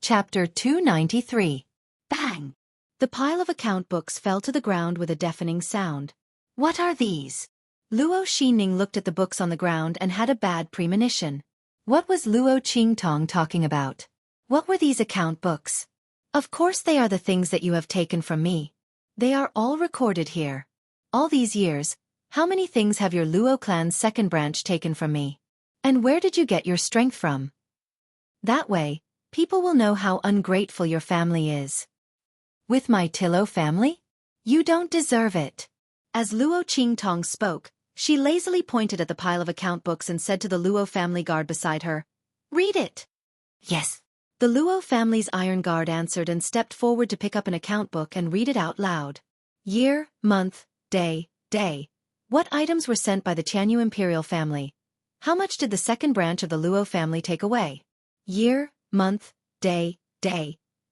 Chapter 293. Bang! The pile of account books fell to the ground with a deafening sound. What are these? Luo Xining looked at the books on the ground and had a bad premonition. What was Luo Qingtong talking about? What were these account books? Of course they are the things that you have taken from me. They are all recorded here. All these years, how many things have your Luo clan's second branch taken from me? And where did you get your strength from? That way, people will know how ungrateful your family is. With my Tilo family? You don't deserve it. As Luo Qingtong spoke, she lazily pointed at the pile of account books and said to the Luo family guard beside her, "Read it." Yes. The Luo family's iron guard answered and stepped forward to pick up an account book and read it out loud. Year, month, day. What items were sent by the Qianyu imperial family? How much did the second branch of the Luo family take away? Year, month, day.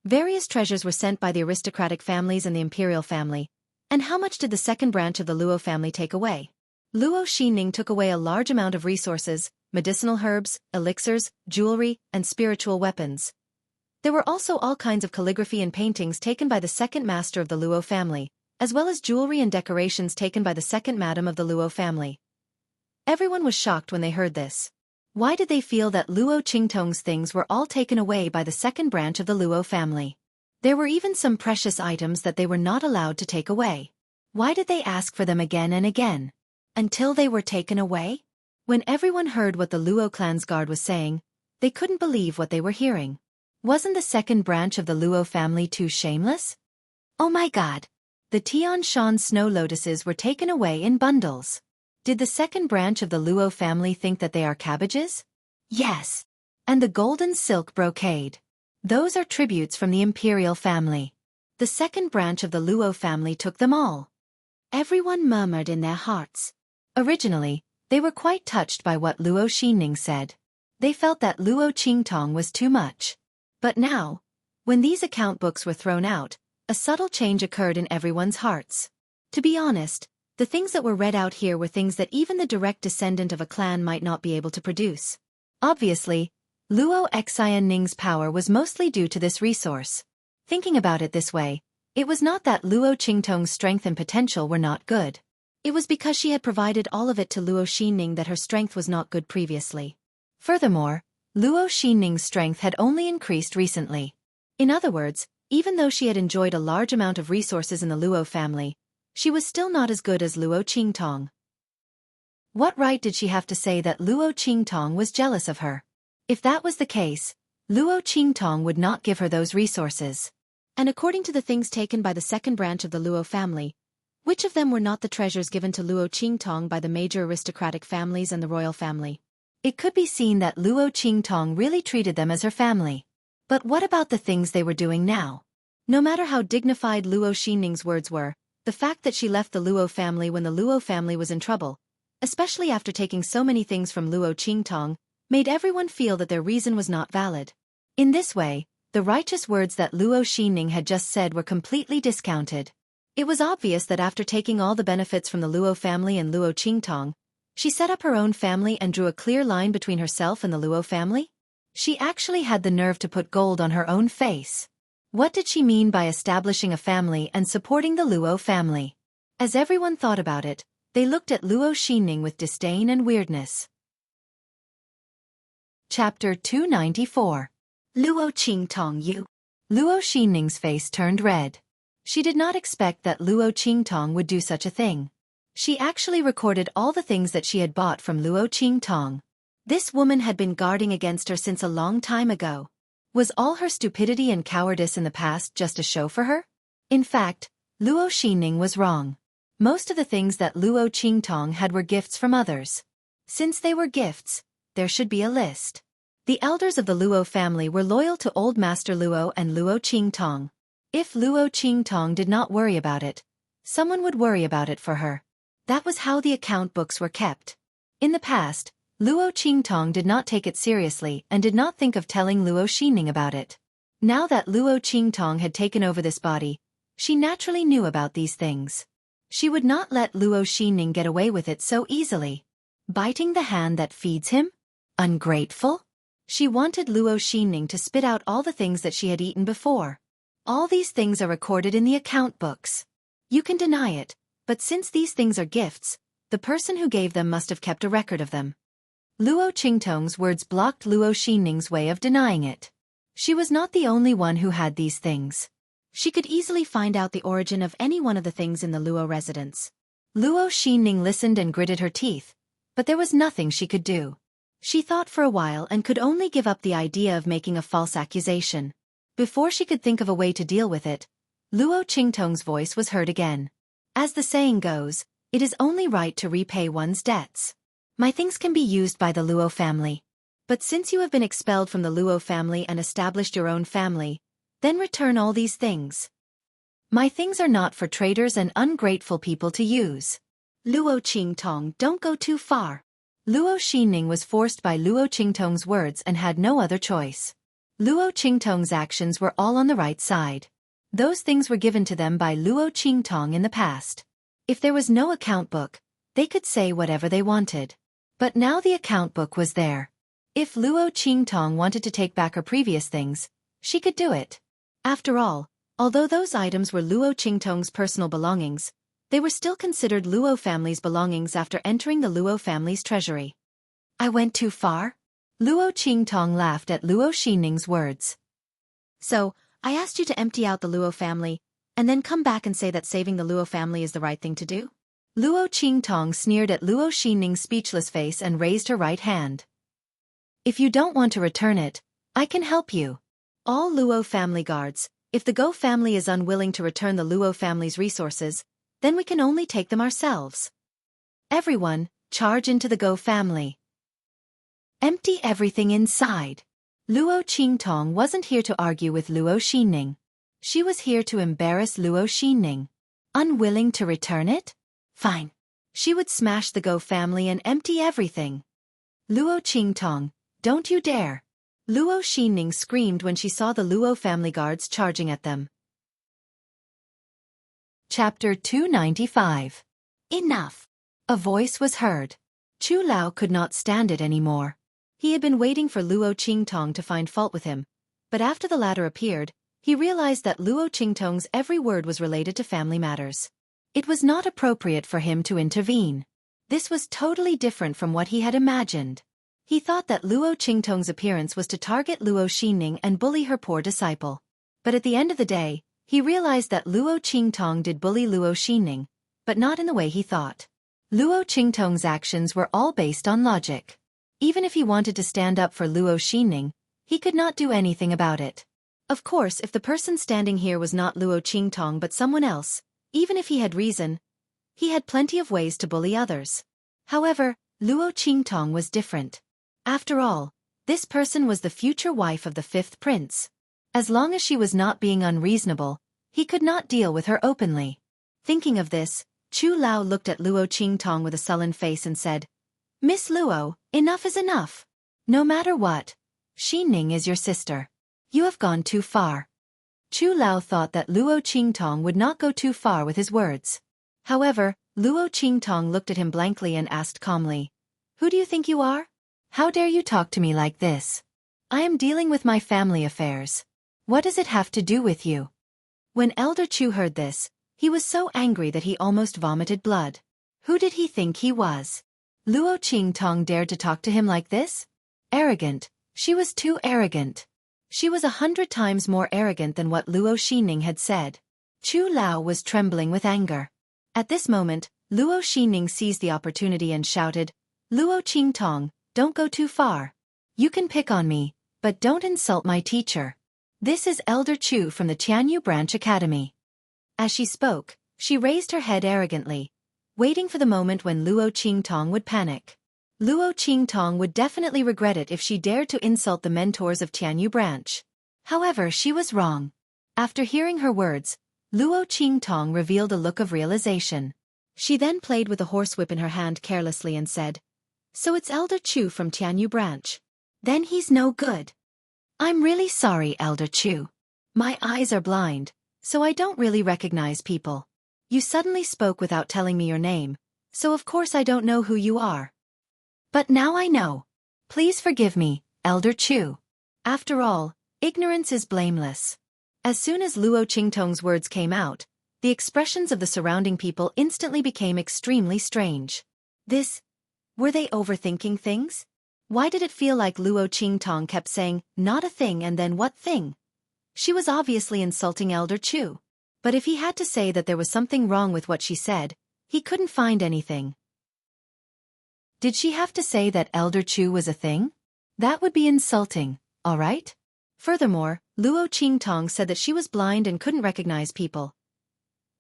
Various treasures were sent by the aristocratic families and the imperial family. And how much did the second branch of the Luo family take away? Luo Xining took away a large amount of resources, medicinal herbs, elixirs, jewelry, and spiritual weapons. There were also all kinds of calligraphy and paintings taken by the second master of the Luo family, as well as jewelry and decorations taken by the second madam of the Luo family. Everyone was shocked when they heard this. Why did they feel that Luo Qingtong's things were all taken away by the second branch of the Luo family? There were even some precious items that they were not allowed to take away. Why did they ask for them again and again? Until they were taken away? When everyone heard what the Luo clan's guard was saying, they couldn't believe what they were hearing. Wasn't the second branch of the Luo family too shameless? Oh my god! The Tian Shan snow lotuses were taken away in bundles. Did the second branch of the Luo family think that they are cabbages? Yes. And the golden silk brocade. Those are tributes from the imperial family. The second branch of the Luo family took them all. Everyone murmured in their hearts. Originally, they were quite touched by what Luo Xining said. They felt that Luo Qingtong was too much. But now, when these account books were thrown out, a subtle change occurred in everyone's hearts. To be honest, the things that were read out here were things that even the direct descendant of a clan might not be able to produce. Obviously, Luo Xianing's power was mostly due to this resource. Thinking about it this way, it was not that Luo Qingtong's strength and potential were not good. It was because she had provided all of it to Luo Xining that her strength was not good previously. Furthermore, Luo Xining's strength had only increased recently. In other words, even though she had enjoyed a large amount of resources in the Luo family, she was still not as good as Luo Qingtong. What right did she have to say that Luo Qingtong was jealous of her? If that was the case, Luo Qingtong would not give her those resources. And according to the things taken by the second branch of the Luo family, which of them were not the treasures given to Luo Qingtong by the major aristocratic families and the royal family? It could be seen that Luo Qingtong really treated them as her family. But what about the things they were doing now? No matter how dignified Luo Xining's words were, the fact that she left the Luo family when the Luo family was in trouble, especially after taking so many things from Luo Qingtong, made everyone feel that their reason was not valid. In this way, the righteous words that Luo Xining had just said were completely discounted. It was obvious that after taking all the benefits from the Luo family and Luo Qingtong, she set up her own family and drew a clear line between herself and the Luo family. She actually had the nerve to put gold on her own face. What did she mean by establishing a family and supporting the Luo family? As everyone thought about it, they looked at Luo Xining with disdain and weirdness. Chapter 294. Luo Qingtong you. Luo Xining's face turned red. She did not expect that Luo Qingtong would do such a thing. She actually recorded all the things that she had bought from Luo Qingtong. This woman had been guarding against her since a long time ago. Was all her stupidity and cowardice in the past just a show for her? In fact, Luo Xining was wrong. Most of the things that Luo Qingtong had were gifts from others. Since they were gifts, there should be a list. The elders of the Luo family were loyal to Old Master Luo and Luo Qingtong. If Luo Qingtong did not worry about it, someone would worry about it for her. That was how the account books were kept. In the past, Luo Qingtong did not take it seriously and did not think of telling Luo Xining about it. Now that Luo Qingtong had taken over this body, she naturally knew about these things. She would not let Luo Xining get away with it so easily. Biting the hand that feeds him? Ungrateful? She wanted Luo Xinning to spit out all the things that she had eaten before. All these things are recorded in the account books. You can deny it, but since these things are gifts, the person who gave them must have kept a record of them. Luo Qingtong's words blocked Luo Xinning's way of denying it. She was not the only one who had these things. She could easily find out the origin of any one of the things in the Luo residence. Luo Xinning listened and gritted her teeth, but there was nothing she could do. She thought for a while and could only give up the idea of making a false accusation. Before she could think of a way to deal with it, Luo Qingtong's voice was heard again. As the saying goes, it is only right to repay one's debts. My things can be used by the Luo family. But since you have been expelled from the Luo family and established your own family, then return all these things. My things are not for traitors and ungrateful people to use. Luo Qingtong, don't go too far. Luo Xinning was forced by Luo Qingtong's words and had no other choice. Luo Qingtong's actions were all on the right side. Those things were given to them by Luo Qingtong in the past. If there was no account book, they could say whatever they wanted. But now the account book was there. If Luo Qingtong wanted to take back her previous things, she could do it. After all, although those items were Luo Qingtong's personal belongings, they were still considered Luo family's belongings after entering the Luo family's treasury. I went too far? Luo Qingtong laughed at Luo Xinning's words. So, I asked you to empty out the Luo family, and then come back and say that saving the Luo family is the right thing to do? Luo Qingtong sneered at Luo Xinning's speechless face and raised her right hand. If you don't want to return it, I can help you. All Luo family guards, if the Go family is unwilling to return the Luo family's resources, then we can only take them ourselves. Everyone, charge into the Go family. Empty everything inside. Luo Qingtong wasn't here to argue with Luo Xinning. She was here to embarrass Luo Xinning. Unwilling to return it? Fine. She would smash the Go family and empty everything. Luo Qingtong, don't you dare. Luo Xinning screamed when she saw the Luo family guards charging at them. Chapter 295. Enough. A voice was heard. Chu Lao could not stand it anymore. He had been waiting for Luo Qingtong to find fault with him, but after the latter appeared, he realized that Luo Qingtong's every word was related to family matters. It was not appropriate for him to intervene. This was totally different from what he had imagined. He thought that Luo Qingtong's appearance was to target Luo Xinning and bully her poor disciple. But at the end of the day, he realized that Luo Qingtong did bully Luo Xinning, but not in the way he thought. Luo Qingtong's actions were all based on logic. Even if he wanted to stand up for Luo Xinning, he could not do anything about it. Of course, if the person standing here was not Luo Qingtong but someone else, even if he had reason, he had plenty of ways to bully others. However, Luo Qingtong was different. After all, this person was the future wife of the fifth prince. As long as she was not being unreasonable, he could not deal with her openly. Thinking of this, Chu Lao looked at Luo Qingtong with a sullen face and said, Miss Luo, enough is enough. No matter what, Xinning is your sister. You have gone too far. Chu Lao thought that Luo Qingtong would not go too far with his words. However, Luo Qingtong looked at him blankly and asked calmly, Who do you think you are? How dare you talk to me like this? I am dealing with my family affairs. What does it have to do with you? When Elder Chu heard this, he was so angry that he almost vomited blood. Who did he think he was? Luo Qingtong dared to talk to him like this? Arrogant. She was too arrogant. She was 100 times more arrogant than what Luo Xinning had said. Chu Lao was trembling with anger. At this moment, Luo Xinning seized the opportunity and shouted, Luo Qingtong, don't go too far. You can pick on me, but don't insult my teacher. This is Elder Chu from the Tianyu Branch Academy. As she spoke, she raised her head arrogantly, waiting for the moment when Luo Qingtong would panic. Luo Qingtong would definitely regret it if she dared to insult the mentors of Tianyu Branch. However, she was wrong. After hearing her words, Luo Qingtong revealed a look of realization. She then played with a horsewhip in her hand carelessly and said, So it's Elder Chu from Tianyu Branch. Then he's no good. I'm really sorry, Elder Chu. My eyes are blind, so I don't really recognize people. You suddenly spoke without telling me your name, so of course I don't know who you are. But now I know. Please forgive me, Elder Chu. After all, ignorance is blameless. As soon as Luo Qingtong's words came out, the expressions of the surrounding people instantly became extremely strange. Were they overthinking things? Why did it feel like Luo Qingtong kept saying, not a thing and then what thing? She was obviously insulting Elder Chu. But if he had to say that there was something wrong with what she said, he couldn't find anything. Did she have to say that Elder Chu was a thing? That would be insulting, all right? Furthermore, Luo Qingtong said that she was blind and couldn't recognize people.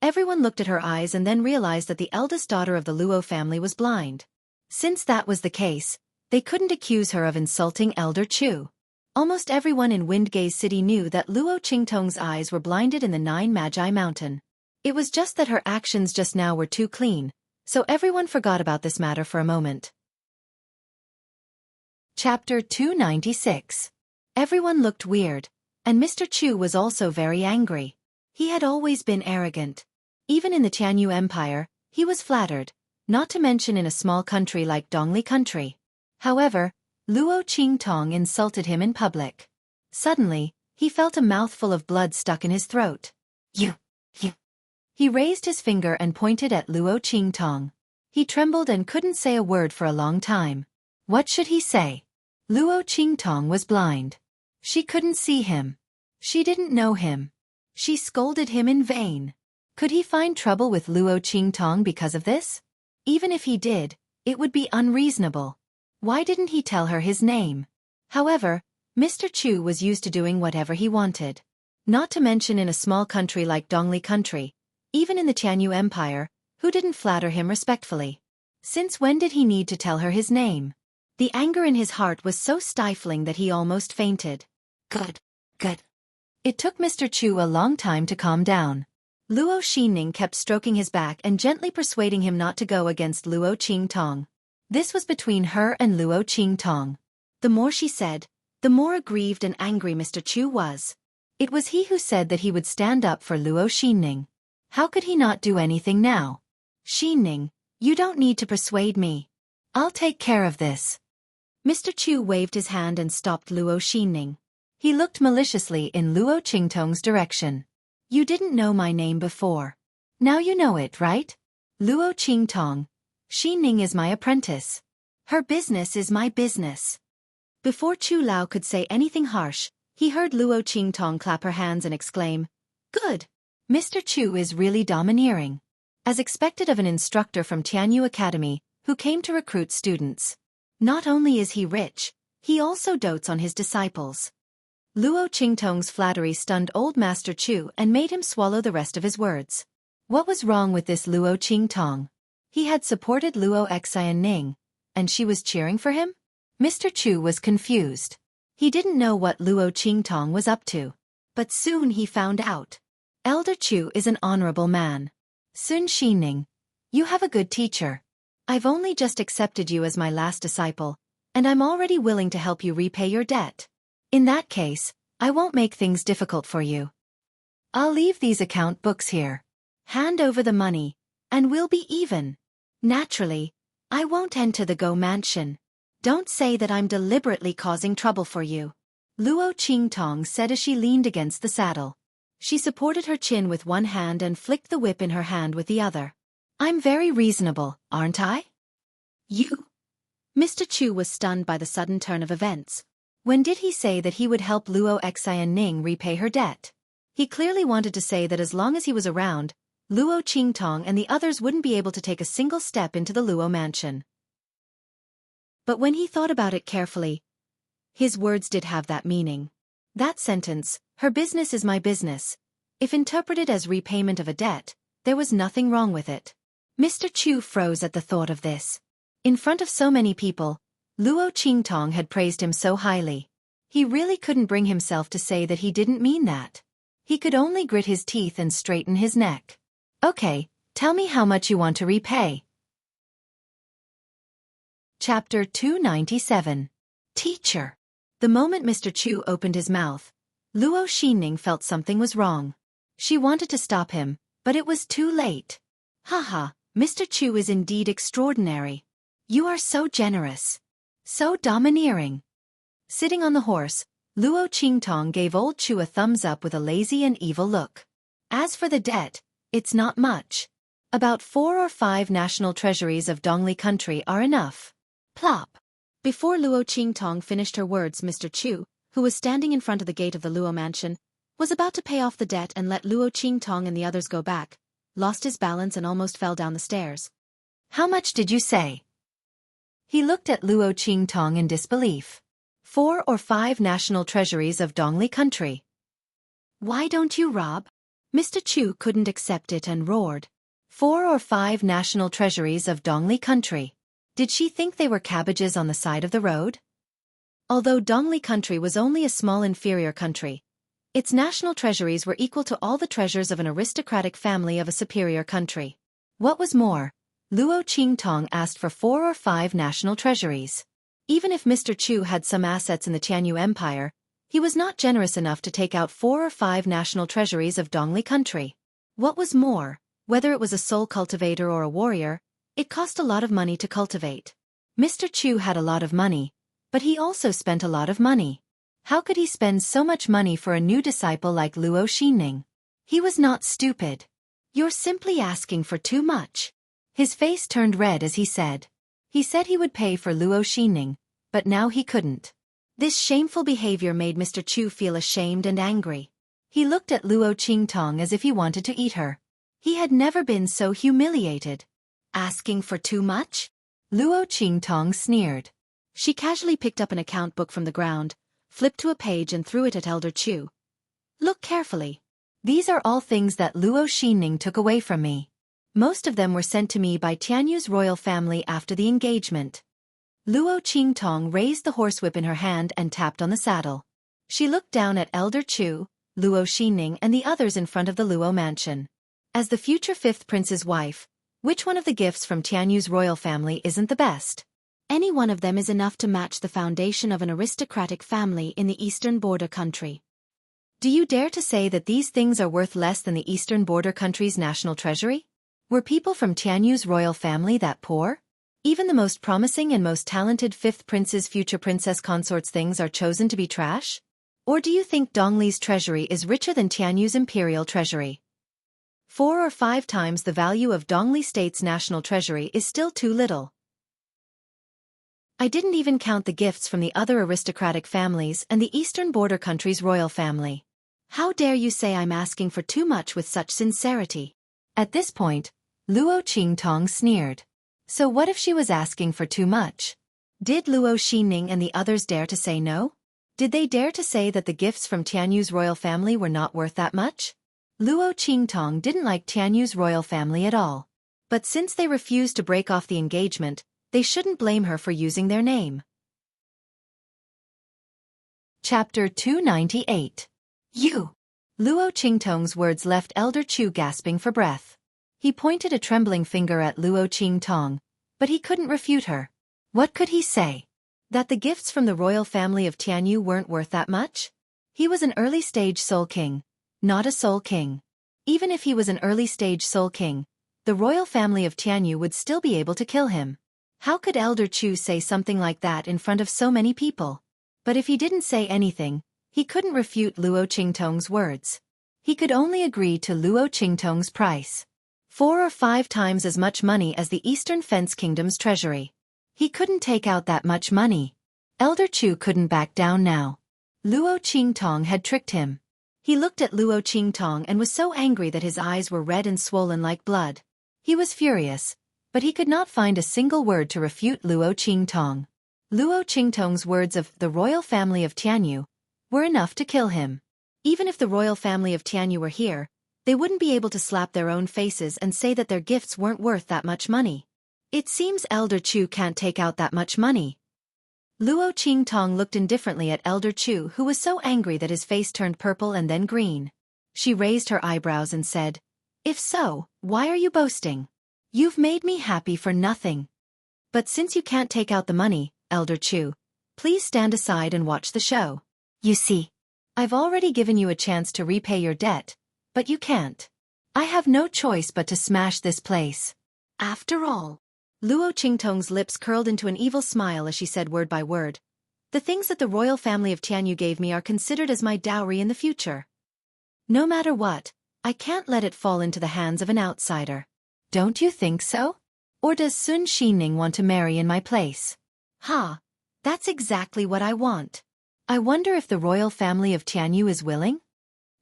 Everyone looked at her eyes and then realized that the eldest daughter of the Luo family was blind. Since that was the case, they couldn't accuse her of insulting Elder Chu. Almost everyone in Windgaze City knew that Luo Qingtong's eyes were blinded in the Nine Magi Mountain. It was just that her actions just now were too clean, so everyone forgot about this matter for a moment. Chapter 296. Everyone looked weird, and Mr. Chu was also very angry. He had always been arrogant. Even in the Tianyu Empire, he was flattered, not to mention in a small country like Dongli country. However, Luo Qingtong insulted him in public. Suddenly, he felt a mouthful of blood stuck in his throat. You. He raised his finger and pointed at Luo Qingtong. He trembled and couldn't say a word for a long time. What should he say? Luo Qingtong was blind. She couldn't see him. She didn't know him. She scolded him in vain. Could he find trouble with Luo Qingtong because of this? Even if he did, it would be unreasonable. Why didn't he tell her his name? However, Mr. Chu was used to doing whatever he wanted. Not to mention in a small country like Dongli country, even in the Tianyu Empire, who didn't flatter him respectfully. Since when did he need to tell her his name? The anger in his heart was so stifling that he almost fainted. Good. It took Mr. Chu a long time to calm down. Luo Xinning kept stroking his back and gently persuading him not to go against Luo Qingtong. This was between her and Luo Qingtong. The more she said, the more aggrieved and angry Mr. Chu was. It was he who said that he would stand up for Luo Xinning. How could he not do anything now? Xinning, you don't need to persuade me. I'll take care of this. Mr. Chu waved his hand and stopped Luo Xinning. He looked maliciously in Luo Qingtong's direction. You didn't know my name before. Now you know it, right? Luo Qingtong. Xinning is my apprentice. Her business is my business. Before Chu Lao could say anything harsh, he heard Luo Qingtong clap her hands and exclaim, Good! Mr. Chu is really domineering. As expected of an instructor from Tianyu Academy, who came to recruit students. Not only is he rich, he also dotes on his disciples. Luo Qingtong's flattery stunned old Master Chu and made him swallow the rest of his words. What was wrong with this Luo Qingtong? He had supported Luo Xianning, and she was cheering for him? Mr. Chu was confused. He didn't know what Luo Qingtong was up to. But soon he found out. Elder Chu is an honorable man. Sun Xinning, you have a good teacher. I've only just accepted you as my last disciple, and I'm already willing to help you repay your debt. In that case, I won't make things difficult for you. I'll leave these account books here. Hand over the money, and we'll be even. Naturally, I won't enter the Go Mansion. Don't say that I'm deliberately causing trouble for you. Luo Qingtong said as she leaned against the saddle. She supported her chin with one hand and flicked the whip in her hand with the other. I'm very reasonable, aren't I? You? Mr. Chu was stunned by the sudden turn of events. When did he say that he would help Luo Xianning repay her debt? He clearly wanted to say that as long as he was around, Luo Qingtong and the others wouldn't be able to take a single step into the Luo mansion. But when he thought about it carefully, his words did have that meaning. That sentence, her business is my business, if interpreted as repayment of a debt, there was nothing wrong with it. Mr. Chu froze at the thought of this. In front of so many people, Luo Qingtong had praised him so highly. He really couldn't bring himself to say that he didn't mean that. He could only grit his teeth and straighten his neck. Okay, tell me how much you want to repay. Chapter 297. Teacher. The moment Mr. Chu opened his mouth, Luo Xinning felt something was wrong. She wanted to stop him, but it was too late. Haha, Mr. Chu is indeed extraordinary. You are so generous. So domineering. Sitting on the horse, Luo Qingtong gave old Chu a thumbs up with a lazy and evil look. As for the debt, it's not much. About 4 or 5 national treasuries of Dongli country are enough. Plop. Before Luo Qingtong finished her words, Mr. Chu, who was standing in front of the gate of the Luo mansion, was about to pay off the debt and let Luo Qingtong and the others go back, lost his balance and almost fell down the stairs. How much did you say? He looked at Luo Qingtong in disbelief. 4 or 5 national treasuries of Dongli country. Why don't you rob? Mr. Chu couldn't accept it and roared. 4 or 5 national treasuries of Dongli country. Did she think they were cabbages on the side of the road? Although Dongli country was only a small inferior country, its national treasuries were equal to all the treasures of an aristocratic family of a superior country. What was more, Luo Qingtong asked for 4 or 5 national treasuries. Even if Mr. Chu had some assets in the Tianyu Empire, he was not generous enough to take out 4 or 5 national treasuries of Dongli country. What was more, whether it was a soul cultivator or a warrior, it cost a lot of money to cultivate. Mr. Chu had a lot of money, but he also spent a lot of money. How could he spend so much money for a new disciple like Luo Xinning? He was not stupid. You're simply asking for too much. His face turned red as he said. He said he would pay for Luo Xinning, but now he couldn't. This shameful behavior made Mr. Chu feel ashamed and angry. He looked at Luo Qingtong as if he wanted to eat her. He had never been so humiliated. Asking for too much? Luo Qingtong sneered. She casually picked up an account book from the ground, flipped to a page and threw it at Elder Chu. Look carefully. These are all things that Luo Xinning took away from me. Most of them were sent to me by Tianyu's royal family after the engagement. Luo Qingtong raised the horsewhip in her hand and tapped on the saddle. She looked down at Elder Chu, Luo Xinning and the others in front of the Luo mansion. As the future 5th prince's wife, which one of the gifts from Tianyu's royal family isn't the best? Any one of them is enough to match the foundation of an aristocratic family in the eastern border country. Do you dare to say that these things are worth less than the eastern border country's national treasury? Were people from Tianyu's royal family that poor? Even the most promising and most talented 5th prince's future princess consort's things are chosen to be trash? Or do you think Dongli's treasury is richer than Tianyu's imperial treasury? 4 or 5 times the value of Dongli state's national treasury is still too little. I didn't even count the gifts from the other aristocratic families and the eastern border country's royal family. How dare you say I'm asking for too much with such sincerity? At this point, Luo Qingtong sneered. So what if she was asking for too much? Did Luo Xinning and the others dare to say no? Did they dare to say that the gifts from Tianyu's royal family were not worth that much? Luo Qingtong didn't like Tianyu's royal family at all. But since they refused to break off the engagement, they shouldn't blame her for using their name. Chapter 298. You! Luo Qingtong's words left Elder Chu gasping for breath. He pointed a trembling finger at Luo Qingtong, but he couldn't refute her. What could he say? That the gifts from the royal family of Tianyu weren't worth that much? He was an early-stage soul king, not a soul king. Even if he was an early-stage soul king, the royal family of Tianyu would still be able to kill him. How could Elder Chu say something like that in front of so many people? But if he didn't say anything, he couldn't refute Luo Qingtong's words. He could only agree to Luo Qingtong's price. 4 or 5 times as much money as the Eastern Fence Kingdom's treasury. He couldn't take out that much money. Elder Chu couldn't back down now. Luo Qingtong had tricked him. He looked at Luo Qingtong and was so angry that his eyes were red and swollen like blood. He was furious, but he could not find a single word to refute Luo Qingtong. Luo Qingtong's words of the royal family of Tianyu were enough to kill him. Even if the royal family of Tianyu were here, they wouldn't be able to slap their own faces and say that their gifts weren't worth that much money. It seems Elder Chu can't take out that much money. Luo Qingtong looked indifferently at Elder Chu, who was so angry that his face turned purple and then green. She raised her eyebrows and said, "If so, why are you boasting? You've made me happy for nothing. But since you can't take out the money, Elder Chu, please stand aside and watch the show. You see, I've already given you a chance to repay your debt, but you can't. I have no choice but to smash this place." After all, Luo Qingtong's lips curled into an evil smile as she said word by word, The things that the royal family of Tianyu gave me are considered as my dowry in the future. No matter what, I can't let it fall into the hands of an outsider. Don't you think so? Or does Sun Xining want to marry in my place? Ha! That's exactly what I want. I wonder if the royal family of Tianyu is willing?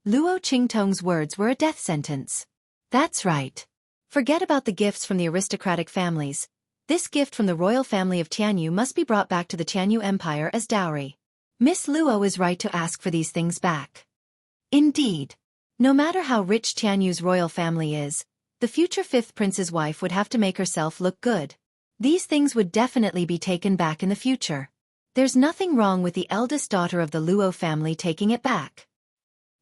Luo Qingtong's words were a death sentence. That's right. Forget about the gifts from the aristocratic families. This gift from the royal family of Tianyu must be brought back to the Tianyu Empire as dowry. Miss Luo is right to ask for these things back. Indeed. No matter how rich Tianyu's royal family is, the future fifth prince's wife would have to make herself look good. These things would definitely be taken back in the future. There's nothing wrong with the eldest daughter of the Luo family taking it back.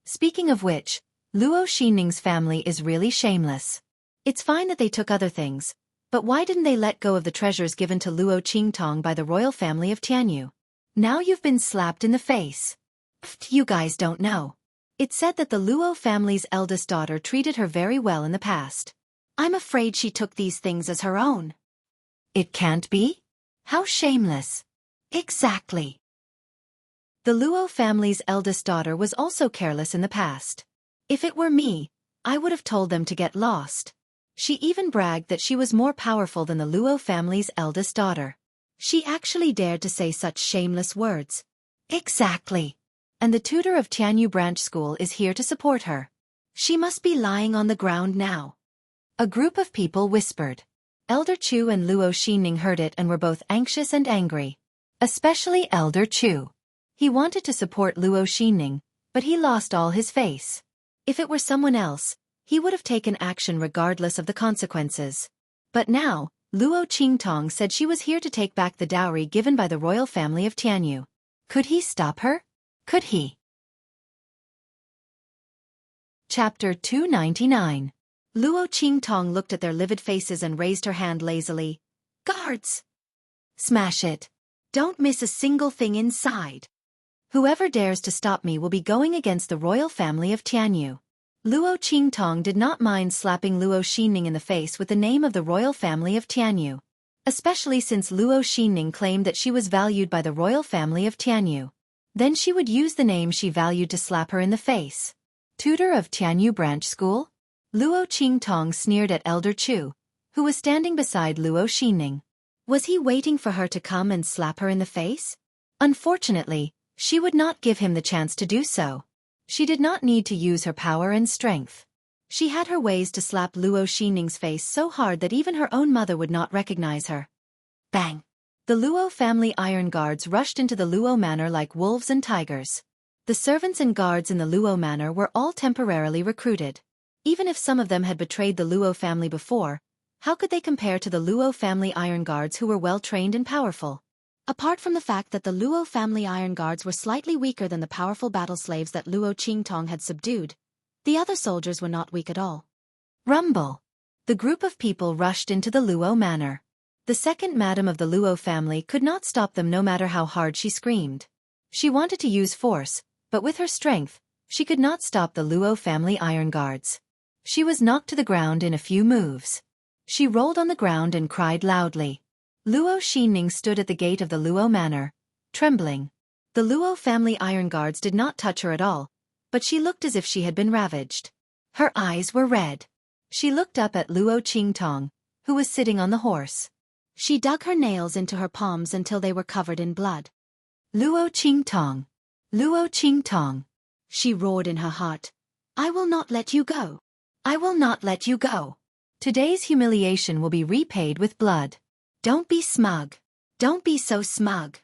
Speaking of which, Luo Xining's family is really shameless. It's fine that they took other things, but why didn't they let go of the treasures given to Luo Qingtong by the royal family of Tianyu? Now you've been slapped in the face. Pfft, you guys don't know. It's said that the Luo family's eldest daughter treated her very well in the past. I'm afraid she took these things as her own. It can't be? How shameless. Exactly. The Luo family's eldest daughter was also careless in the past. If it were me, I would have told them to get lost. She even bragged that she was more powerful than the Luo family's eldest daughter. She actually dared to say such shameless words. Exactly. And the tutor of Tianyu Branch School is here to support her. She must be lying on the ground now. A group of people whispered. Elder Chu and Luo Xining heard it and were both anxious and angry. Especially Elder Chu. He wanted to support Luo Xining, but he lost all his face. If it were someone else, he would have taken action regardless of the consequences. But now, Luo Qingtong said she was here to take back the dowry given by the royal family of Tianyu. Could he stop her? Could he? Chapter 299. Luo Qingtong looked at their livid faces and raised her hand lazily. Guards! Smash it. Don't miss a single thing inside. Whoever dares to stop me will be going against the royal family of Tianyu. Luo Qingtong did not mind slapping Luo Xining in the face with the name of the royal family of Tianyu. Especially since Luo Xining claimed that she was valued by the royal family of Tianyu. Then she would use the name she valued to slap her in the face. Tutor of Tianyu Branch School? Luo Qingtong sneered at Elder Chu, who was standing beside Luo Xining. Was he waiting for her to come and slap her in the face? Unfortunately, she would not give him the chance to do so. She did not need to use her power and strength. She had her ways to slap Luo Xining's face so hard that even her own mother would not recognize her. Bang! The Luo family iron guards rushed into the Luo manor like wolves and tigers. The servants and guards in the Luo manor were all temporarily recruited. Even if some of them had betrayed the Luo family before, how could they compare to the Luo family iron guards who were well-trained and powerful? Apart from the fact that the Luo family iron guards were slightly weaker than the powerful battle slaves that Luo Qingtong had subdued, the other soldiers were not weak at all. Rumble! The group of people rushed into the Luo manor. The second madam of the Luo family could not stop them no matter how hard she screamed. She wanted to use force, but with her strength, she could not stop the Luo family iron guards. She was knocked to the ground in a few moves. She rolled on the ground and cried loudly. Luo Xining stood at the gate of the Luo manor, trembling. The Luo family iron guards did not touch her at all, but she looked as if she had been ravaged. Her eyes were red. She looked up at Luo Qingtong, who was sitting on the horse. She dug her nails into her palms until they were covered in blood. Luo Qingtong! Luo Qingtong! She roared in her heart. I will not let you go. I will not let you go. Today's humiliation will be repaid with blood. Don't be smug. Don't be so smug.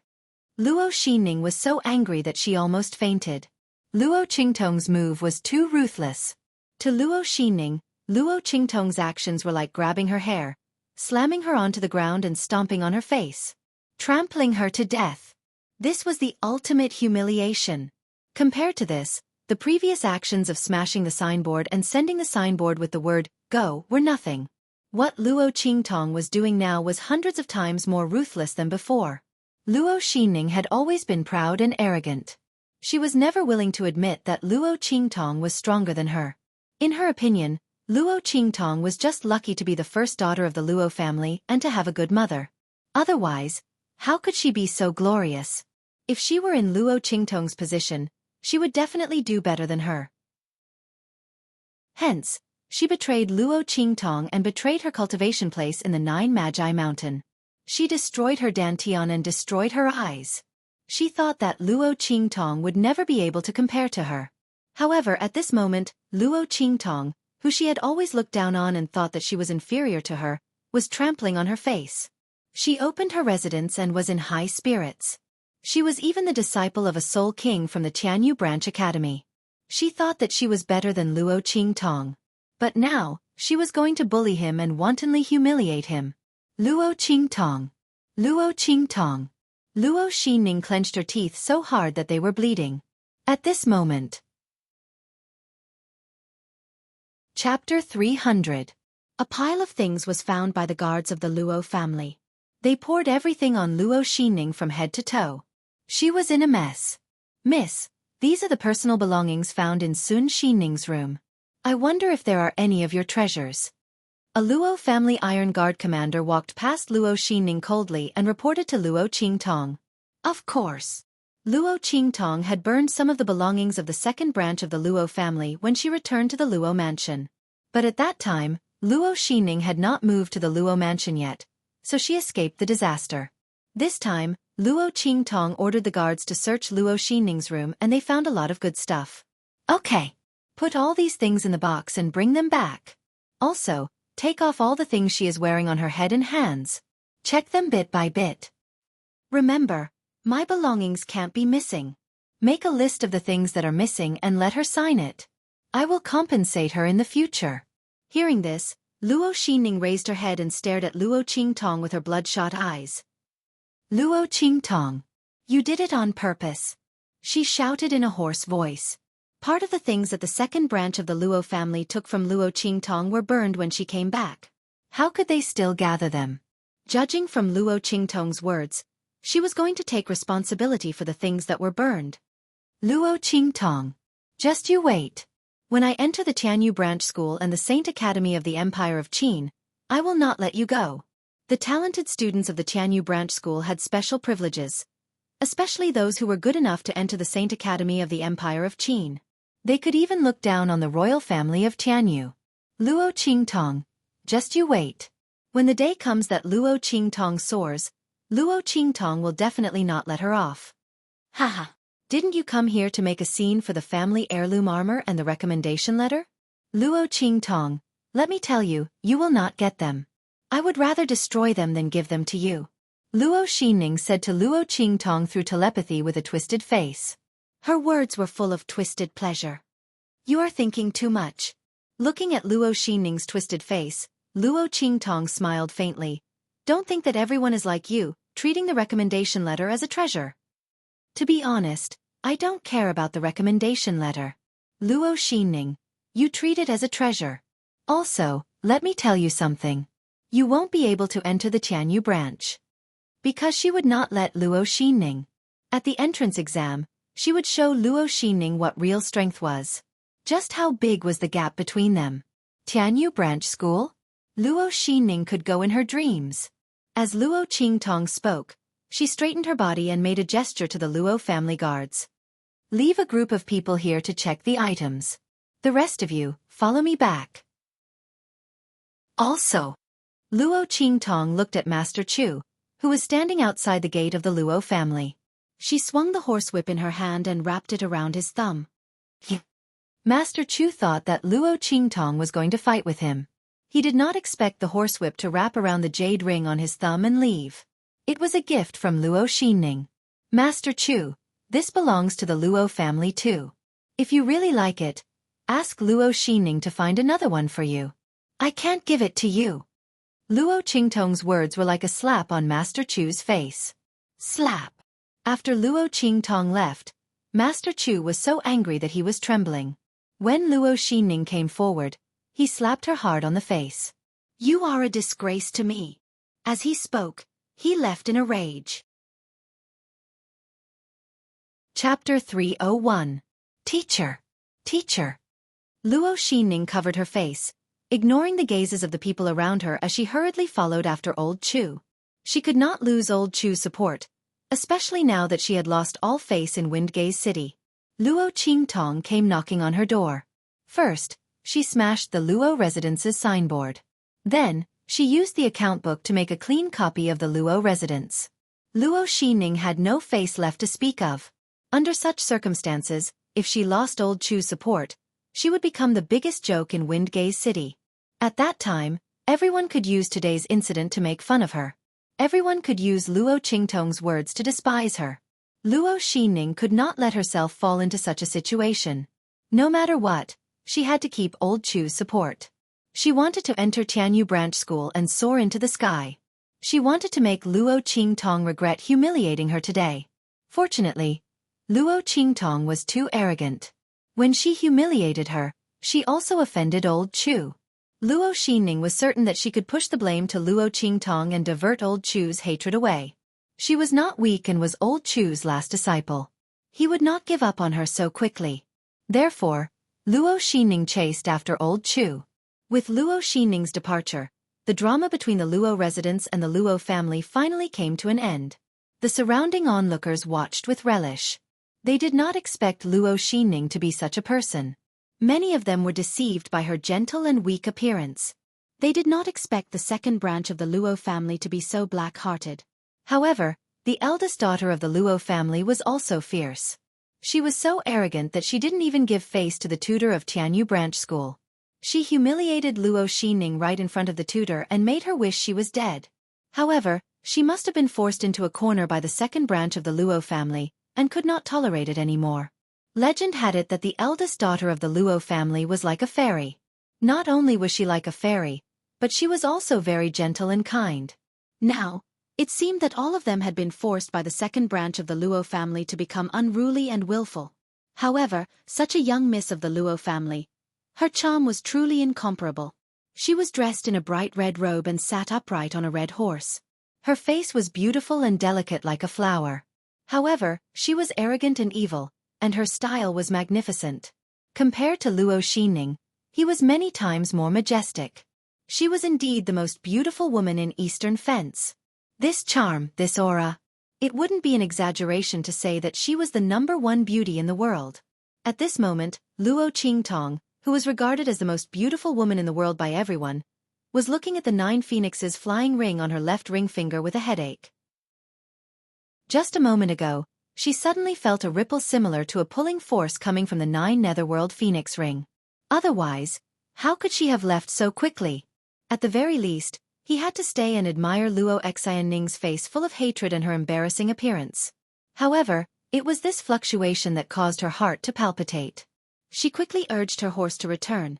Luo Xining was so angry that she almost fainted. Luo Qingtong's move was too ruthless. To Luo Xining, Luo Qingtong's actions were like grabbing her hair, slamming her onto the ground and stomping on her face, trampling her to death. This was the ultimate humiliation. Compared to this, the previous actions of smashing the signboard and sending the signboard with the word, "Go," were nothing. What Luo Qingtong was doing now was hundreds of times more ruthless than before. Luo Xining had always been proud and arrogant. She was never willing to admit that Luo Qingtong was stronger than her. In her opinion, Luo Qingtong was just lucky to be the first daughter of the Luo family and to have a good mother. Otherwise, how could she be so glorious? If she were in Luo Qingtong's position, she would definitely do better than her. Hence, she betrayed Luo Qingtong and betrayed her cultivation place in the Nine Magi Mountain. She destroyed her dantian and destroyed her eyes. She thought that Luo Qingtong would never be able to compare to her. However, at this moment, Luo Qingtong, who she had always looked down on and thought that she was inferior to her, was trampling on her face. She opened her residence and was in high spirits. She was even the disciple of a Soul King from the Tianyu Branch Academy. She thought that she was better than Luo Qingtong. But now, she was going to bully him and wantonly humiliate him. Luo Qingtong! Luo Qingtong! Luo Xinning clenched her teeth so hard that they were bleeding. At this moment. Chapter 300. A pile of things was found by the guards of the Luo family. They poured everything on Luo Xinning from head to toe. She was in a mess. Miss, these are the personal belongings found in Sun Xinning's room. I wonder if there are any of your treasures. A Luo family Iron Guard commander walked past Luo Xinning coldly and reported to Luo Qingtong. Of course. Luo Qingtong had burned some of the belongings of the second branch of the Luo family when she returned to the Luo mansion. But at that time, Luo Xinning had not moved to the Luo mansion yet, so she escaped the disaster. This time, Luo Qingtong ordered the guards to search Luo Xinning's room and they found a lot of good stuff. Okay. Put all these things in the box and bring them back. Also, take off all the things she is wearing on her head and hands. Check them bit by bit. Remember, my belongings can't be missing. Make a list of the things that are missing and let her sign it. I will compensate her in the future. Hearing this, Luo Xinning raised her head and stared at Luo Qingtong with her bloodshot eyes. Luo Qingtong, you did it on purpose. She shouted in a hoarse voice. Part of the things that the second branch of the Luo family took from Luo Qingtong were burned when she came back. How could they still gather them? Judging from Luo Qingtong's words, she was going to take responsibility for the things that were burned. Luo Qingtong, just you wait. When I enter the Tianyu Branch School and the Saint Academy of the Empire of Qin, I will not let you go. The talented students of the Tianyu Branch School had special privileges, especially those who were good enough to enter the Saint Academy of the Empire of Qin. They could even look down on the royal family of Tianyu. Luo Qingtong, just you wait. When the day comes that Luo Qingtong soars, Luo Qingtong will definitely not let her off. Haha, didn't you come here to make a scene for the family heirloom armor and the recommendation letter? Luo Qingtong, let me tell you, you will not get them. I would rather destroy them than give them to you. Luo Xinning said to Luo Qingtong through telepathy with a twisted face. Her words were full of twisted pleasure. You are thinking too much. Looking at Luo Xinning's twisted face, Luo Qingtong smiled faintly. Don't think that everyone is like you, treating the recommendation letter as a treasure. To be honest, I don't care about the recommendation letter. Luo Xinning, you treat it as a treasure. Also, let me tell you something. You won't be able to enter the Tianyu branch. Because she would not let Luo Xinning. At the entrance exam, she would show Luo Xinning what real strength was. Just how big was the gap between them? Tianyu Branch School? Luo Xinning could go in her dreams. As Luo Qingtong spoke, she straightened her body and made a gesture to the Luo family guards. Leave a group of people here to check the items. The rest of you, follow me back. Also, Luo Qingtong looked at Master Chu, who was standing outside the gate of the Luo family. She swung the horsewhip in her hand and wrapped it around his thumb. Master Chu thought that Luo Qingtong was going to fight with him. He did not expect the horsewhip to wrap around the jade ring on his thumb and leave. It was a gift from Luo Xinning. Master Chu, this belongs to the Luo family too. If you really like it, ask Luo Xinning to find another one for you. I can't give it to you. Luo Qingtong's words were like a slap on Master Chu's face. Slap. After Luo Qingtong left, Master Chu was so angry that he was trembling. When Luo Xinning came forward, he slapped her hard on the face. You are a disgrace to me. As he spoke, he left in a rage. Chapter 301. Teacher. Teacher. Luo Xinning covered her face, ignoring the gazes of the people around her as she hurriedly followed after old Chu. She could not lose old Chu's support, especially now that she had lost all faith in Windgaze City. Luo Qingtong came knocking on her door. First, she smashed the Luo residence's signboard. Then, she used the account book to make a clean copy of the Luo residence. Luo Xining had no face left to speak of. Under such circumstances, if she lost old Chu's support, she would become the biggest joke in Windgaze City. At that time, everyone could use today's incident to make fun of her. Everyone could use Luo Qingtong's words to despise her. Luo Xining could not let herself fall into such a situation. No matter what, she had to keep old Chu's support. She wanted to enter Tianyu Branch School and soar into the sky. She wanted to make Luo Qingtong regret humiliating her today. Fortunately, Luo Qingtong was too arrogant. When she humiliated her, she also offended old Chu. Luo Xining was certain that she could push the blame to Luo Qingtong and divert old Chu's hatred away. She was not weak and was old Chu's last disciple. He would not give up on her so quickly. Therefore, Luo Xining chased after old Chu. With Luo Xining's departure, the drama between the Luo residents and the Luo family finally came to an end. The surrounding onlookers watched with relish. They did not expect Luo Xining to be such a person. Many of them were deceived by her gentle and weak appearance. They did not expect the second branch of the Luo family to be so black-hearted. However, the eldest daughter of the Luo family was also fierce. She was so arrogant that she didn't even give face to the tutor of Tianyu Branch School. She humiliated Luo Xining right in front of the tutor and made her wish she was dead. However, she must have been forced into a corner by the second branch of the Luo family, and could not tolerate it anymore. Legend had it that the eldest daughter of the Luo family was like a fairy. Not only was she like a fairy, but she was also very gentle and kind. Now, it seemed that all of them had been forced by the second branch of the Luo family to become unruly and willful. However, such a young miss of the Luo family, her charm was truly incomparable. She was dressed in a bright red robe and sat upright on a red horse. Her face was beautiful and delicate like a flower. However, she was arrogant and evil, and her style was magnificent. Compared to Luo Xining, he was many times more majestic. She was indeed the most beautiful woman in Eastern Fence. This charm, this aura. It wouldn't be an exaggeration to say that she was the #1 beauty in the world. At this moment, Luo Qingtong, who was regarded as the most beautiful woman in the world by everyone, was looking at the 9 phoenixes flying ring on her left ring finger with a headache. Just a moment ago, she suddenly felt a ripple similar to a pulling force coming from the 9 netherworld phoenix ring. Otherwise, how could she have left so quickly? At the very least, he had to stay and admire Luo Xining's face full of hatred and her embarrassing appearance. However, it was this fluctuation that caused her heart to palpitate. She quickly urged her horse to return.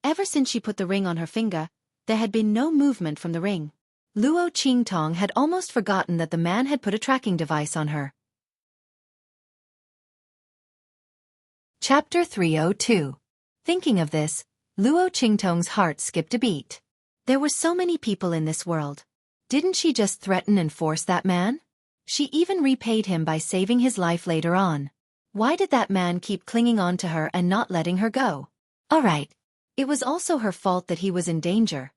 Ever since she put the ring on her finger, there had been no movement from the ring. Luo Qingtong had almost forgotten that the man had put a tracking device on her. Chapter 302. Thinking of this, Luo Qingtong's heart skipped a beat. There were so many people in this world. Didn't she just threaten and force that man? She even repaid him by saving his life later on. Why did that man keep clinging on to her and not letting her go? Alright. It was also her fault that he was in danger.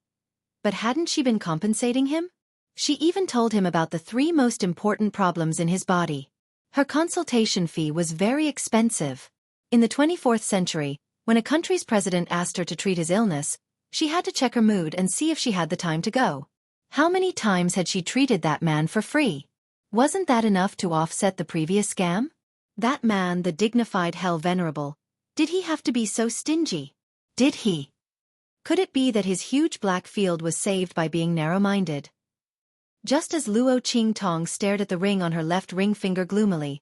But hadn't she been compensating him? She even told him about the 3 most important problems in his body. Her consultation fee was very expensive. In the 24th century, when a country's president asked her to treat his illness, she had to check her mood and see if she had the time to go. How many times had she treated that man for free? Wasn't that enough to offset the previous scam? That man, the dignified Hell Venerable, did he have to be so stingy? Did he? Could it be that his huge black field was saved by being narrow-minded? Just as Luo Qingtong stared at the ring on her left ring finger gloomily,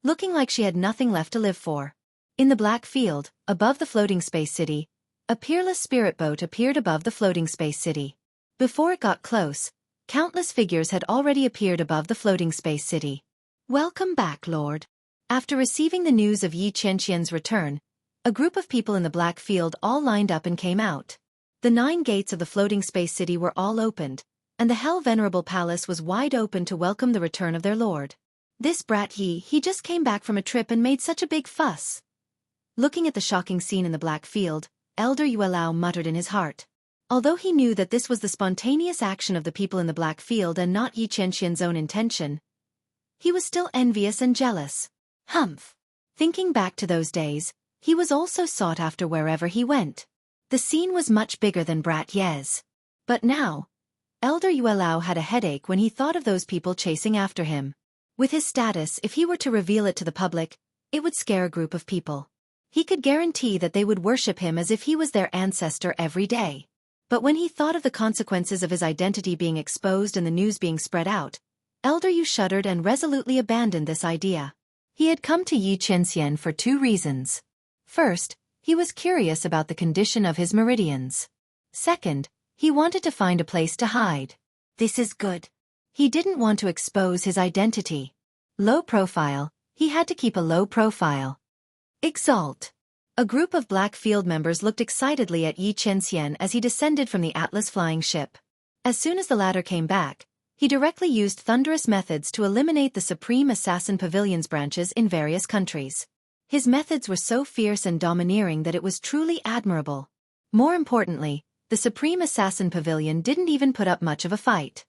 looking like she had nothing left to live for. In the black field, above the floating space city, a peerless spirit boat appeared above the floating space city. Before it got close, countless figures had already appeared above the floating space city. Welcome back, Lord. After receiving the news of Yi Qianqian's return, a group of people in the black field all lined up and came out. The 9 gates of the floating space city were all opened, and the Hell Venerable Palace was wide open to welcome the return of their lord. This brat Yi, he just came back from a trip and made such a big fuss. Looking at the shocking scene in the black field, Elder Yuelao muttered in his heart. Although he knew that this was the spontaneous action of the people in the black field and not Yi Qianqian's own intention, he was still envious and jealous. Humph. Thinking back to those days, he was also sought after wherever he went. The scene was much bigger than Brat Yez. But now, Elder Yuelao had a headache when he thought of those people chasing after him. With his status, if he were to reveal it to the public, it would scare a group of people. He could guarantee that they would worship him as if he was their ancestor every day. But when he thought of the consequences of his identity being exposed and the news being spread out, Elder Yu shuddered and resolutely abandoned this idea. He had come to Yi Qianxian for 2 reasons. First, he was curious about the condition of his meridians. Second, he wanted to find a place to hide. This is good. He didn't want to expose his identity. Low profile, he had to keep a low profile. Exalt. A group of black field members looked excitedly at Yi Qianxian as he descended from the Atlas flying ship. As soon as the latter came back, he directly used thunderous methods to eliminate the Supreme Assassin Pavilion's branches in various countries. His methods were so fierce and domineering that it was truly admirable. More importantly, the Supreme Assassin Pavilion didn't even put up much of a fight.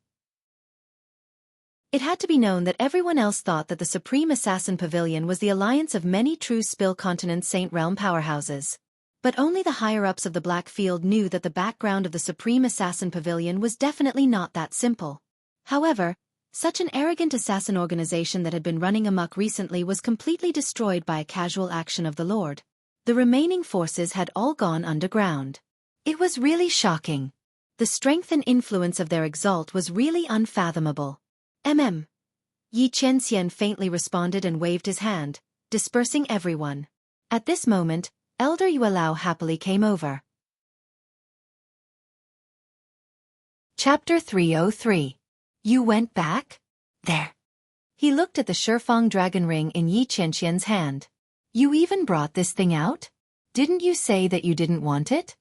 It had to be known that everyone else thought that the Supreme Assassin Pavilion was the alliance of many true Spill Continent Saint Realm powerhouses. But only the higher-ups of the Black Field knew that the background of the Supreme Assassin Pavilion was definitely not that simple. However, such an arrogant assassin organization that had been running amok recently was completely destroyed by a casual action of the Lord. The remaining forces had all gone underground. It was really shocking. The strength and influence of their exalt was really unfathomable. Yi Qianxian faintly responded and waved his hand, dispersing everyone. At this moment, Elder Yuelao happily came over. Chapter 303. You went back? There. He looked at the Shifang dragon ring in Yi Qianxian's hand. You even brought this thing out? Didn't you say that you didn't want it?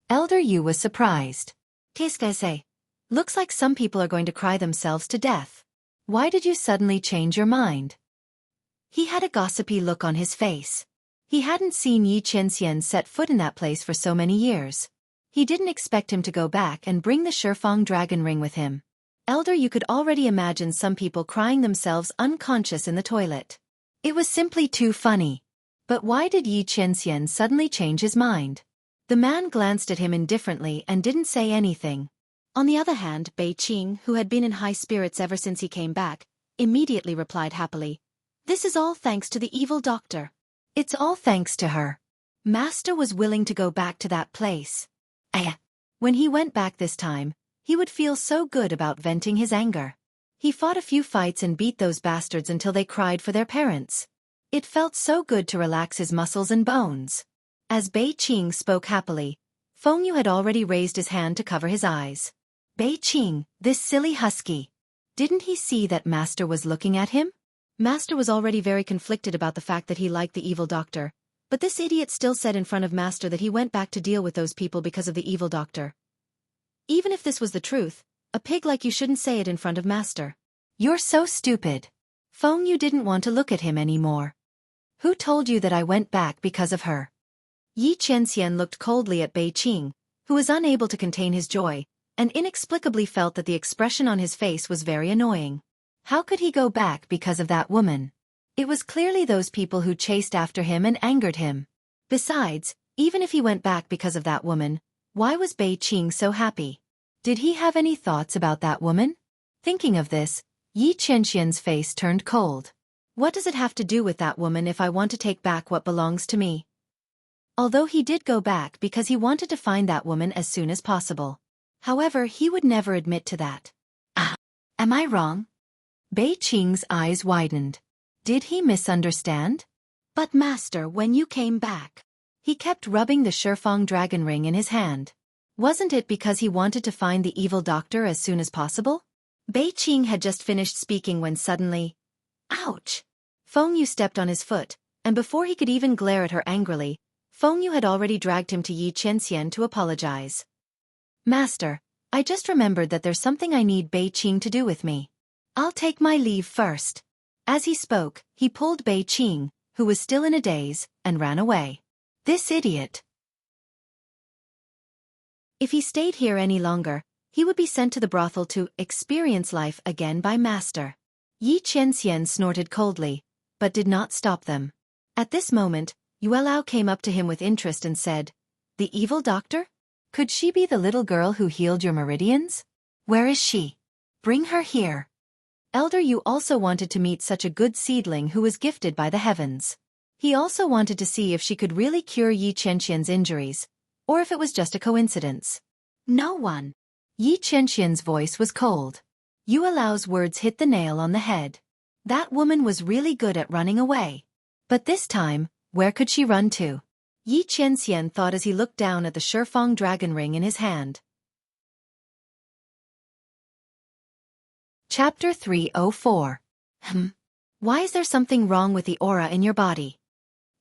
Elder Yu was surprised. Qu'est-ce que c'est? Looks like some people are going to cry themselves to death. Why did you suddenly change your mind? He had a gossipy look on his face. He hadn't seen Yi Qianxian set foot in that place for so many years. He didn't expect him to go back and bring the Shifang dragon ring with him. Elder, you could already imagine some people crying themselves unconscious in the toilet. It was simply too funny. But why did Yi Qianxian suddenly change his mind? The man glanced at him indifferently and didn't say anything. On the other hand, Bei Qing, who had been in high spirits ever since he came back, immediately replied happily, "This is all thanks to the evil doctor." It's all thanks to her. Master was willing to go back to that place. When he went back this time, he would feel so good about venting his anger. He fought a few fights and beat those bastards until they cried for their parents. It felt so good to relax his muscles and bones. As Bei Qing spoke happily, Feng Yu had already raised his hand to cover his eyes. Bei Qing, this silly husky. Didn't he see that Master was looking at him? Master was already very conflicted about the fact that he liked the evil doctor, but this idiot still said in front of Master that he went back to deal with those people because of the evil doctor. Even if this was the truth, a pig like you shouldn't say it in front of Master. You're so stupid. Feng Yu didn't want to look at him anymore. Who told you that I went back because of her? Yi Qianxian looked coldly at Bei Qing, who was unable to contain his joy, and inexplicably felt that the expression on his face was very annoying. How could he go back because of that woman? It was clearly those people who chased after him and angered him. Besides, even if he went back because of that woman, why was Bei Qing so happy? Did he have any thoughts about that woman? Thinking of this, Yi Qianxian's face turned cold. What does it have to do with that woman if I want to take back what belongs to me? Although he did go back because he wanted to find that woman as soon as possible. However, he would never admit to that. Am I wrong? Bei Qing's eyes widened. Did he misunderstand? But Master, when you came back, he kept rubbing the Shifang dragon ring in his hand. Wasn't it because he wanted to find the evil doctor as soon as possible? Bei Qing had just finished speaking when suddenly... Ouch! Feng Yu stepped on his foot, and before he could even glare at her angrily, Feng Yu had already dragged him to Yi Qianxian to apologize. Master, I just remembered that there's something I need Bei Qing to do with me. I'll take my leave first. As he spoke, he pulled Bei Qing, who was still in a daze, and ran away. This idiot. If he stayed here any longer, he would be sent to the brothel to experience life again by Master. Yi Qianxian snorted coldly, but did not stop them. At this moment, Yuelao came up to him with interest and said, "The evil doctor? Could she be the little girl who healed your meridians? Where is she? Bring her here." Elder Yu also wanted to meet such a good seedling who was gifted by the heavens. He also wanted to see if she could really cure Yi Qianxian's injuries, or if it was just a coincidence. "No one." Yi Qianxian's voice was cold. Yuelao's words hit the nail on the head. That woman was really good at running away. But this time, where could she run to? Yi Qianxian thought as he looked down at the Shifeng dragon ring in his hand. Chapter 304. Why is there something wrong with the aura in your body?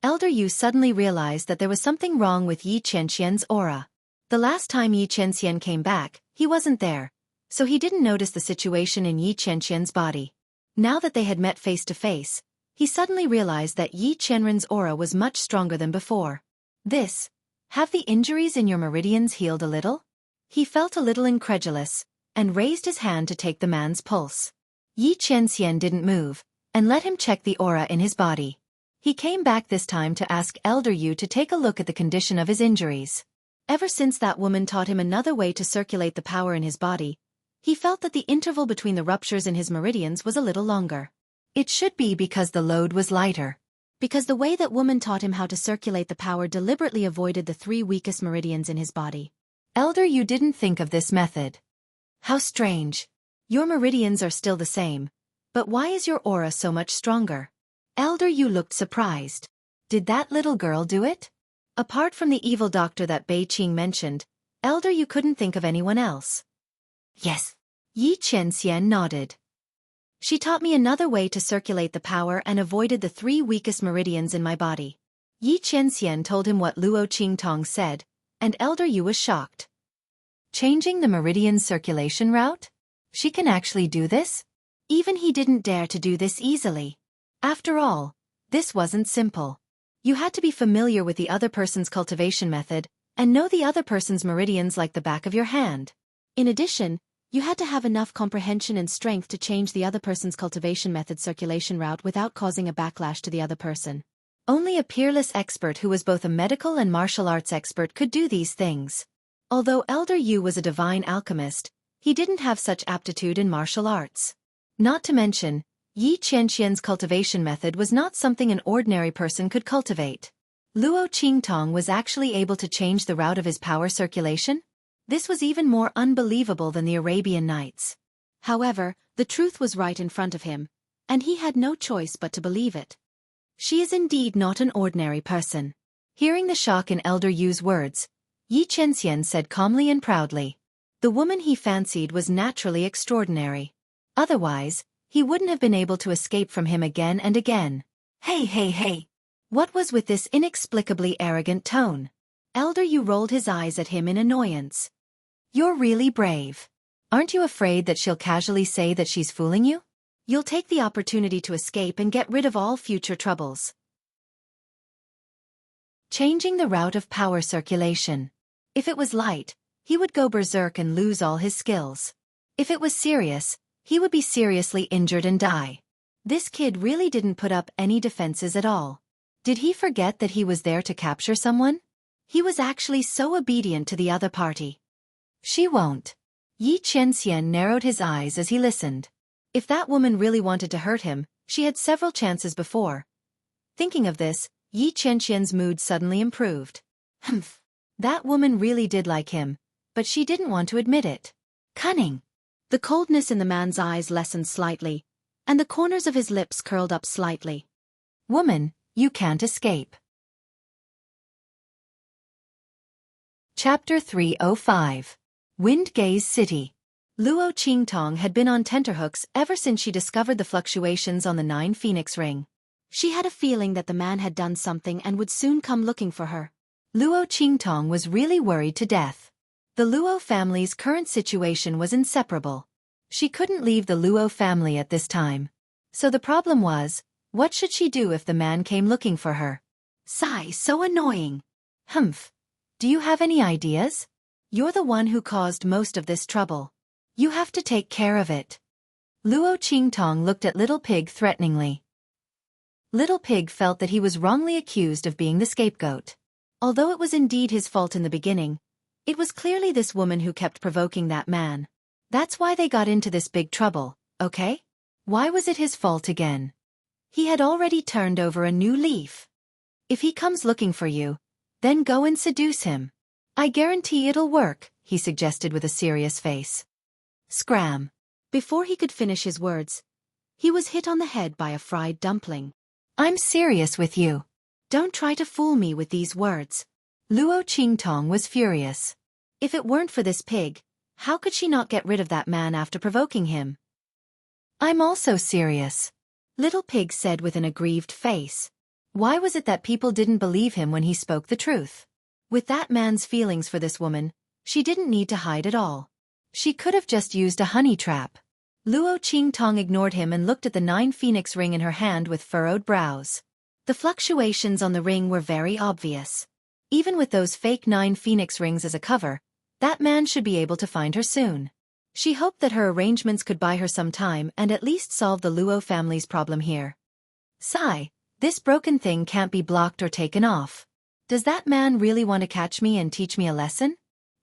Elder Yu suddenly realized that there was something wrong with Yi Qianxian's aura. The last time Yi Qianxian came back, he wasn't there, so he didn't notice the situation in Yi Qianxian's body. Now that they had met face to face, he suddenly realized that Yi Qianren's aura was much stronger than before. Have the injuries in your meridians healed a little? He felt a little incredulous, and raised his hand to take the man's pulse. Yi Qianxian didn't move, and let him check the aura in his body. He came back this time to ask Elder Yu to take a look at the condition of his injuries. Ever since that woman taught him another way to circulate the power in his body, he felt that the interval between the ruptures in his meridians was a little longer. It should be because the load was lighter. Because the way that woman taught him how to circulate the power deliberately avoided the 3 weakest meridians in his body. Elder Yu didn't think of this method. How strange. Your meridians are still the same, but why is your aura so much stronger? Elder Yu looked surprised. Did that little girl do it? Apart from the evil doctor that Bei Qing mentioned, Elder Yu couldn't think of anyone else. Yes. Yi Qianxian nodded. She taught me another way to circulate the power and avoided the 3 weakest meridians in my body. Yi Qianxian told him what Luo Qingtong said, and Elder Yu was shocked. Changing the meridian circulation route? She can actually do this? Even he didn't dare to do this easily. After all, this wasn't simple. You had to be familiar with the other person's cultivation method, and know the other person's meridians like the back of your hand. In addition, you had to have enough comprehension and strength to change the other person's cultivation method circulation route without causing a backlash to the other person. Only a peerless expert who was both a medical and martial arts expert could do these things. Although Elder Yu was a divine alchemist, he didn't have such aptitude in martial arts. Not to mention, Yi Qianxian's cultivation method was not something an ordinary person could cultivate. Luo Qingtong was actually able to change the route of his power circulation? This was even more unbelievable than the Arabian Nights. However, the truth was right in front of him, and he had no choice but to believe it. She is indeed not an ordinary person. Hearing the shock in Elder Yu's words, Yi Qianxian said calmly and proudly. The woman he fancied was naturally extraordinary. Otherwise, he wouldn't have been able to escape from him again and again. Hey! What was with this inexplicably arrogant tone? Elder Yu rolled his eyes at him in annoyance. You're really brave. Aren't you afraid that she'll casually say that she's fooling you? You'll take the opportunity to escape and get rid of all future troubles. Changing the route of power circulation. If it was light, he would go berserk and lose all his skills. If it was serious, he would be seriously injured and die. This kid really didn't put up any defenses at all. Did he forget that he was there to capture someone? He was actually so obedient to the other party. She won't. Yi Qianxian narrowed his eyes as he listened. If that woman really wanted to hurt him, she had several chances before. Thinking of this, Yi Qianxian's mood suddenly improved. That woman really did like him, but she didn't want to admit it. Cunning. The coldness in the man's eyes lessened slightly, and the corners of his lips curled up slightly. Woman, you can't escape. Chapter 305. Wind-Gaze City. Luo Qingtong had been on tenterhooks ever since she discovered the fluctuations on the 9 Phoenix ring. She had a feeling that the man had done something and would soon come looking for her. Luo Qingtong was really worried to death. The Luo family's current situation was inseparable. She couldn't leave the Luo family at this time. So the problem was, what should she do if the man came looking for her? Sigh, so annoying. Do you have any ideas? You're the one who caused most of this trouble. You have to take care of it. Luo Qingtong looked at Little Pig threateningly. Little Pig felt that he was wrongly accused of being the scapegoat. Although it was indeed his fault in the beginning, it was clearly this woman who kept provoking that man. That's why they got into this big trouble, okay? Why was it his fault again? He had already turned over a new leaf. If he comes looking for you, then go and seduce him. I guarantee it'll work, he suggested with a serious face. Scram. Before he could finish his words, he was hit on the head by a fried dumpling. I'm serious with you. Don't try to fool me with these words. Luo Qingtong was furious. If it weren't for this pig, how could she not get rid of that man after provoking him? I'm also serious, Little Pig said with an aggrieved face. Why was it that people didn't believe him when he spoke the truth? With that man's feelings for this woman, she didn't need to hide at all. She could have just used a honey trap. Luo Qingtong ignored him and looked at the 9 phoenix ring in her hand with furrowed brows. The fluctuations on the ring were very obvious. Even with those fake 9 phoenix rings as a cover, that man should be able to find her soon. She hoped that her arrangements could buy her some time and at least solve the Luo family's problem here. Sigh, this broken thing can't be blocked or taken off. Does that man really want to catch me and teach me a lesson?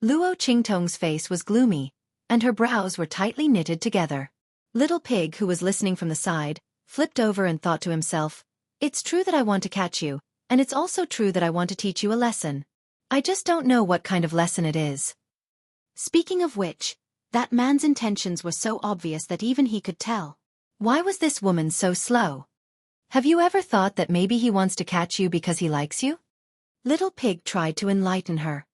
Luo Qingtong's face was gloomy, and her brows were tightly knitted together. Little Pig, who was listening from the side, flipped over and thought to himself, it's true that I want to catch you, and it's also true that I want to teach you a lesson. I just don't know what kind of lesson it is. Speaking of which, that man's intentions were so obvious that even he could tell. Why was this woman so slow? Have you ever thought that maybe he wants to catch you because he likes you? Little Pig tried to enlighten her.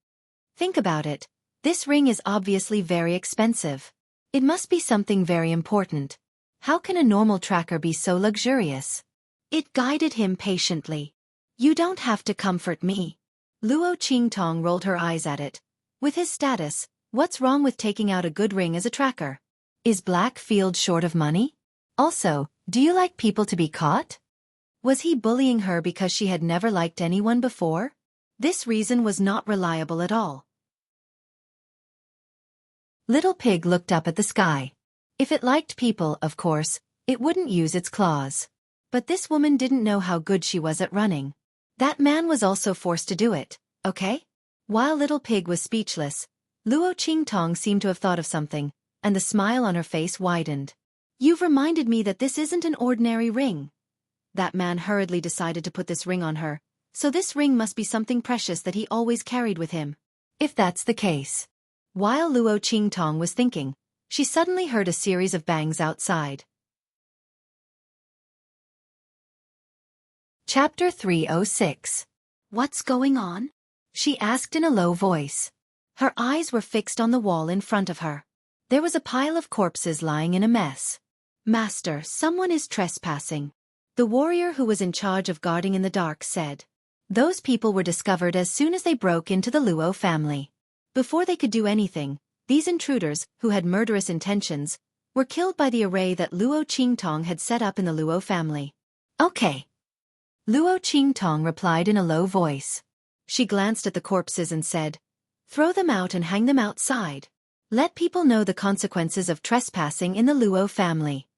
Think about it. This ring is obviously very expensive. It must be something very important. How can a normal tracker be so luxurious? It guided him patiently. You don't have to comfort me. Luo Qingtong rolled her eyes at it. With his status, what's wrong with taking out a good ring as a tracker? Is Blackfield short of money? Also, do you like people to be caught? Was he bullying her because she had never liked anyone before? This reason was not reliable at all. Little Pig looked up at the sky. If it liked people, of course, it wouldn't use its claws. But this woman didn't know how good she was at running. That man was also forced to do it, okay? While Little Pig was speechless, Luo Qingtong seemed to have thought of something, and the smile on her face widened. You've reminded me that this isn't an ordinary ring. That man hurriedly decided to put this ring on her, so this ring must be something precious that he always carried with him. If that's the case. While Luo Qingtong was thinking, she suddenly heard a series of bangs outside. Chapter 306. What's going on? She asked in a low voice. Her eyes were fixed on the wall in front of her. There was a pile of corpses lying in a mess. Master, someone is trespassing. The warrior who was in charge of guarding in the dark said. Those people were discovered as soon as they broke into the Luo family. Before they could do anything, these intruders, who had murderous intentions, were killed by the array that Luo Qingtong had set up in the Luo family. Okay. Luo Qingtong replied in a low voice. She glanced at the corpses and said, throw them out and hang them outside. Let people know the consequences of trespassing in the Luo family.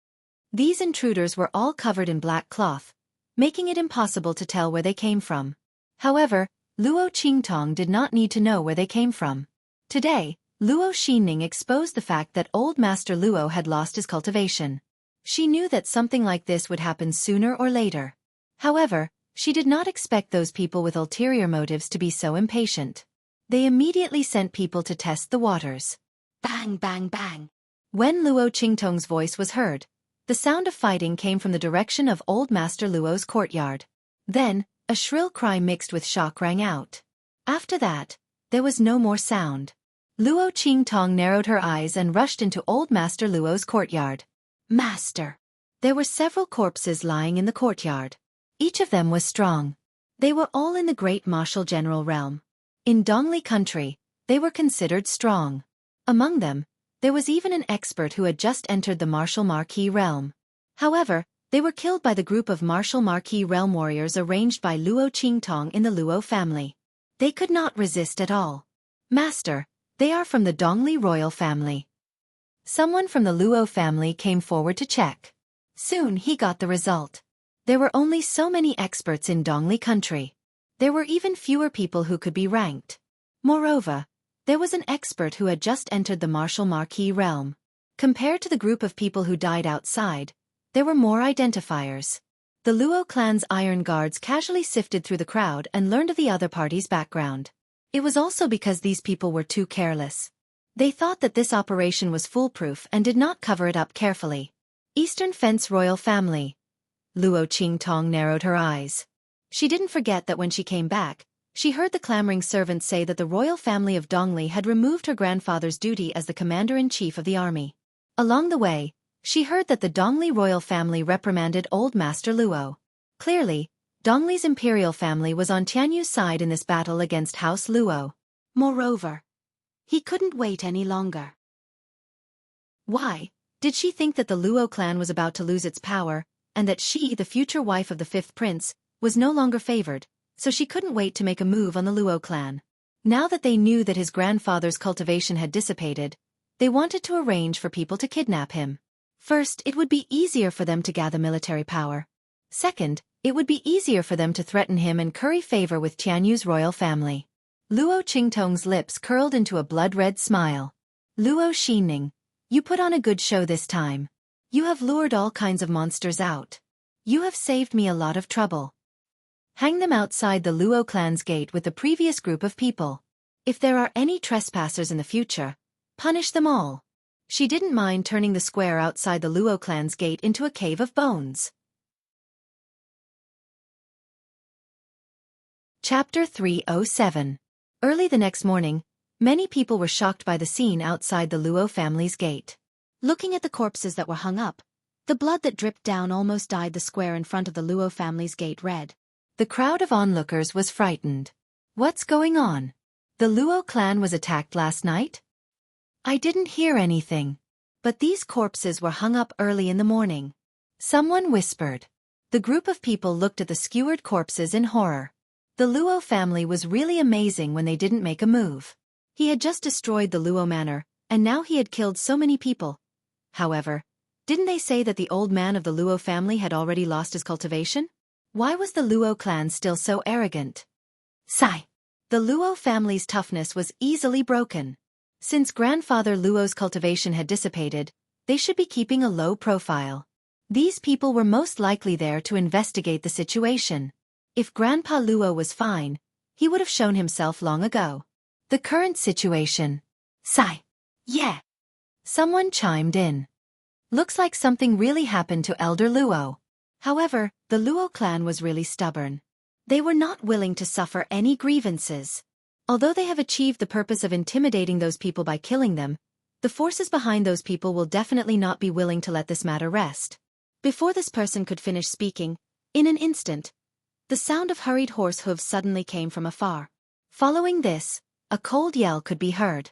These intruders were all covered in black cloth, making it impossible to tell where they came from. However, Luo Qingtong did not need to know where they came from. Today, Luo Xinning exposed the fact that old Master Luo had lost his cultivation. She knew that something like this would happen sooner or later. However, she did not expect those people with ulterior motives to be so impatient. They immediately sent people to test the waters. Bang, bang, bang. When Luo Qingtong's voice was heard, the sound of fighting came from the direction of old Master Luo's courtyard. Then, a shrill cry mixed with shock rang out. After that, there was no more sound. Luo Qingtong narrowed her eyes and rushed into old Master Luo's courtyard. Master! There were several corpses lying in the courtyard. Each of them was strong. They were all in the great martial general realm. In Dongli country, they were considered strong. Among them, there was even an expert who had just entered the martial marquis realm. However, they were killed by the group of martial marquis realm warriors arranged by Luo Qingtong in the Luo family. They could not resist at all. Master, they are from the Dongli royal family. Someone from the Luo family came forward to check. Soon he got the result. There were only so many experts in Dongli country. There were even fewer people who could be ranked. Moreover, there was an expert who had just entered the martial marquis realm. Compared to the group of people who died outside, there were more identifiers. The Luo clan's iron guards casually sifted through the crowd and learned of the other party's background. It was also because these people were too careless. They thought that this operation was foolproof and did not cover it up carefully. Eastern Fence Royal Family. Luo Qingtong narrowed her eyes. She didn't forget that when she came back, she heard the clamoring servants say that the royal family of Dongli had removed her grandfather's duty as the commander-in-chief of the army. Along the way, she heard that the Dongli royal family reprimanded old Master Luo. Clearly, Dongli's imperial family was on Tianyu's side in this battle against House Luo. Moreover, he couldn't wait any longer. Why? Did she think that the Luo clan was about to lose its power, and that she, the future wife of the fifth prince, was no longer favored, so she couldn't wait to make a move on the Luo clan? Now that they knew that his grandfather's cultivation had dissipated, they wanted to arrange for people to kidnap him. First, it would be easier for them to gather military power. Second, it would be easier for them to threaten him and curry favor with Tianyu's royal family. Luo Qingtong's lips curled into a blood-red smile. Luo Xinning, you put on a good show this time. You have lured all kinds of monsters out. You have saved me a lot of trouble. Hang them outside the Luo clan's gate with the previous group of people. If there are any trespassers in the future, punish them all. She didn't mind turning the square outside the Luo clan's gate into a cave of bones. Chapter 307. Early the next morning, many people were shocked by the scene outside the Luo family's gate. Looking at the corpses that were hung up, the blood that dripped down almost dyed the square in front of the Luo family's gate red. The crowd of onlookers was frightened. What's going on? The Luo clan was attacked last night? I didn't hear anything. But these corpses were hung up early in the morning. Someone whispered. The group of people looked at the skewered corpses in horror. The Luo family was really amazing when they didn't make a move. He had just destroyed the Luo manor, and now he had killed so many people. However, didn't they say that the old man of the Luo family had already lost his cultivation? Why was the Luo clan still so arrogant? Sigh. The Luo family's toughness was easily broken. Since grandfather Luo's cultivation had dissipated, they should be keeping a low profile. These people were most likely there to investigate the situation. If Grandpa Luo was fine, he would have shown himself long ago. The current situation. Sigh. Yeah. Someone chimed in. Looks like something really happened to Elder Luo. However, the Luo clan was really stubborn. They were not willing to suffer any grievances. Although they have achieved the purpose of intimidating those people by killing them, the forces behind those people will definitely not be willing to let this matter rest. Before this person could finish speaking, in an instant, the sound of hurried horse hooves suddenly came from afar. Following this, a cold yell could be heard.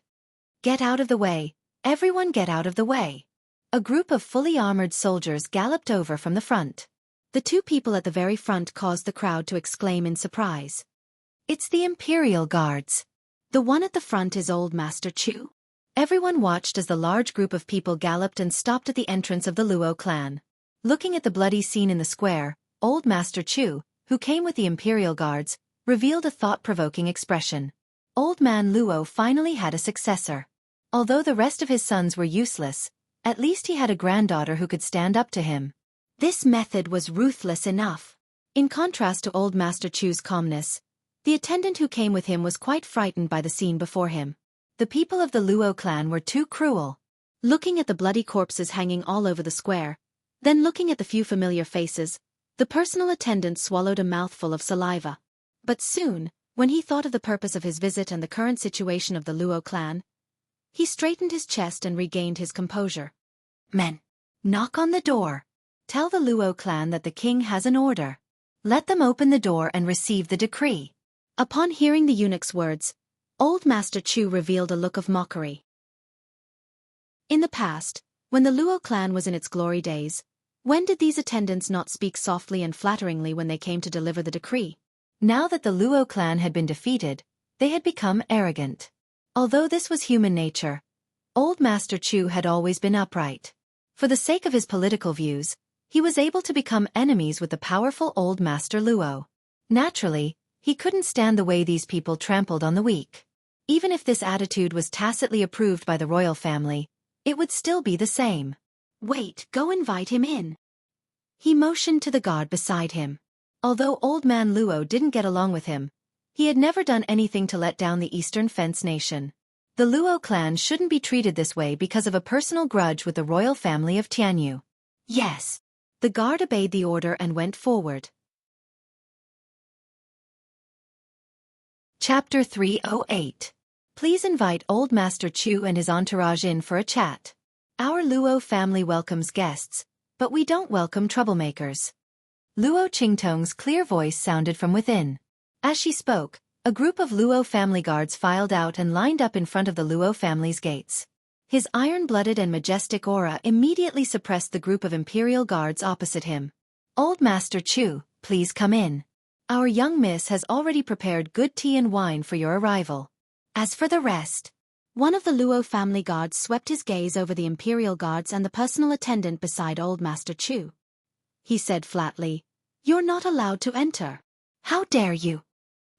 Get out of the way, everyone get out of the way. A group of fully armored soldiers galloped over from the front. The two people at the very front caused the crowd to exclaim in surprise. It's the Imperial Guards. The one at the front is Old Master Chu. Everyone watched as the large group of people galloped and stopped at the entrance of the Luo clan. Looking at the bloody scene in the square, Old Master Chu, who came with the Imperial Guards, revealed a thought-provoking expression. Old Man Luo finally had a successor. Although the rest of his sons were useless, at least he had a granddaughter who could stand up to him. This method was ruthless enough. In contrast to Old Master Chu's calmness, the attendant who came with him was quite frightened by the scene before him. The people of the Luo clan were too cruel. Looking at the bloody corpses hanging all over the square, then looking at the few familiar faces, the personal attendant swallowed a mouthful of saliva. But soon, when he thought of the purpose of his visit and the current situation of the Luo clan, he straightened his chest and regained his composure. Men, knock on the door. Tell the Luo clan that the king has an order. Let them open the door and receive the decree. Upon hearing the eunuch's words, Old Master Chu revealed a look of mockery. In the past, when the Luo clan was in its glory days, when did these attendants not speak softly and flatteringly when they came to deliver the decree? Now that the Luo clan had been defeated, they had become arrogant. Although this was human nature, Old Master Chu had always been upright. For the sake of his political views, he was able to become enemies with the powerful Old Master Luo. Naturally, he couldn't stand the way these people trampled on the weak. Even if this attitude was tacitly approved by the royal family, it would still be the same. Wait, go invite him in. He motioned to the guard beside him. Although Old Man Luo didn't get along with him, he had never done anything to let down the Eastern Fence Nation. The Luo clan shouldn't be treated this way because of a personal grudge with the royal family of Tianyu. Yes. The guard obeyed the order and went forward. Chapter 308. Please invite Old Master Chu and his entourage in for a chat. Our Luo family welcomes guests, but we don't welcome troublemakers. Luo Qingtong's clear voice sounded from within. As she spoke, a group of Luo family guards filed out and lined up in front of the Luo family's gates. His iron-blooded and majestic aura immediately suppressed the group of imperial guards opposite him. Old Master Chu, please come in. Our young miss has already prepared good tea and wine for your arrival. As for the rest, one of the Luo family guards swept his gaze over the imperial guards and the personal attendant beside Old Master Chu. He said flatly, "You're not allowed to enter." "How dare you?"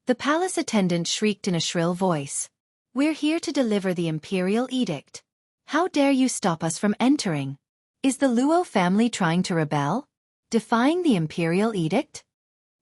The palace attendant shrieked in a shrill voice. "We're here to deliver the imperial edict. How dare you stop us from entering? Is the Luo family trying to rebel? Defying the imperial edict?"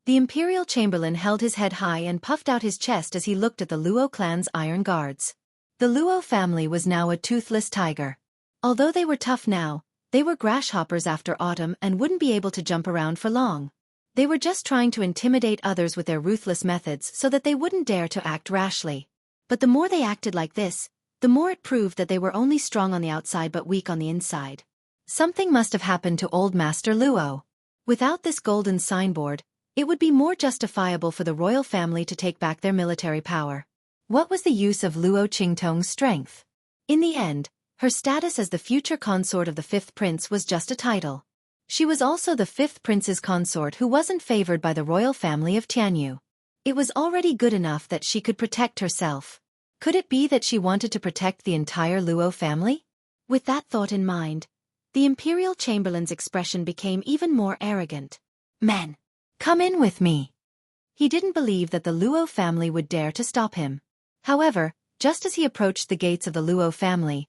The imperial chamberlain held his head high and puffed out his chest as he looked at the Luo clan's iron guards. The Luo family was now a toothless tiger. Although they were tough now, they were grasshoppers after autumn and wouldn't be able to jump around for long. They were just trying to intimidate others with their ruthless methods so that they wouldn't dare to act rashly. But the more they acted like this, the more it proved that they were only strong on the outside but weak on the inside. Something must have happened to Old Master Luo. Without this golden signboard, it would be more justifiable for the royal family to take back their military power. What was the use of Luo Qingtong's strength? In the end, her status as the future consort of the fifth prince was just a title. She was also the fifth prince's consort who wasn't favored by the royal family of Tianyu. It was already good enough that she could protect herself. Could it be that she wanted to protect the entire Luo family? With that thought in mind, the imperial chamberlain's expression became even more arrogant. "Men, come in with me." He didn't believe that the Luo family would dare to stop him. However, just as he approached the gates of the Luo family,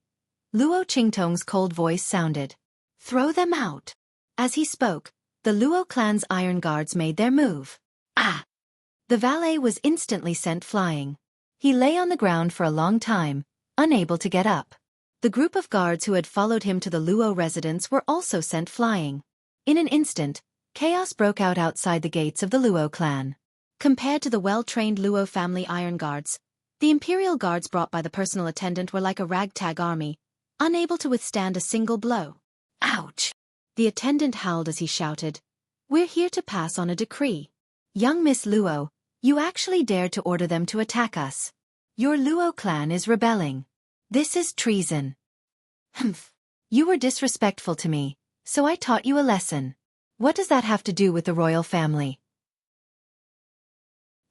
Luo Qingtong's cold voice sounded. "Throw them out." As he spoke, the Luo clan's iron guards made their move. Ah! The valet was instantly sent flying. He lay on the ground for a long time, unable to get up. The group of guards who had followed him to the Luo residence were also sent flying. In an instant, chaos broke out outside the gates of the Luo clan. Compared to the well-trained Luo family iron guards, the imperial guards brought by the personal attendant were like a ragtag army, unable to withstand a single blow. Ouch! The attendant howled as he shouted, "We're here to pass on a decree. Young Miss Luo, you actually dared to order them to attack us. Your Luo clan is rebelling. This is treason." "Humph. You were disrespectful to me, so I taught you a lesson. What does that have to do with the royal family?"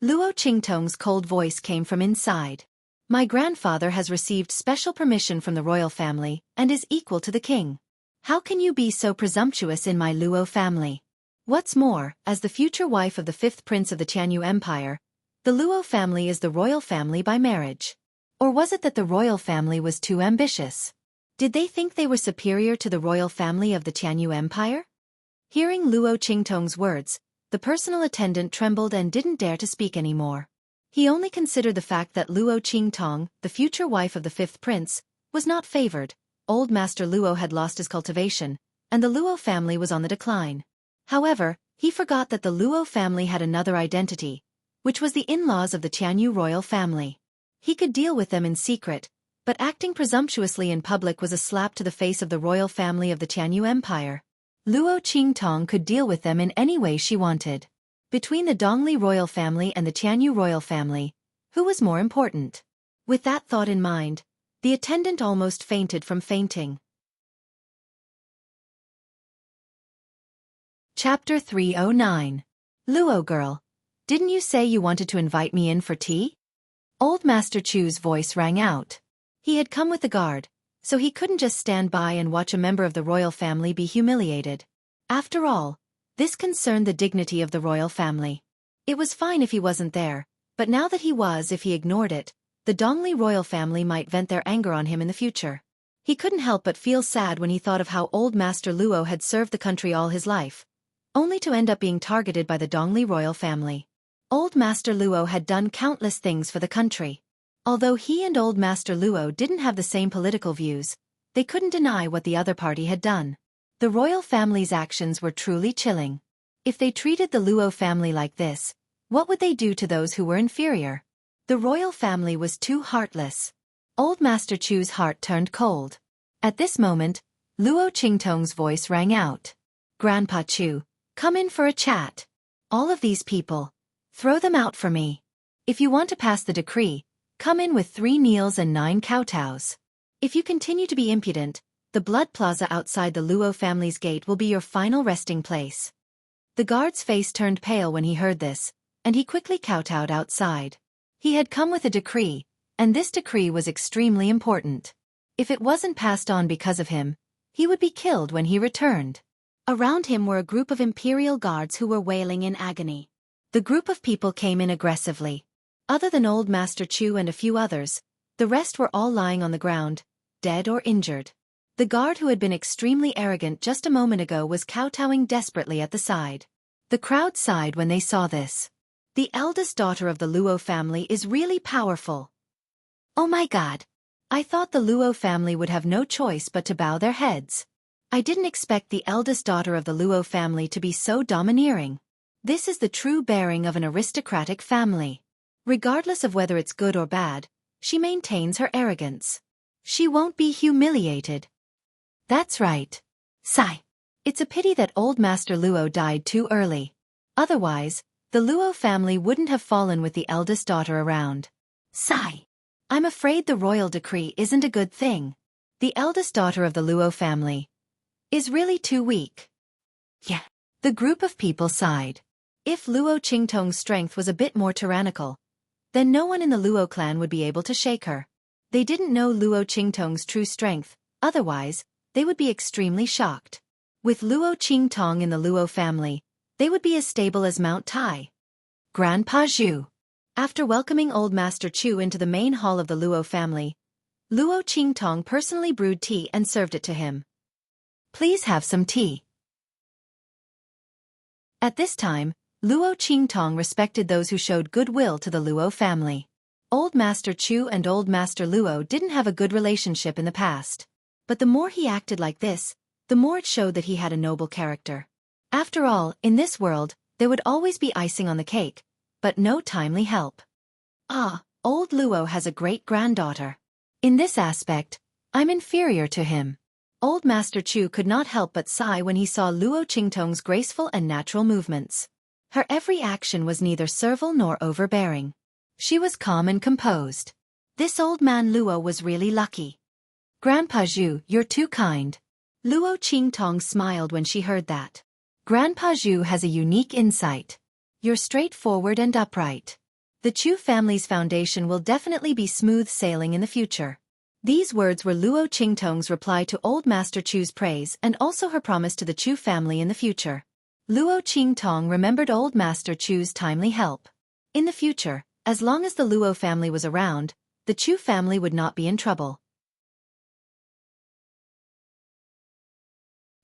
Luo Qingtong's cold voice came from inside. "My grandfather has received special permission from the royal family and is equal to the king. How can you be so presumptuous in my Luo family? What's more, as the future wife of the fifth prince of the Tianyu Empire, the Luo family is the royal family by marriage. Or was it that the royal family was too ambitious? Did they think they were superior to the royal family of the Tianyu Empire?" Hearing Luo Qingtong's words, the personal attendant trembled and didn't dare to speak anymore. He only considered the fact that Luo Qingtong, the future wife of the fifth prince, was not favored. Old Master Luo had lost his cultivation, and the Luo family was on the decline. However, he forgot that the Luo family had another identity, which was the in-laws of the Tianyu royal family. He could deal with them in secret, but acting presumptuously in public was a slap to the face of the royal family of the Tianyu Empire. Luo Qingtong could deal with them in any way she wanted. Between the Dongli royal family and the Tianyu royal family, who was more important? With that thought in mind, the attendant almost fainted from fainting. Chapter 309. Luo girl, didn't you say you wanted to invite me in for tea? Old Master Chu's voice rang out. He had come with the guard, so he couldn't just stand by and watch a member of the royal family be humiliated. After all, this concerned the dignity of the royal family. It was fine if he wasn't there, but now that he was, if he ignored it, the Dongli royal family might vent their anger on him in the future. He couldn't help but feel sad when he thought of how old Master Luo had served the country all his life, only to end up being targeted by the Dongli royal family. Old Master Luo had done countless things for the country. Although he and Old Master Luo didn't have the same political views, they couldn't deny what the other party had done. The royal family's actions were truly chilling. If they treated the Luo family like this, what would they do to those who were inferior? The royal family was too heartless. Old Master Chu's heart turned cold. At this moment, Luo Qingtong's voice rang out. "Grandpa Chu, come in for a chat. All of these people, throw them out for me. If you want to pass the decree, come in with 3 kneels and 9 kowtows. If you continue to be impudent, the blood plaza outside the Luo family's gate will be your final resting place." The guard's face turned pale when he heard this, and he quickly kowtowed outside. He had come with a decree, and this decree was extremely important. If it wasn't passed on because of him, he would be killed when he returned. Around him were a group of imperial guards who were wailing in agony. The group of people came in aggressively. Other than Old Master Chu and a few others, the rest were all lying on the ground, dead or injured. The guard who had been extremely arrogant just a moment ago was kowtowing desperately at the side. The crowd sighed when they saw this. The eldest daughter of the Luo family is really powerful. Oh my God! I thought the Luo family would have no choice but to bow their heads. I didn't expect the eldest daughter of the Luo family to be so domineering. This is the true bearing of an aristocratic family. Regardless of whether it's good or bad, she maintains her arrogance. She won't be humiliated. That's right. Sigh. It's a pity that Old Master Luo died too early. Otherwise, the Luo family wouldn't have fallen with the eldest daughter around. Sigh. I'm afraid the royal decree isn't a good thing. The eldest daughter of the Luo family is really too weak. Yeah. The group of people sighed. If Luo Qingtong's strength was a bit more tyrannical, then no one in the Luo clan would be able to shake her. They didn't know Luo Qingtong's true strength, otherwise, they would be extremely shocked. With Luo Qingtong in the Luo family, they would be as stable as Mount Tai. Grandpa Zhu. After welcoming Old Master Chu into the main hall of the Luo family, Luo Qingtong personally brewed tea and served it to him. Please have some tea. At this time, Luo Qingtong respected those who showed goodwill to the Luo family. Old Master Chu and Old Master Luo didn't have a good relationship in the past. But the more he acted like this, the more it showed that he had a noble character. After all, in this world, there would always be icing on the cake, but no timely help. Ah, old Luo has a great-granddaughter. In this aspect, I'm inferior to him. Old Master Chu could not help but sigh when he saw Luo Qingtong's graceful and natural movements. Her every action was neither servile nor overbearing. She was calm and composed. This old man Luo was really lucky. Grandpa Zhu, you're too kind. Luo Qingtong smiled when she heard that. Grandpa Zhu has a unique insight. You're straightforward and upright. The Chu family's foundation will definitely be smooth sailing in the future. These words were Luo Qingtong's reply to Old Master Chu's praise and also her promise to the Chu family in the future. Luo Qingtong remembered Old Master Chu's timely help. In the future, as long as the Luo family was around, the Chu family would not be in trouble.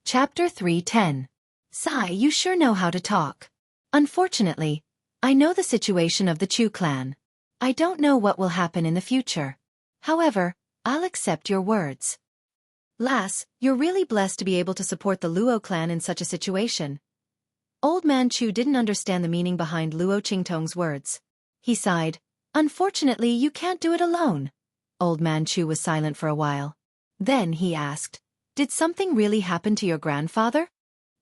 Chapter 310. Sai, you sure know how to talk. Unfortunately, I know the situation of the Chu clan. I don't know what will happen in the future. However, I'll accept your words. Lass, you're really blessed to be able to support the Luo clan in such a situation. Old Man Chu didn't understand the meaning behind Luo Qingtong's words. He sighed. Unfortunately, you can't do it alone. Old Man Chu was silent for a while. Then he asked, did something really happen to your grandfather?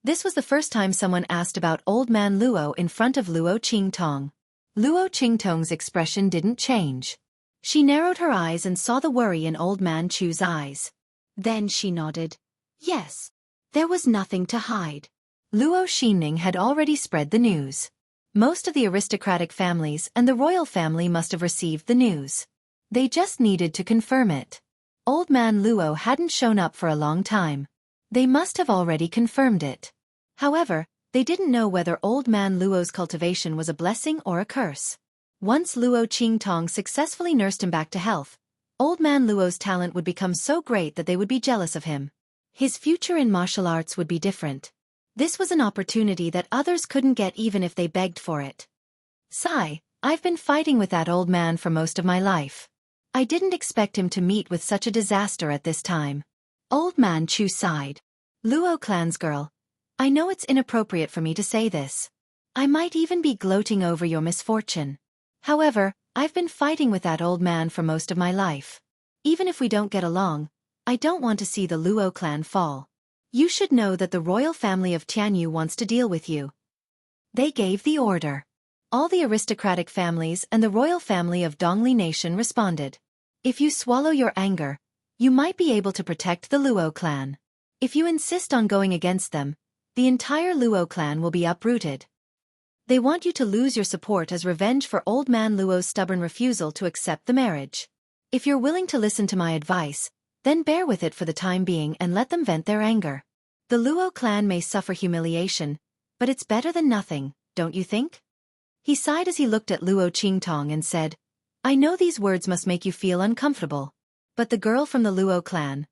This was the first time someone asked about Old Man Luo in front of Luo Qingtong. Luo Qingtong's expression didn't change. She narrowed her eyes and saw the worry in Old Man Chu's eyes. Then she nodded. Yes. There was nothing to hide. Luo Xinning had already spread the news. Most of the aristocratic families and the royal family must have received the news. They just needed to confirm it. Old Man Luo hadn't shown up for a long time. They must have already confirmed it. However, they didn't know whether Old Man Luo's cultivation was a blessing or a curse. Once Luo Qingtong successfully nursed him back to health, Old Man Luo's talent would become so great that they would be jealous of him. His future in martial arts would be different. This was an opportunity that others couldn't get even if they begged for it. Sigh, I've been fighting with that old man for most of my life. I didn't expect him to meet with such a disaster at this time. Old Man Chu sighed. Luo clan's girl, I know it's inappropriate for me to say this. I might even be gloating over your misfortune. However, I've been fighting with that old man for most of my life. Even if we don't get along, I don't want to see the Luo clan fall. You should know that the royal family of Tianyu wants to deal with you. They gave the order. All the aristocratic families and the royal family of Dongli Nation responded. If you swallow your anger, you might be able to protect the Luo clan. If you insist on going against them, the entire Luo clan will be uprooted. They want you to lose your support as revenge for Old Man Luo's stubborn refusal to accept the marriage. If you're willing to listen to my advice, then bear with it for the time being and let them vent their anger. The Luo clan may suffer humiliation, but it's better than nothing, don't you think? He sighed as he looked at Luo Qingtong and said, I know these words must make you feel uncomfortable. But the girl from the Luo clan.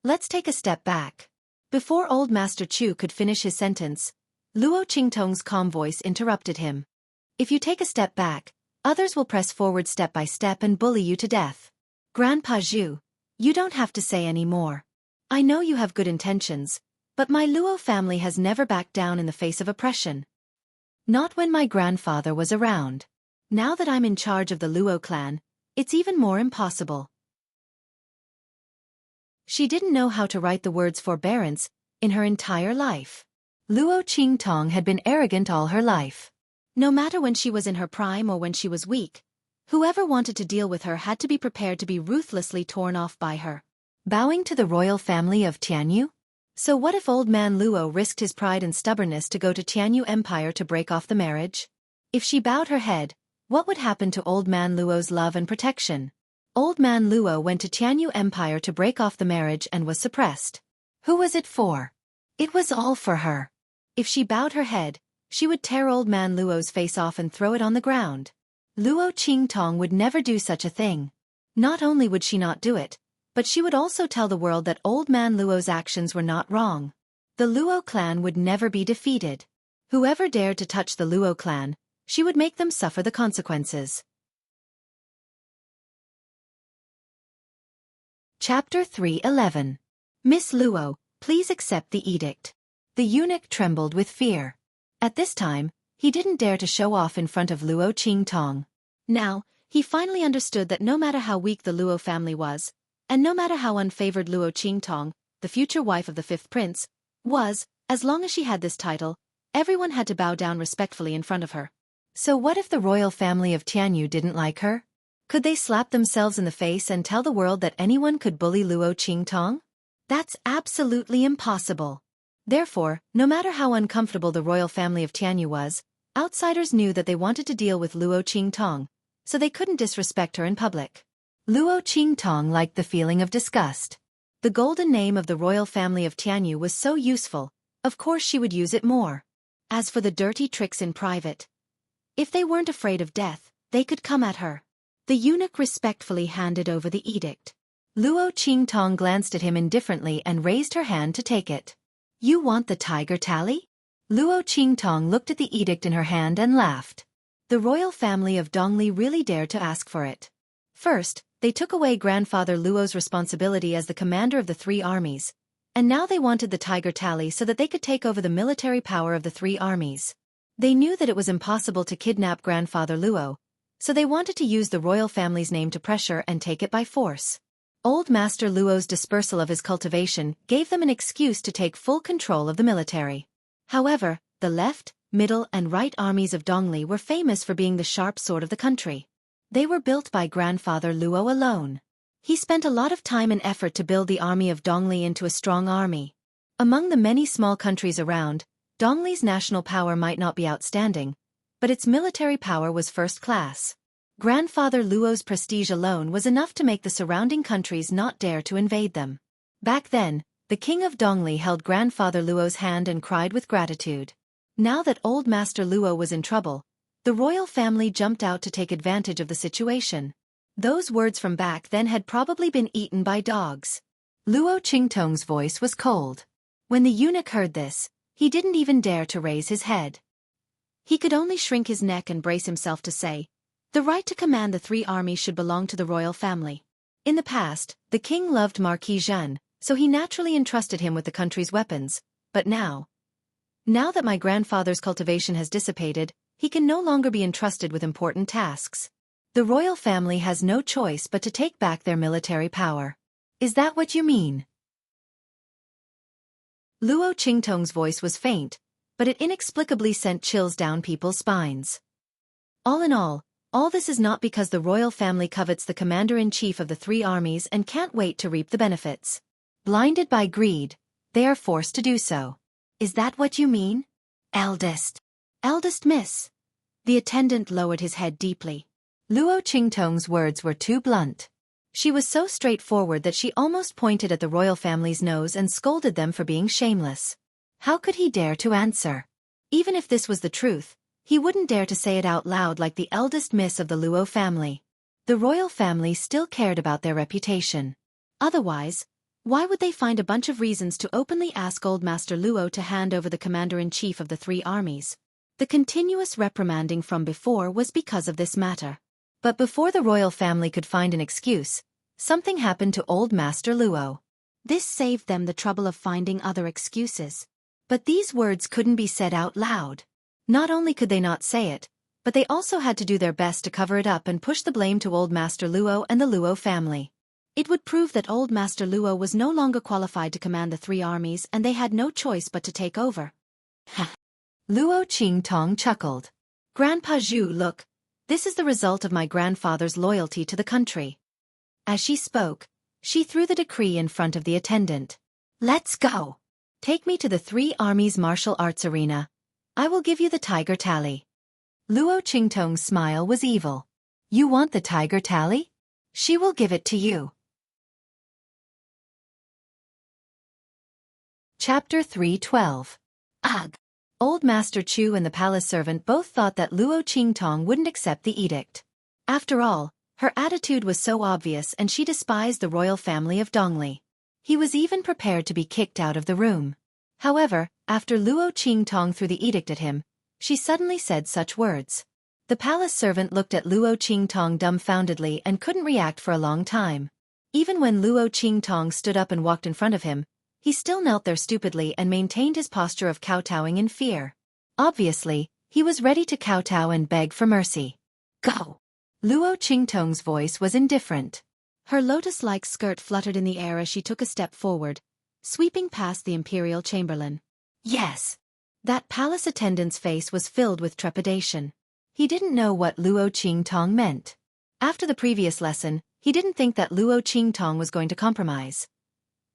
Let's take a step back. Before Old Master Chu could finish his sentence, Luo Qingtong's calm voice interrupted him. If you take a step back, others will press forward step by step and bully you to death. Grandpa Zhu, you don't have to say any more. I know you have good intentions, but my Luo family has never backed down in the face of oppression. Not when my grandfather was around. Now that I'm in charge of the Luo clan, it's even more impossible. She didn't know how to write the words forbearance in her entire life. Luo Qingtong had been arrogant all her life. No matter when she was in her prime or when she was weak, whoever wanted to deal with her had to be prepared to be ruthlessly torn off by her. Bowing to the royal family of Tianyu? So what if Old Man Luo risked his pride and stubbornness to go to Tianyu Empire to break off the marriage? If she bowed her head, what would happen to Old Man Luo's love and protection? Old Man Luo went to Tianyu Empire to break off the marriage and was suppressed. Who was it for? It was all for her. If she bowed her head, she would tear Old Man Luo's face off and throw it on the ground. Luo Qingtong would never do such a thing. Not only would she not do it, but she would also tell the world that Old Man Luo's actions were not wrong. The Luo clan would never be defeated. Whoever dared to touch the Luo clan, she would make them suffer the consequences. Chapter 3:11. Miss Luo, please accept the edict. The eunuch trembled with fear. At this time, he didn't dare to show off in front of Luo Qingtong. Now, he finally understood that no matter how weak the Luo family was, and no matter how unfavored Luo Qingtong, the future wife of the fifth prince, was, as long as she had this title, everyone had to bow down respectfully in front of her. So what if the royal family of Tianyu didn't like her? Could they slap themselves in the face and tell the world that anyone could bully Luo Qingtong? That's absolutely impossible. Therefore, no matter how uncomfortable the royal family of Tianyu was, outsiders knew that they wanted to deal with Luo Qingtong, so they couldn't disrespect her in public. Luo Qingtong liked the feeling of disgust. The golden name of the royal family of Tianyu was so useful, of course she would use it more. As for the dirty tricks in private, if they weren't afraid of death, they could come at her. The eunuch respectfully handed over the edict. Luo Qingtong glanced at him indifferently and raised her hand to take it. You want the tiger tally? Luo Qingtong looked at the edict in her hand and laughed. The royal family of Dongli really dared to ask for it. First, they took away grandfather Luo's responsibility as the commander of the three armies, and now they wanted the tiger tally so that they could take over the military power of the three armies. They knew that it was impossible to kidnap grandfather Luo, so they wanted to use the royal family's name to pressure and take it by force. Old Master Luo's dispersal of his cultivation gave them an excuse to take full control of the military. However, the left, middle and right armies of Dongli were famous for being the sharp sword of the country. They were built by grandfather Luo alone. He spent a lot of time and effort to build the army of Dongli into a strong army. Among the many small countries around, Dongli's national power might not be outstanding, but its military power was first class. Grandfather Luo's prestige alone was enough to make the surrounding countries not dare to invade them. Back then, the king of Dongli held Grandfather Luo's hand and cried with gratitude. Now that Old Master Luo was in trouble, the royal family jumped out to take advantage of the situation. Those words from back then had probably been eaten by dogs. Luo Qingtong's voice was cold. When the eunuch heard this, he didn't even dare to raise his head. He could only shrink his neck and brace himself to say, "The right to command the 3 armies should belong to the royal family." In the past, the king loved Marquis Zhen, so he naturally entrusted him with the country's weapons, but now that my grandfather's cultivation has dissipated, he can no longer be entrusted with important tasks. The royal family has no choice but to take back their military power. Is that what you mean? Luo Qingtong's voice was faint, but it inexplicably sent chills down people's spines. All in all this is not because the royal family covets the commander-in-chief of the 3 armies and can't wait to reap the benefits. Blinded by greed, they are forced to do so. Is that what you mean? Eldest miss. The attendant lowered his head deeply. Luo Qingtong's words were too blunt. She was so straightforward that she almost pointed at the royal family's nose and scolded them for being shameless. How could he dare to answer? Even if this was the truth, he wouldn't dare to say it out loud like the eldest miss of the Luo family. The royal family still cared about their reputation. Otherwise, why would they find a bunch of reasons to openly ask Old Master Luo to hand over the commander-in-chief of the 3 armies? The continuous reprimanding from before was because of this matter. But before the royal family could find an excuse, something happened to Old Master Luo. This saved them the trouble of finding other excuses. But these words couldn't be said out loud. Not only could they not say it, but they also had to do their best to cover it up and push the blame to Old Master Luo and the Luo family. It would prove that Old Master Luo was no longer qualified to command the 3 armies and they had no choice but to take over. Luo Qingtong chuckled. Grandpa Zhu, look, this is the result of my grandfather's loyalty to the country. As she spoke, she threw the decree in front of the attendant. Let's go. Take me to the 3 armies martial arts arena. I will give you the tiger tally. Luo Qingtong's smile was evil. You want the tiger tally? She will give it to you. Chapter 3:12. Ugh. Old Master Chu and the palace servant both thought that Luo Qingtong wouldn't accept the edict. After all, her attitude was so obvious and she despised the royal family of Dongli. He was even prepared to be kicked out of the room. However, after Luo Qingtong threw the edict at him, she suddenly said such words. The palace servant looked at Luo Qingtong dumbfoundedly and couldn't react for a long time. Even when Luo Qingtong stood up and walked in front of him, he still knelt there stupidly and maintained his posture of kowtowing in fear. Obviously, he was ready to kowtow and beg for mercy. Go! Luo Qingtong's voice was indifferent. Her lotus-like skirt fluttered in the air as she took a step forward, sweeping past the imperial chamberlain. Yes! That palace attendant's face was filled with trepidation. He didn't know what Luo Qingtong meant. After the previous lesson, he didn't think that Luo Qingtong was going to compromise.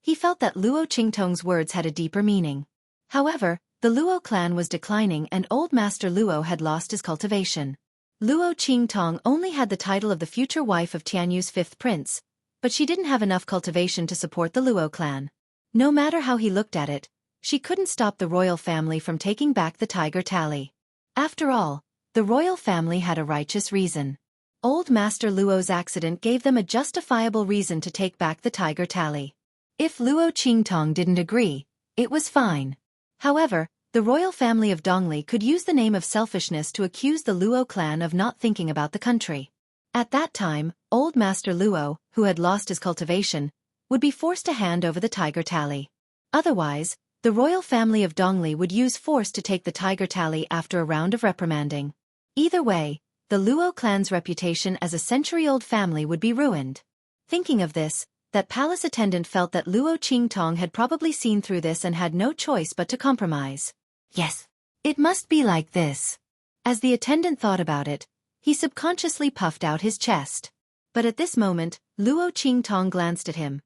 He felt that Luo Qingtong's words had a deeper meaning. However, the Luo clan was declining and Old Master Luo had lost his cultivation. Luo Qingtong only had the title of the future wife of Tianyu's 5th prince, but she didn't have enough cultivation to support the Luo clan. No matter how he looked at it, she couldn't stop the royal family from taking back the tiger tally. After all, the royal family had a righteous reason. Old Master Luo's accident gave them a justifiable reason to take back the tiger tally. If Luo Qingtong didn't agree, it was fine. However, the royal family of Dongli could use the name of selfishness to accuse the Luo clan of not thinking about the country. At that time, Old Master Luo, who had lost his cultivation, would be forced to hand over the tiger tally. Otherwise, the royal family of Dongli would use force to take the tiger tally after a round of reprimanding. Either way, the Luo clan's reputation as a century-old family would be ruined. Thinking of this, that palace attendant felt that Luo Qingtong had probably seen through this and had no choice but to compromise. Yes, it must be like this. As the attendant thought about it, he subconsciously puffed out his chest. But at this moment, Luo Qingtong glanced at him.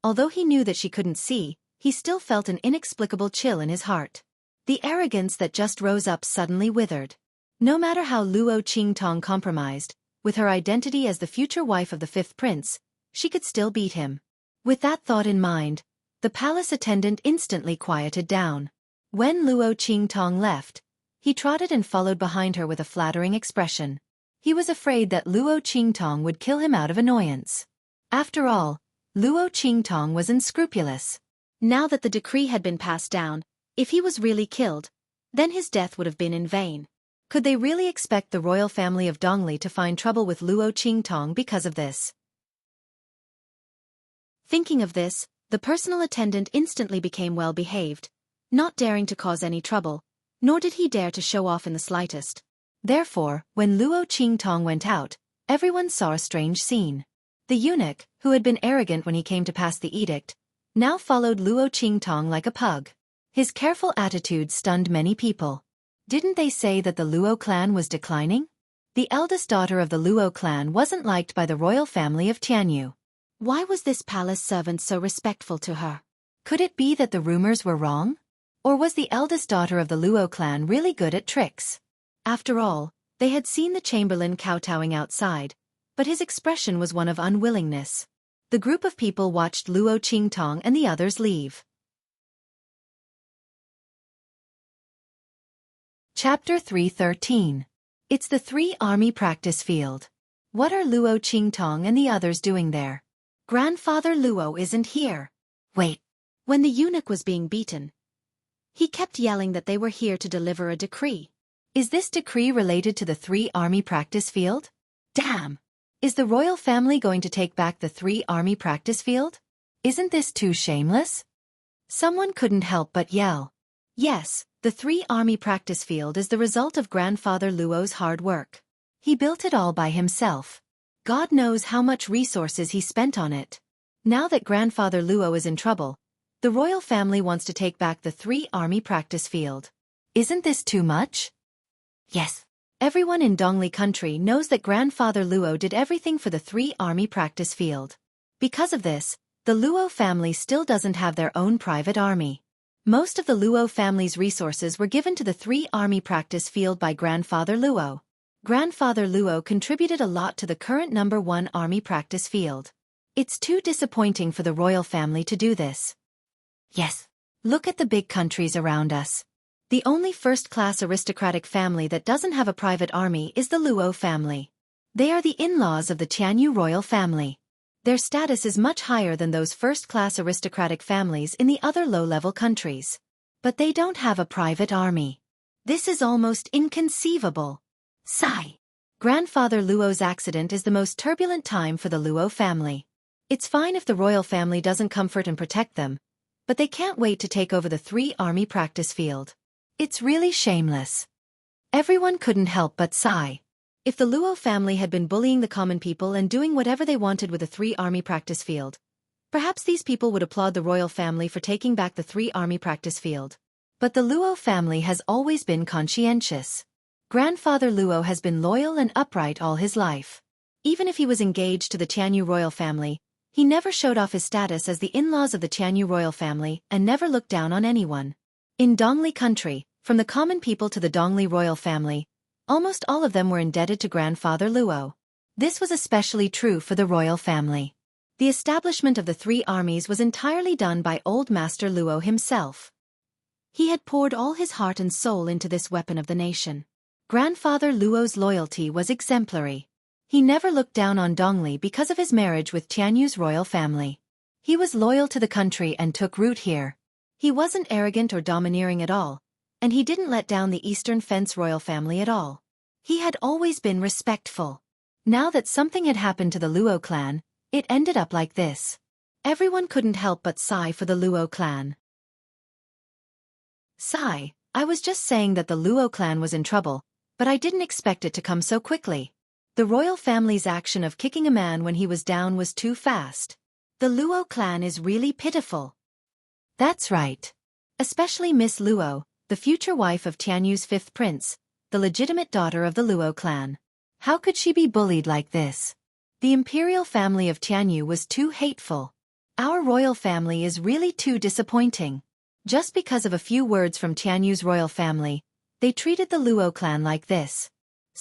Although he knew that she couldn't see, he still felt an inexplicable chill in his heart. The arrogance that just rose up suddenly withered. No matter how Luo Qingtong compromised, with her identity as the future wife of the fifth prince, she could still beat him. With that thought in mind, the palace attendant instantly quieted down. When Luo Qingtong left, he trotted and followed behind her with a flattering expression. He was afraid that Luo Qingtong would kill him out of annoyance. After all, Luo Qingtong was unscrupulous. Now that the decree had been passed down, if he was really killed, then his death would have been in vain. Could they really expect the royal family of Dongli to find trouble with Luo Qingtong because of this? Thinking of this, the personal attendant instantly became well-behaved, not daring to cause any trouble, nor did he dare to show off in the slightest. Therefore, when Luo Qingtong went out, everyone saw a strange scene. The eunuch, who had been arrogant when he came to pass the edict, now followed Luo Qingtong like a pug. His careful attitude stunned many people. Didn't they say that the Luo clan was declining? The eldest daughter of the Luo clan wasn't liked by the royal family of Tianyu. Why was this palace servant so respectful to her? Could it be that the rumors were wrong? Or was the eldest daughter of the Luo clan really good at tricks? After all, they had seen the chamberlain kowtowing outside, but his expression was one of unwillingness. The group of people watched Luo Qingtong and the others leave. Chapter 313. It's the three-army practice field. What are Luo Qingtong and the others doing there? Grandfather Luo isn't here. Wait. When the eunuch was being beaten, he kept yelling that they were here to deliver a decree. Is this decree related to the three-army practice field? Damn! Is the royal family going to take back the three-army practice field? Isn't this too shameless? Someone couldn't help but yell. Yes, the three-army practice field is the result of Grandfather Luo's hard work. He built it all by himself. God knows how much resources he spent on it. Now that Grandfather Luo is in trouble, the royal family wants to take back the three-army practice field. Isn't this too much? Yes. Everyone in Dongli country knows that Grandfather Luo did everything for the three-army practice field. Because of this, the Luo family still doesn't have their own private army. Most of the Luo family's resources were given to the three-army practice field by Grandfather Luo. Grandfather Luo contributed a lot to the current number 1 army practice field. It's too disappointing for the royal family to do this. Yes. Look at the big countries around us. The only first-class aristocratic family that doesn't have a private army is the Luo family. They are the in-laws of the Tianyu royal family. Their status is much higher than those first-class aristocratic families in the other low-level countries. But they don't have a private army. This is almost inconceivable. Sigh. Grandfather Luo's accident is the most turbulent time for the Luo family. It's fine if the royal family doesn't comfort and protect them, but they can't wait to take over the three-army practice field. It's really shameless. Everyone couldn't help but sigh. If the Luo family had been bullying the common people and doing whatever they wanted with the three-army practice field, perhaps these people would applaud the royal family for taking back the three-army practice field. But the Luo family has always been conscientious. Grandfather Luo has been loyal and upright all his life. Even if he was engaged to the Tianyu royal family, he never showed off his status as the in-laws of the Tianyu royal family and never looked down on anyone. In Dongli country, from the common people to the Dongli royal family, almost all of them were indebted to Grandfather Luo. This was especially true for the royal family. The establishment of the three armies was entirely done by Old Master Luo himself. He had poured all his heart and soul into this weapon of the nation. Grandfather Luo's loyalty was exemplary. He never looked down on Dongli because of his marriage with Tianyu's royal family. He was loyal to the country and took root here. He wasn't arrogant or domineering at all, and he didn't let down the Eastern Fence royal family at all. He had always been respectful. Now that something had happened to the Luo clan, it ended up like this. Everyone couldn't help but sigh for the Luo clan. Sigh, I was just saying that the Luo clan was in trouble, but I didn't expect it to come so quickly. The royal family's action of kicking a man when he was down was too fast. The Luo clan is really pitiful. That's right. Especially Miss Luo, the future wife of Tianyu's fifth prince, the legitimate daughter of the Luo clan. How could she be bullied like this? The imperial family of Tianyu was too hateful. Our royal family is really too disappointing. Just because of a few words from Tianyu's royal family, they treated the Luo clan like this.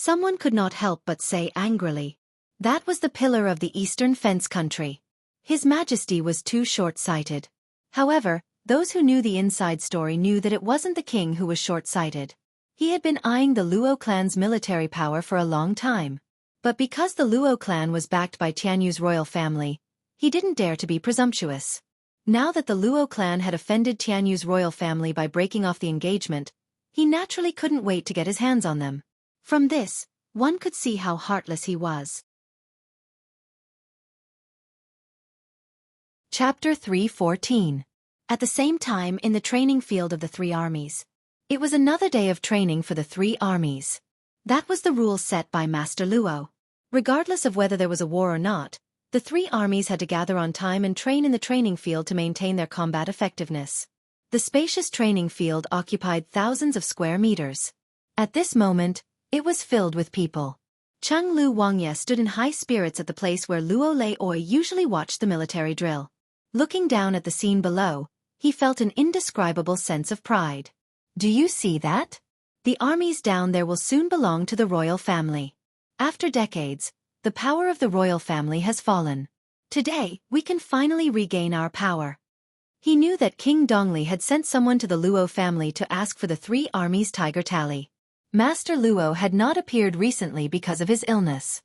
Someone could not help but say angrily. That was the pillar of the Eastern Fence country. His Majesty was too short-sighted. However, those who knew the inside story knew that it wasn't the king who was short-sighted. He had been eyeing the Luo clan's military power for a long time. But because the Luo clan was backed by Tianyu's royal family, he didn't dare to be presumptuous. Now that the Luo clan had offended Tianyu's royal family by breaking off the engagement, he naturally couldn't wait to get his hands on them. From this, one could see how heartless he was. Chapter 3:14. At the same time in the training field of the three armies. It was another day of training for the three armies. That was the rule set by Master Luo. Regardless of whether there was a war or not, the three armies had to gather on time and train in the training field to maintain their combat effectiveness. The spacious training field occupied thousands of square meters. At this moment, it was filled with people. Chung Lu Wangye stood in high spirits at the place where Luo Lei Oi usually watched the military drill. Looking down at the scene below, he felt an indescribable sense of pride. Do you see that? The armies down there will soon belong to the royal family. After decades, the power of the royal family has fallen. Today, we can finally regain our power. He knew that King Dongli had sent someone to the Luo family to ask for the three armies' tiger tally. Master Luo had not appeared recently because of his illness.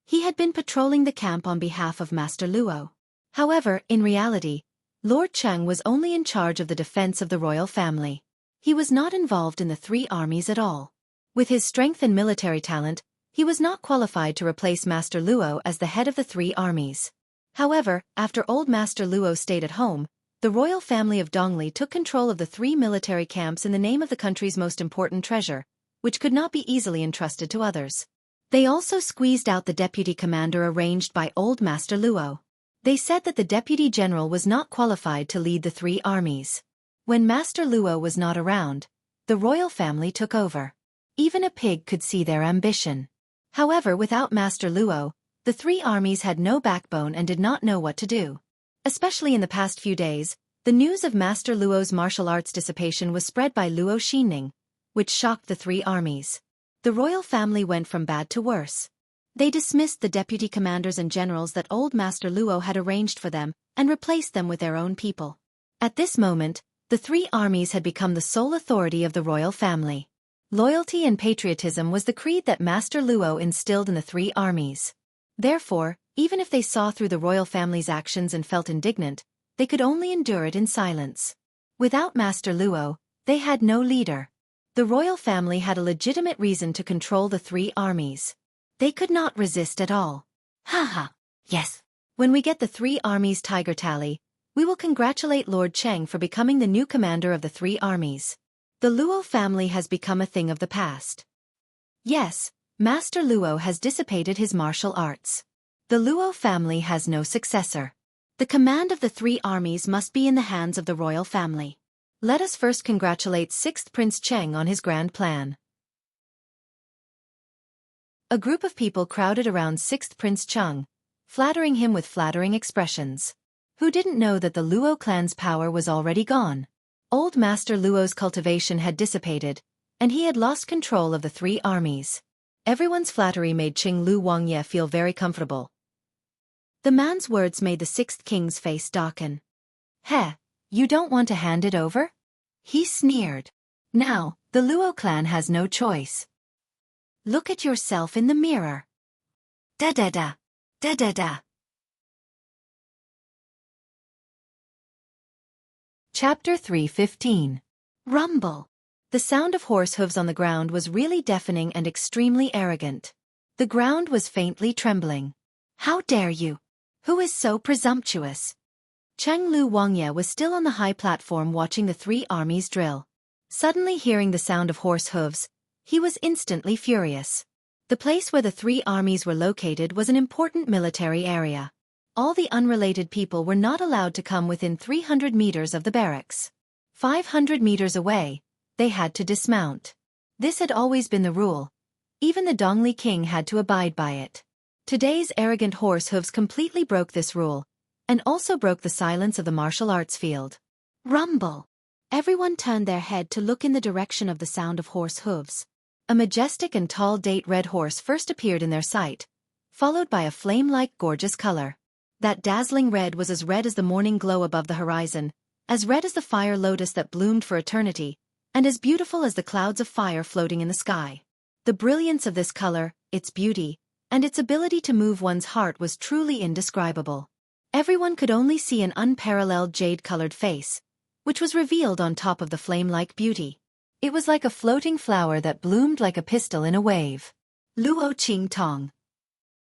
He had been patrolling the camp on behalf of Master Luo. However, in reality, Lord Cheng was only in charge of the defense of the royal family. He was not involved in the three armies at all. With his strength and military talent, he was not qualified to replace Master Luo as the head of the three armies. However, after old Master Luo stayed at home, the royal family of Dongli took control of the three military camps in the name of the country's most important treasure, which could not be easily entrusted to others. They also squeezed out the deputy commander arranged by old Master Luo. They said that the deputy general was not qualified to lead the three armies. When Master Luo was not around, the royal family took over. Even a pig could see their ambition. However, without Master Luo, the three armies had no backbone and did not know what to do. Especially in the past few days, the news of Master Luo's martial arts dissipation was spread by Luo Xinning, which shocked the three armies. The royal family went from bad to worse. They dismissed the deputy commanders and generals that old Master Luo had arranged for them and replaced them with their own people. At this moment, the three armies had become the sole authority of the royal family. Loyalty and patriotism was the creed that Master Luo instilled in the three armies. Therefore, even if they saw through the royal family's actions and felt indignant, they could only endure it in silence. Without Master Luo, they had no leader. The royal family had a legitimate reason to control the three armies. They could not resist at all. Haha, yes. When we get the three armies' tiger tally, we will congratulate Lord Cheng for becoming the new commander of the three armies. The Luo family has become a thing of the past. Yes, Master Luo has dissipated his martial arts. The Luo family has no successor. The command of the three armies must be in the hands of the royal family. Let us first congratulate 6th Prince Cheng on his grand plan. A group of people crowded around 6th Prince Cheng, flattering him with flattering expressions. Who didn't know that the Luo clan's power was already gone? Old Master Luo's cultivation had dissipated, and he had lost control of the three armies. Everyone's flattery made Qing Lu Wangye feel very comfortable. The man's words made the 6th king's face darken. Heh, you don't want to hand it over? He sneered. Now, the Luo clan has no choice. Look at yourself in the mirror. Da-da-da, da-da-da. Chapter 3:15. Rumble. The sound of horse hooves on the ground was really deafening and extremely arrogant. The ground was faintly trembling. How dare you? Who is so presumptuous? Cheng Lu Wangye was still on the high platform watching the three armies drill. Suddenly hearing the sound of horse hooves, he was instantly furious. The place where the three armies were located was an important military area. All the unrelated people were not allowed to come within 300 meters of the barracks. 500 meters away, they had to dismount. This had always been the rule. Even the Dongli king had to abide by it. Today's arrogant horse hooves completely broke this rule, and also broke the silence of the martial arts field. Rumble! Everyone turned their head to look in the direction of the sound of horse hooves. A majestic and tall date red horse first appeared in their sight, followed by a flame-like gorgeous color. That dazzling red was as red as the morning glow above the horizon, as red as the fire lotus that bloomed for eternity, and as beautiful as the clouds of fire floating in the sky. The brilliance of this color, its beauty, and its ability to move one's heart was truly indescribable. Everyone could only see an unparalleled jade-colored face, which was revealed on top of the flame-like beauty. It was like a floating flower that bloomed like a pistil in a wave. Luo Qingtong.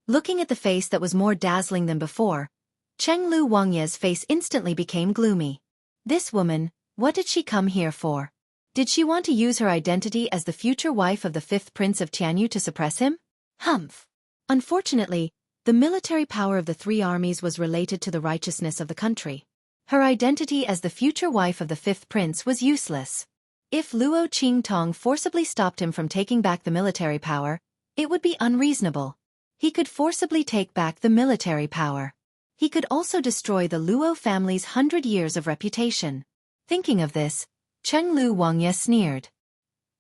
Looking at the face that was more dazzling than before, Chenglu Wangye's face instantly became gloomy. This woman, what did she come here for? Did she want to use her identity as the future wife of the 5th Prince of Tianyu to suppress him? Humph. Unfortunately, the military power of the 3 armies was related to the righteousness of the country. Her identity as the future wife of the 5th Prince was useless. If Luo Qingtong forcibly stopped him from taking back the military power, it would be unreasonable. He could forcibly take back the military power. He could also destroy the Luo family's 100 years of reputation. Thinking of this, Chenglu Wangye sneered.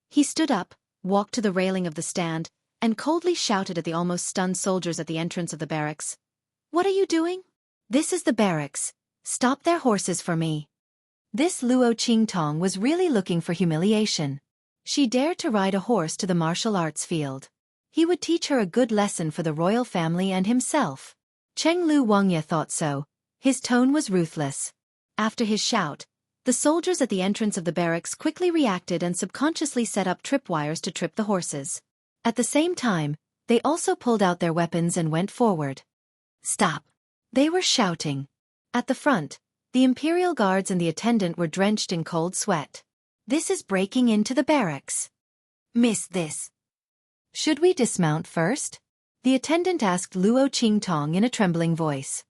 He stood up, walked to the railing of the stand, and coldly shouted at the almost stunned soldiers at the entrance of the barracks. "What are you doing? This is the barracks. Stop their horses for me." This Luo Qingtong was really looking for humiliation. She dared to ride a horse to the martial arts field. He would teach her a good lesson for the royal family and himself. Chenglu Wangye thought so. His tone was ruthless. After his shout, the soldiers at the entrance of the barracks quickly reacted and subconsciously set up tripwires to trip the horses. At the same time, they also pulled out their weapons and went forward. "Stop!" They were shouting. At the front, the Imperial Guards and the attendant were drenched in cold sweat. "This is breaking into the barracks. Miss this. Should we dismount first?" The attendant asked Luo Qingtong in a trembling voice.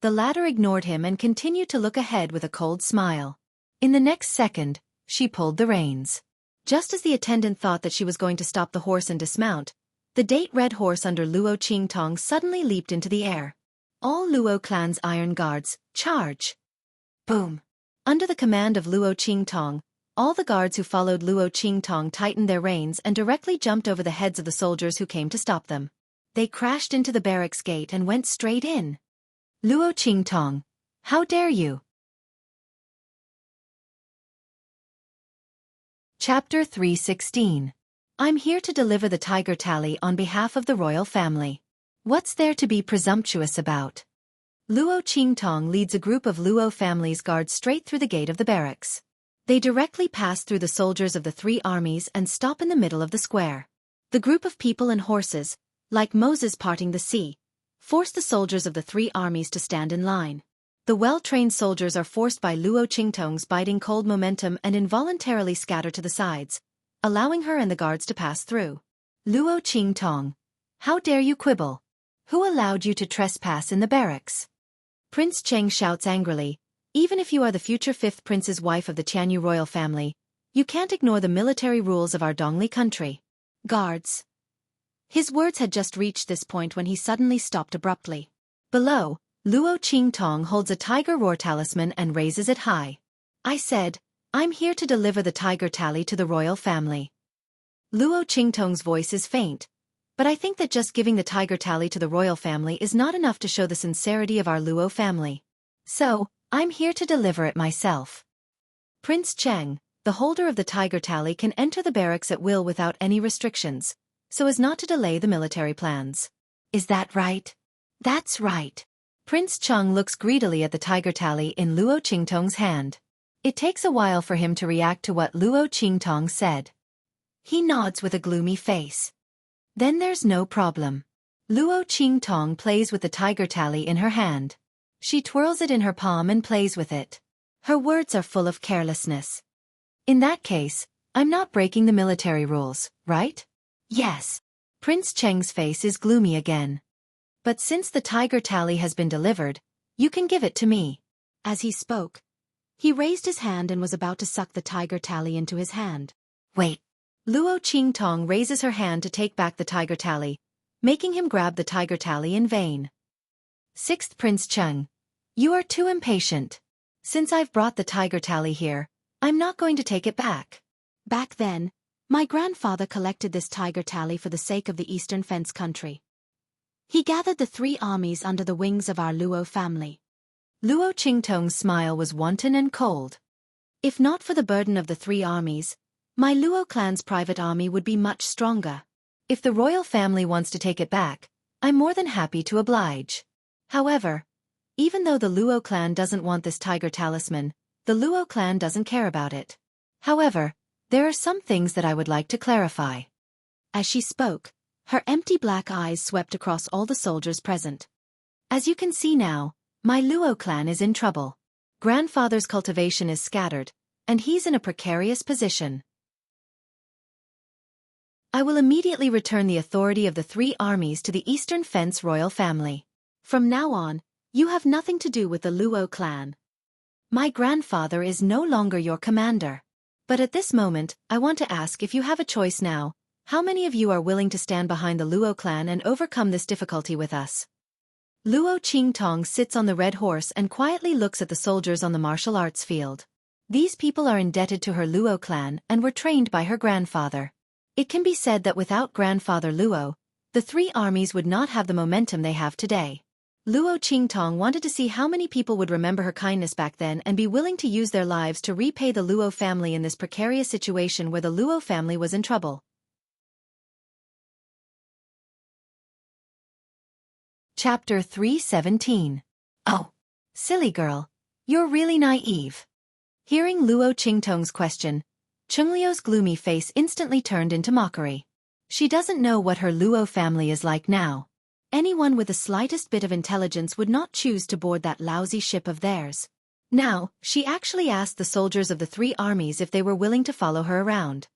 The latter ignored him and continued to look ahead with a cold smile. In the next second, she pulled the reins. Just as the attendant thought that she was going to stop the horse and dismount, the date red horse under Luo Qingtong suddenly leaped into the air. "All Luo clan's iron guards, charge!" Boom! Under the command of Luo Qingtong, all the guards who followed Luo Qingtong tightened their reins and directly jumped over the heads of the soldiers who came to stop them. They crashed into the barracks gate and went straight in. "Luo Qingtong, how dare you!" Chapter 316. I'm here to deliver the tiger tally on behalf of the royal family. What's there to be presumptuous about? Luo Qingtong leads a group of Luo family's guards straight through the gate of the barracks. They directly pass through the soldiers of the 3 armies and stop in the middle of the square. The group of people and horses, like Moses parting the sea, force the soldiers of the 3 armies to stand in line. The well-trained soldiers are forced by Luo Qingtong's biting cold momentum and involuntarily scatter to the sides, allowing her and the guards to pass through. "Luo Qingtong, how dare you quibble? Who allowed you to trespass in the barracks?" Prince Cheng shouts angrily. "Even if you are the future 5th prince's wife of the Tianyu royal family, you can't ignore the military rules of our Dongli country. Guards." His words had just reached this point when he suddenly stopped abruptly. Below, Luo Qingtong holds a tiger roar talisman and raises it high. "I said, I'm here to deliver the tiger tally to the royal family." Luo Qingtong's voice is faint, but I think that just giving the tiger tally to the royal family is not enough to show the sincerity of our Luo family. So, I'm here to deliver it myself. Prince Cheng, the holder of the tiger tally, can enter the barracks at will without any restrictions, so as not to delay the military plans. Is that right? That's right. Prince Cheng looks greedily at the tiger tally in Luo Qingtong's hand. It takes a while for him to react to what Luo Qingtong said. He nods with a gloomy face. Then there's no problem. Luo Qingtong plays with the tiger tally in her hand. She twirls it in her palm and plays with it. Her words are full of carelessness. "In that case, I'm not breaking the military rules, right?" "Yes." Prince Cheng's face is gloomy again. "But since the tiger tally has been delivered, you can give it to me." As he spoke, he raised his hand and was about to suck the tiger tally into his hand. "Wait." Luo Qingtong raises her hand to take back the tiger tally, making him grab the tiger tally in vain. "6th Prince Cheng, you are too impatient. Since I've brought the tiger tally here, I'm not going to take it back." Back then, my grandfather collected this tiger tally for the sake of the Eastern Fence country. He gathered the 3 armies under the wings of our Luo family. Luo Qingtong's smile was wanton and cold. If not for the burden of the 3 armies, my Luo clan's private army would be much stronger. If the royal family wants to take it back, I'm more than happy to oblige. However, even though the Luo clan doesn't want this tiger talisman, the Luo clan doesn't care about it. However, there are some things that I would like to clarify. As she spoke, her empty black eyes swept across all the soldiers present. As you can see now, my Luo clan is in trouble. Grandfather's cultivation is scattered, and he's in a precarious position. I will immediately return the authority of the 3 armies to the Eastern Fence royal family. From now on, you have nothing to do with the Luo clan. My grandfather is no longer your commander. But at this moment, I want to ask, if you have a choice now, how many of you are willing to stand behind the Luo clan and overcome this difficulty with us? Luo Qingtong sits on the red horse and quietly looks at the soldiers on the martial arts field. These people are indebted to her Luo clan and were trained by her grandfather. It can be said that without grandfather Luo, the 3 armies would not have the momentum they have today. Luo Qingtong wanted to see how many people would remember her kindness back then and be willing to use their lives to repay the Luo family in this precarious situation where the Luo family was in trouble. Chapter 317. Oh, silly girl, you're really naive. Hearing Luo Qingtong's question, Chungliu's gloomy face instantly turned into mockery. She doesn't know what her Luo family is like now. Anyone with the slightest bit of intelligence would not choose to board that lousy ship of theirs. Now, she actually asked the soldiers of the 3 armies if they were willing to follow her around.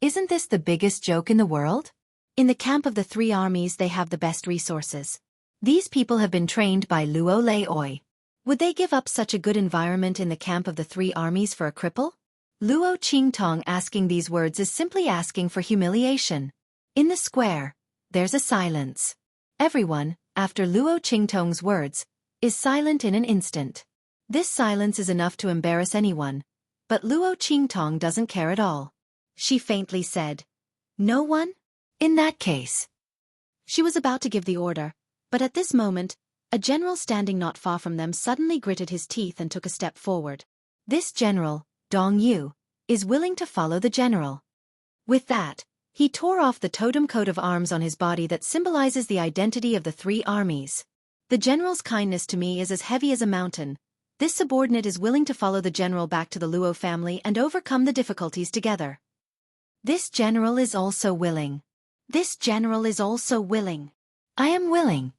Isn't this the biggest joke in the world? In the camp of the 3 armies they have the best resources. These people have been trained by Luo Leioi. Would they give up such a good environment in the camp of the 3 armies for a cripple? Luo Qingtong asking these words is simply asking for humiliation. In the square, there's a silence. Everyone, after Luo Qingtong's words, is silent in an instant. This silence is enough to embarrass anyone, but Luo Qingtong doesn't care at all. She faintly said, "No one? In that case." She was about to give the order, but at this moment, a general standing not far from them suddenly gritted his teeth and took a step forward. This general, Dong Yu, is willing to follow the general. With that, he tore off the totem coat of arms on his body that symbolizes the identity of the 3 armies. The general's kindness to me is as heavy as a mountain. This subordinate is willing to follow the general back to the Luo family and overcome the difficulties together. This general is also willing. This general is also willing. I am willing.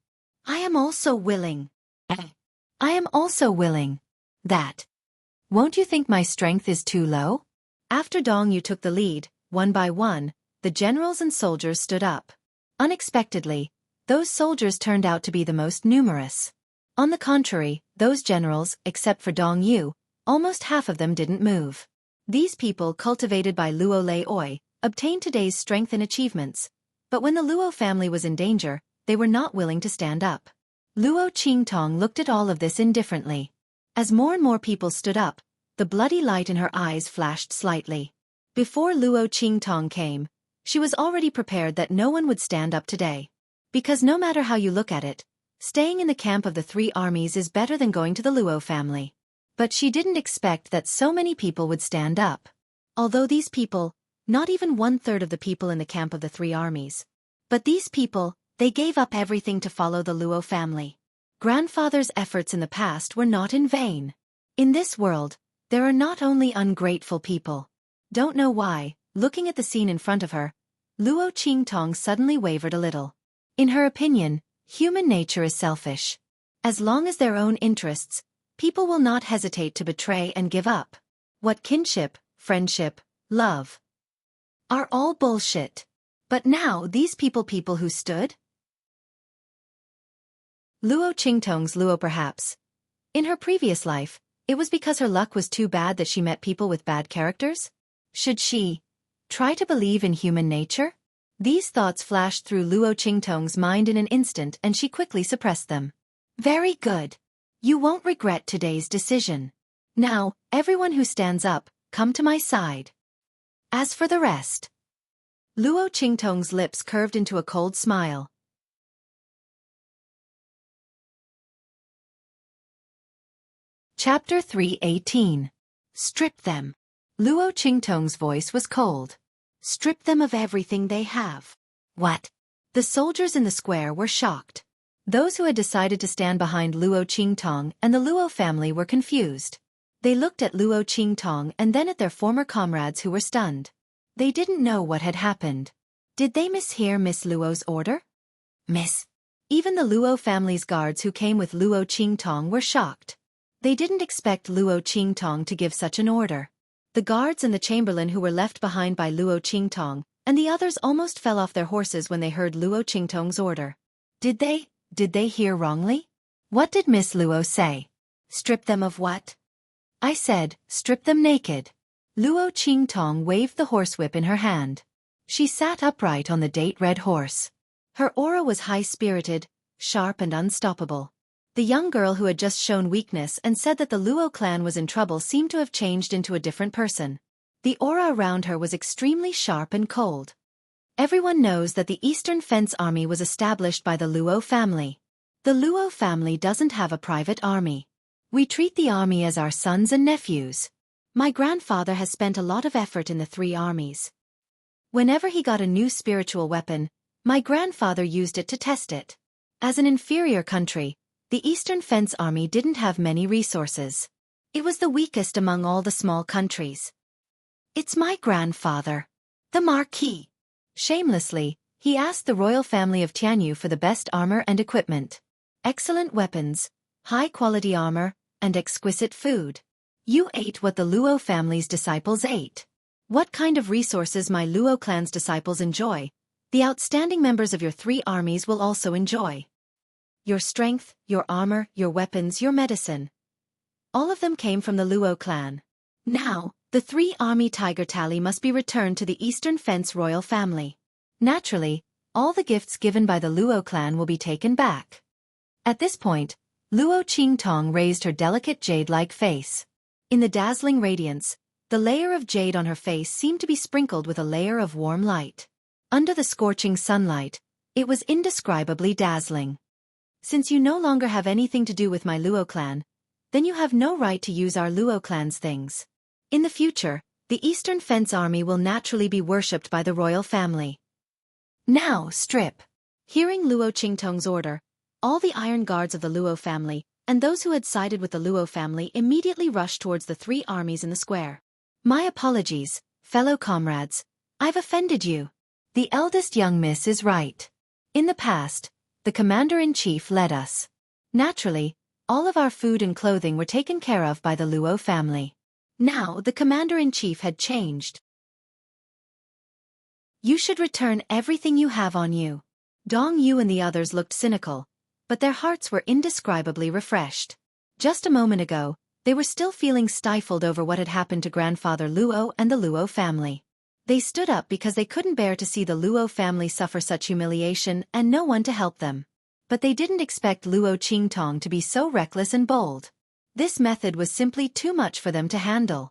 I am also willing. I am also willing. That. Won't you think my strength is too low? After Dong Yu took the lead, one by one, the generals and soldiers stood up. Unexpectedly, those soldiers turned out to be the most numerous. On the contrary, those generals, except for Dong Yu, almost half of them didn't move. These people cultivated by Luo Leioi obtained today's strength and achievements, but when the Luo family was in danger, they were not willing to stand up. Luo Qingtong looked at all of this indifferently. As more and more people stood up, the bloody light in her eyes flashed slightly. Before Luo Qingtong came, she was already prepared that no one would stand up today. Because no matter how you look at it, staying in the camp of the 3 armies is better than going to the Luo family. But she didn't expect that so many people would stand up. Although these people, not even 1/3 of the people in the camp of the 3 armies. But these people, they gave up everything to follow the Luo family. Grandfather's efforts in the past were not in vain. In this world, there are not only ungrateful people. Don't know why, looking at the scene in front of her, Luo Qingtong suddenly wavered a little. In her opinion, human nature is selfish. As long as their own interests, people will not hesitate to betray and give up. What kinship, friendship, love are all bullshit. But now these people who stood? Luo Qingtong's Luo perhaps. In her previous life, it was because her luck was too bad that she met people with bad characters? Should she try to believe in human nature? These thoughts flashed through Luo Qingtong's mind in an instant and she quickly suppressed them. Very good. You won't regret today's decision. Now, everyone who stands up, come to my side. As for the rest. Luo Qingtong's lips curved into a cold smile. Chapter 3:18. Strip them. Luo Qingtong's voice was cold. Strip them of everything they have. What? The soldiers in the square were shocked. Those who had decided to stand behind Luo Qingtong and the Luo family were confused. They looked at Luo Qingtong and then at their former comrades who were stunned. They didn't know what had happened. Did they mishear Miss Luo's order? Miss. Even the Luo family's guards who came with Luo Qingtong were shocked. They didn't expect Luo Qingtong to give such an order. The guards and the chamberlain who were left behind by Luo Qingtong and the others almost fell off their horses when they heard Luo Qingtong's order. Did they hear wrongly? What did Miss Luo say? Strip them of what? I said, strip them naked. Luo Qingtong waved the horsewhip in her hand. She sat upright on the date-red horse. Her aura was high-spirited, sharp and unstoppable. The young girl who had just shown weakness and said that the Luo clan was in trouble seemed to have changed into a different person. The aura around her was extremely sharp and cold. Everyone knows that the Eastern Fence Army was established by the Luo family. The Luo family doesn't have a private army. We treat the army as our sons and nephews. My grandfather has spent a lot of effort in the three armies. Whenever he got a new spiritual weapon, my grandfather used it to test it. As an inferior country, the Eastern Fence Army didn't have many resources. It was the weakest among all the small countries. It's my grandfather, the Marquis. Shamelessly, he asked the royal family of Tianyu for the best armor and equipment. Excellent weapons, high-quality armor, and exquisite food. You ate what the Luo family's disciples ate. What kind of resources my Luo clan's disciples enjoy, the outstanding members of your three armies will also enjoy. Your strength, your armor, your weapons, your medicine. All of them came from the Luo clan. Now, the three-army tiger tally must be returned to the Eastern Fence royal family. Naturally, all the gifts given by the Luo clan will be taken back. At this point, Luo Qingtong raised her delicate jade-like face. In the dazzling radiance, the layer of jade on her face seemed to be sprinkled with a layer of warm light. Under the scorching sunlight, it was indescribably dazzling. Since you no longer have anything to do with my Luo clan, then you have no right to use our Luo clan's things. In the future, the Eastern Fence Army will naturally be worshipped by the royal family. Now, strip. Hearing Luo Qingtong's order, all the iron guards of the Luo family, and those who had sided with the Luo family immediately rushed towards the three armies in the square. My apologies, fellow comrades. I've offended you. The eldest young miss is right. In the past, the commander-in-chief led us. Naturally, all of our food and clothing were taken care of by the Luo family. Now the commander-in-chief had changed. You should return everything you have on you. Dong Yu and the others looked cynical, but their hearts were indescribably refreshed. Just a moment ago, they were still feeling stifled over what had happened to Grandfather Luo and the Luo family. They stood up because they couldn't bear to see the Luo family suffer such humiliation and no one to help them. But they didn't expect Luo Qingtong to be so reckless and bold. This method was simply too much for them to handle.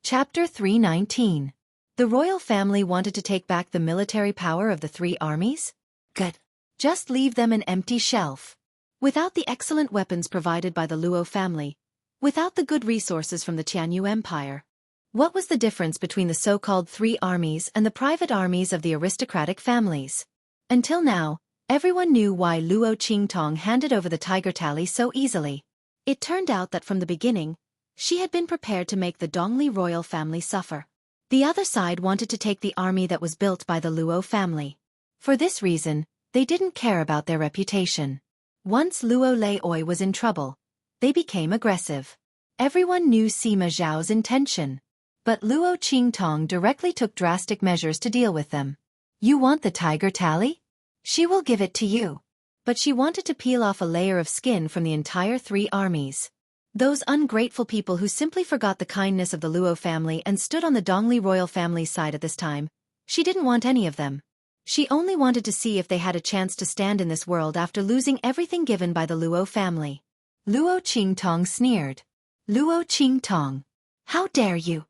Chapter 3:19. The royal family wanted to take back the military power of the three armies? Good. Just leave them an empty shelf. Without the excellent weapons provided by the Luo family, without the good resources from the Tianyu Empire, what was the difference between the so-called three armies and the private armies of the aristocratic families? Until now, everyone knew why Luo Qingtong handed over the tiger tally so easily. It turned out that from the beginning, she had been prepared to make the Dongli royal family suffer. The other side wanted to take the army that was built by the Luo family. For this reason, they didn't care about their reputation. Once Luo Leioi was in trouble, they became aggressive. Everyone knew Sima Zhao's intention. But Luo Qingtong directly took drastic measures to deal with them. You want the tiger tally? She will give it to you. But she wanted to peel off a layer of skin from the entire three armies. Those ungrateful people who simply forgot the kindness of the Luo family and stood on the Dongli royal family's side at this time, she didn't want any of them. She only wanted to see if they had a chance to stand in this world after losing everything given by the Luo family. Luo Qingtong sneered. Luo Qingtong. How dare you?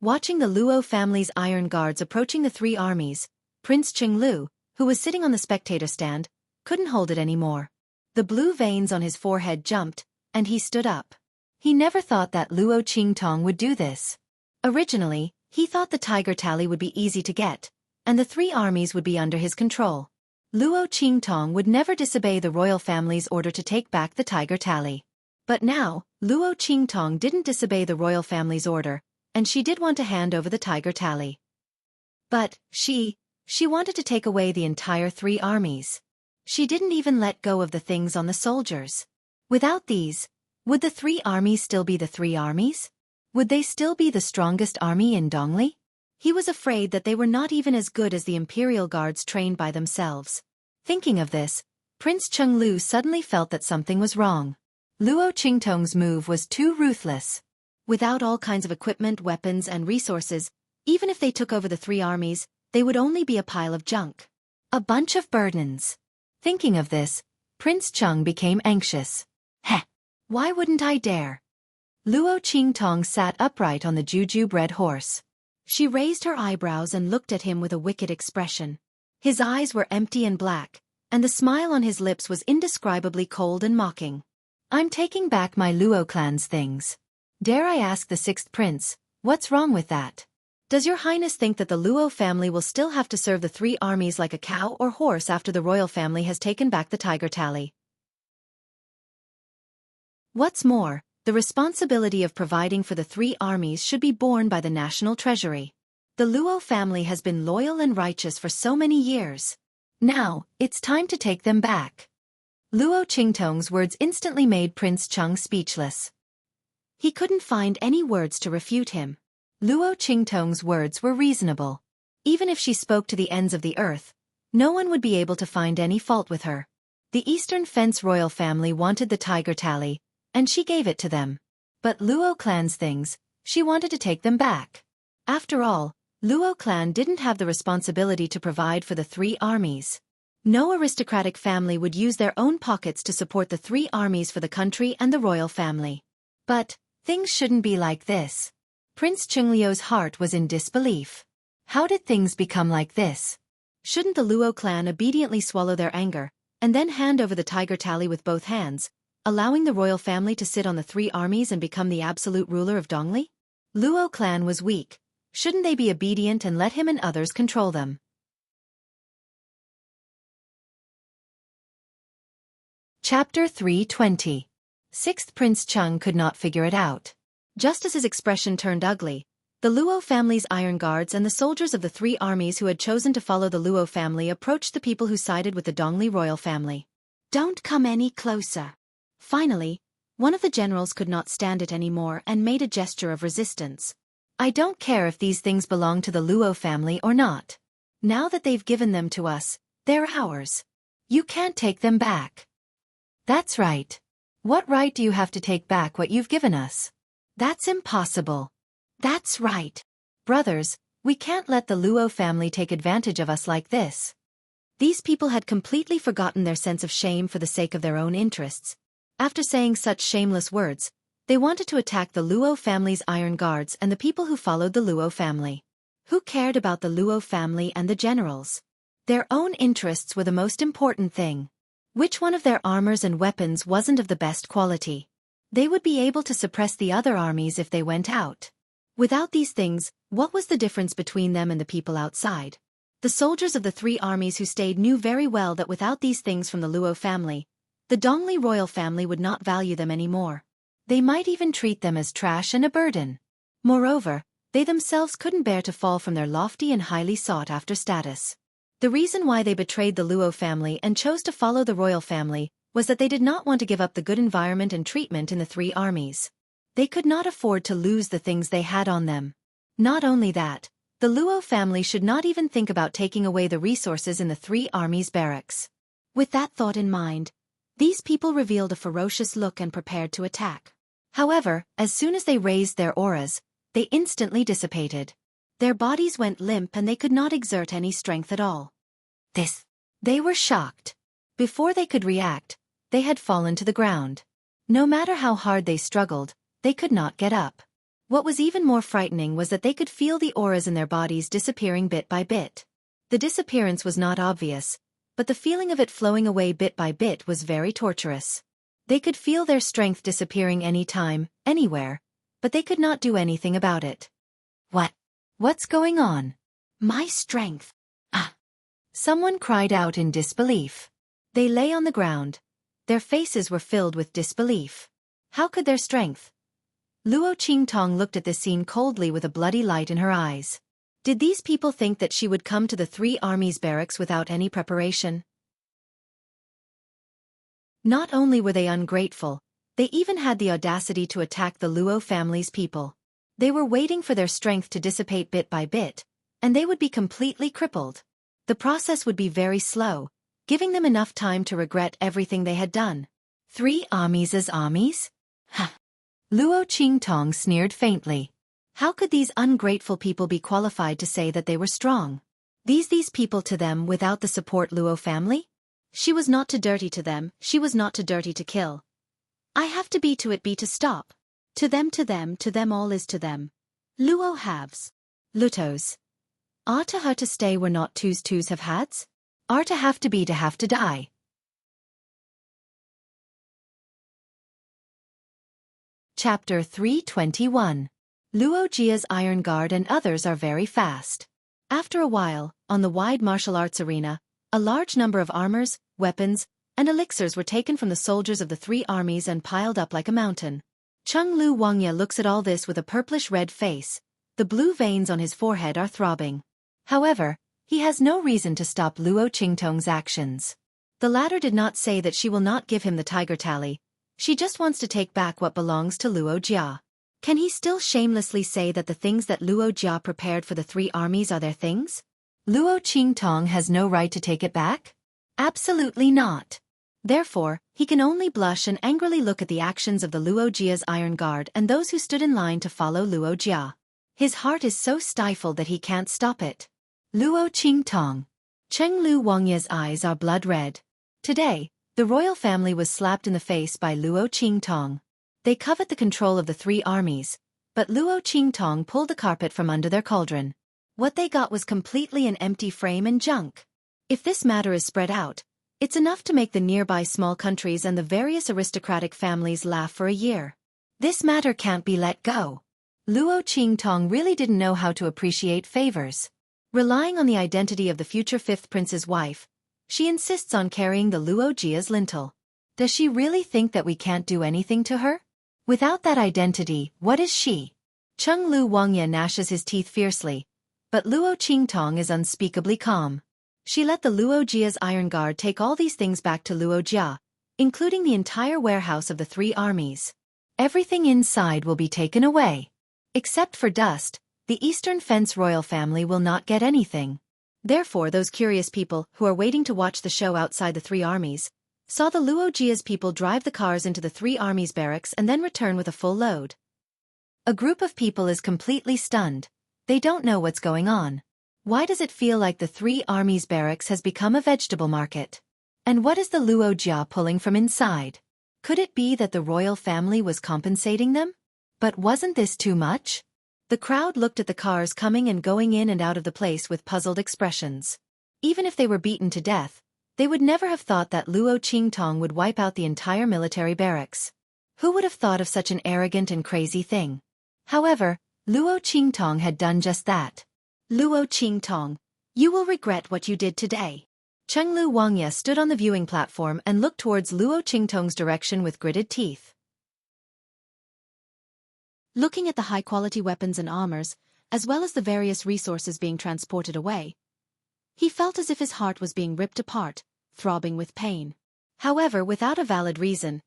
Watching the Luo family's iron guards approaching the three armies, Prince Qinglu, who was sitting on the spectator stand, couldn't hold it anymore. The blue veins on his forehead jumped, and he stood up. He never thought that Luo Qingtong would do this. Originally, he thought the tiger tally would be easy to get, and the three armies would be under his control. Luo Qingtong would never disobey the royal family's order to take back the tiger tally. But now, Luo Qingtong didn't disobey the royal family's order, and she did want to hand over the tiger tally. But, she wanted to take away the entire three armies. She didn't even let go of the things on the soldiers. Without these, would the three armies still be the three armies? Would they still be the strongest army in Dongli? He was afraid that they were not even as good as the imperial guards trained by themselves. Thinking of this, Prince Qinglu suddenly felt that something was wrong. Luo Qingtong's move was too ruthless. Without all kinds of equipment, weapons, and resources, even if they took over the three armies, they would only be a pile of junk. A bunch of burdens. Thinking of this, Prince Chung became anxious. Heh! Why wouldn't I dare? Luo Qingtong sat upright on the jujube-red horse. She raised her eyebrows and looked at him with a wicked expression. His eyes were empty and black, and the smile on his lips was indescribably cold and mocking. I'm taking back my Luo clan's things. Dare I ask the sixth prince, what's wrong with that? Does your highness think that the Luo family will still have to serve the three armies like a cow or horse after the royal family has taken back the tiger tally? What's more, the responsibility of providing for the three armies should be borne by the national treasury. The Luo family has been loyal and righteous for so many years. Now, it's time to take them back. Luo Qingtong's words instantly made Prince Chung speechless. He couldn't find any words to refute him. Luo Qingtong's words were reasonable. Even if she spoke to the ends of the earth, no one would be able to find any fault with her. The Eastern Fence royal family wanted the tiger tally, and she gave it to them. But Luo clan's things, she wanted to take them back. After all, Luo clan didn't have the responsibility to provide for the three armies. No aristocratic family would use their own pockets to support the three armies for the country and the royal family. But, things shouldn't be like this. Prince Qingliu's heart was in disbelief. How did things become like this? Shouldn't the Luo clan obediently swallow their anger, and then hand over the tiger tally with both hands, allowing the royal family to sit on the three armies and become the absolute ruler of Dongli? Luo clan was weak. Shouldn't they be obedient and let him and others control them? Chapter 320. Sixth Prince Chung could not figure it out. Just as his expression turned ugly, the Luo family's iron guards and the soldiers of the three armies who had chosen to follow the Luo family approached the people who sided with the Dongli royal family. Don't come any closer. Finally, one of the generals could not stand it anymore and made a gesture of resistance. I don't care if these things belong to the Luo family or not. Now that they've given them to us, they're ours. You can't take them back. That's right. What right do you have to take back what you've given us? That's impossible. That's right. Brothers, we can't let the Luo family take advantage of us like this. These people had completely forgotten their sense of shame for the sake of their own interests. After saying such shameless words, they wanted to attack the Luo family's iron guards and the people who followed the Luo family. Who cared about the Luo family and the generals? Their own interests were the most important thing. Which one of their armors and weapons wasn't of the best quality? They would be able to suppress the other armies if they went out. Without these things, what was the difference between them and the people outside? The soldiers of the three armies who stayed knew very well that without these things from the Luo family, the Dongli royal family would not value them anymore. They might even treat them as trash and a burden. Moreover, they themselves couldn't bear to fall from their lofty and highly sought-after status. The reason why they betrayed the Luo family and chose to follow the royal family was that they did not want to give up the good environment and treatment in the three armies. They could not afford to lose the things they had on them. Not only that, the Luo family should not even think about taking away the resources in the three armies' barracks. With that thought in mind, these people revealed a ferocious look and prepared to attack. However, as soon as they raised their auras, they instantly dissipated. Their bodies went limp and they could not exert any strength at all. They were shocked. Before they could react, they had fallen to the ground. No matter how hard they struggled, they could not get up. What was even more frightening was that they could feel the auras in their bodies disappearing bit by bit. The disappearance was not obvious, but the feeling of it flowing away bit by bit was very torturous. They could feel their strength disappearing any time, anywhere, but they could not do anything about it. What's going on? My strength. Ah! Someone cried out in disbelief. They lay on the ground. Their faces were filled with disbelief. How could their strength? Luo Qingtong looked at this scene coldly with a bloody light in her eyes. Did these people think that she would come to the three armies' barracks without any preparation? Not only were they ungrateful, they even had the audacity to attack the Luo family's people. They were waiting for their strength to dissipate bit by bit, and they would be completely crippled. The process would be very slow, giving them enough time to regret everything they had done. 3 armies as armies? Ha! Luo Qingtong sneered faintly. How could these ungrateful people be qualified to say that they were strong? These people to them without the support Luo family? She was not too dirty to them, she was not too dirty to kill. I have to be to stop. To them all is to them. Luo halves. Lutos. Are to her to stay were not twos have hads? Are to have to be to have to die. Chapter 321. Luo Jia's Iron Guard and others are very fast. After a while, on the wide martial arts arena, a large number of armors, weapons, and elixirs were taken from the soldiers of the 3 armies and piled up like a mountain. Chung Lu Wangya looks at all this with a purplish-red face. The blue veins on his forehead are throbbing. However, he has no reason to stop Luo Qingtong's actions. The latter did not say that she will not give him the tiger tally. She just wants to take back what belongs to Luo Jia. Can he still shamelessly say that the things that Luo Jia prepared for the 3 armies are their things? Luo Qingtong has no right to take it back? Absolutely not. Therefore, he can only blush and angrily look at the actions of the Luo Jia's Iron Guard and those who stood in line to follow Luo Jia. His heart is so stifled that he can't stop it. Luo Qingtong. Cheng Lu Wangya's eyes are blood red. Today, the royal family was slapped in the face by Luo Qingtong. They covet the control of the 3 armies, but Luo Qingtong pulled the carpet from under their cauldron. What they got was completely an empty frame and junk. If this matter is spread out, it's enough to make the nearby small countries and the various aristocratic families laugh for a year. This matter can't be let go. Luo Qingtong really didn't know how to appreciate favors. Relying on the identity of the future 5th prince's wife, she insists on carrying the Luo Jia's lintel. Does she really think that we can't do anything to her? Without that identity, what is she? Chung Lu Wangya gnashes his teeth fiercely, but Luo Qingtong is unspeakably calm. She let the Luo Jia's Iron Guard take all these things back to Luo Jia, including the entire warehouse of the 3 armies. Everything inside will be taken away. Except for dust, the Eastern Fence royal family will not get anything. Therefore those curious people who are waiting to watch the show outside the 3 armies, saw the Luo Jia's people drive the cars into the 3 armies' barracks and then return with a full load. A group of people is completely stunned. They don't know what's going on. Why does it feel like the 3 armies' barracks has become a vegetable market? And what is the Luo Jia pulling from inside? Could it be that the royal family was compensating them? But wasn't this too much? The crowd looked at the cars coming and going in and out of the place with puzzled expressions. Even if they were beaten to death, they would never have thought that Luo Qingtong would wipe out the entire military barracks. Who would have thought of such an arrogant and crazy thing? However, Luo Qingtong had done just that. Luo Qingtong, you will regret what you did today. Cheng Lu Wangya stood on the viewing platform and looked towards Luo Qingtong's direction with gritted teeth. Looking at the high-quality weapons and armors, as well as the various resources being transported away, he felt as if his heart was being ripped apart, throbbing with pain. However, without a valid reason,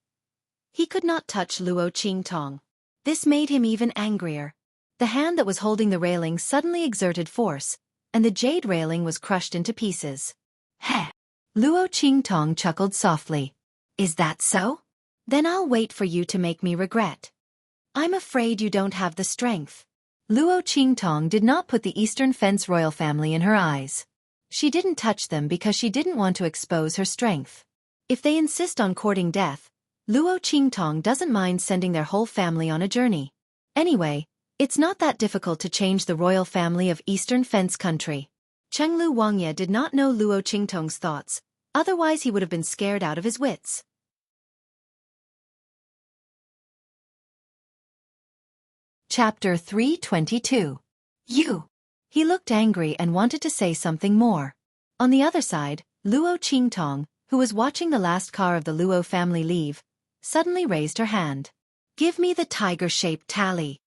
he could not touch Luo Qingtong. This made him even angrier. The hand that was holding the railing suddenly exerted force, and the jade railing was crushed into pieces. Heh! Luo Qingtong chuckled softly. Is that so? Then I'll wait for you to make me regret. I'm afraid you don't have the strength. Luo Qingtong did not put the Eastern Fence royal family in her eyes. She didn't touch them because she didn't want to expose her strength. If they insist on courting death, Luo Qingtong doesn't mind sending their whole family on a journey. Anyway, it's not that difficult to change the royal family of Eastern Fence Country. Chenglu Wangye did not know Luo Qingtong's thoughts, otherwise he would have been scared out of his wits. Chapter 322. You. He looked angry and wanted to say something more. On the other side, Luo Qingtong, who was watching the last car of the Luo family leave, suddenly raised her hand. Give me the tiger-shaped tally.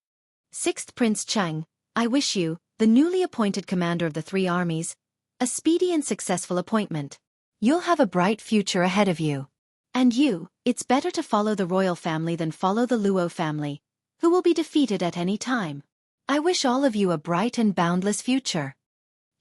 6th Prince Cheng, I wish you, the newly appointed commander of the 3 armies, a speedy and successful appointment. You'll have a bright future ahead of you. And you, it's better to follow the royal family than follow the Luo family, who will be defeated at any time. I wish all of you a bright and boundless future.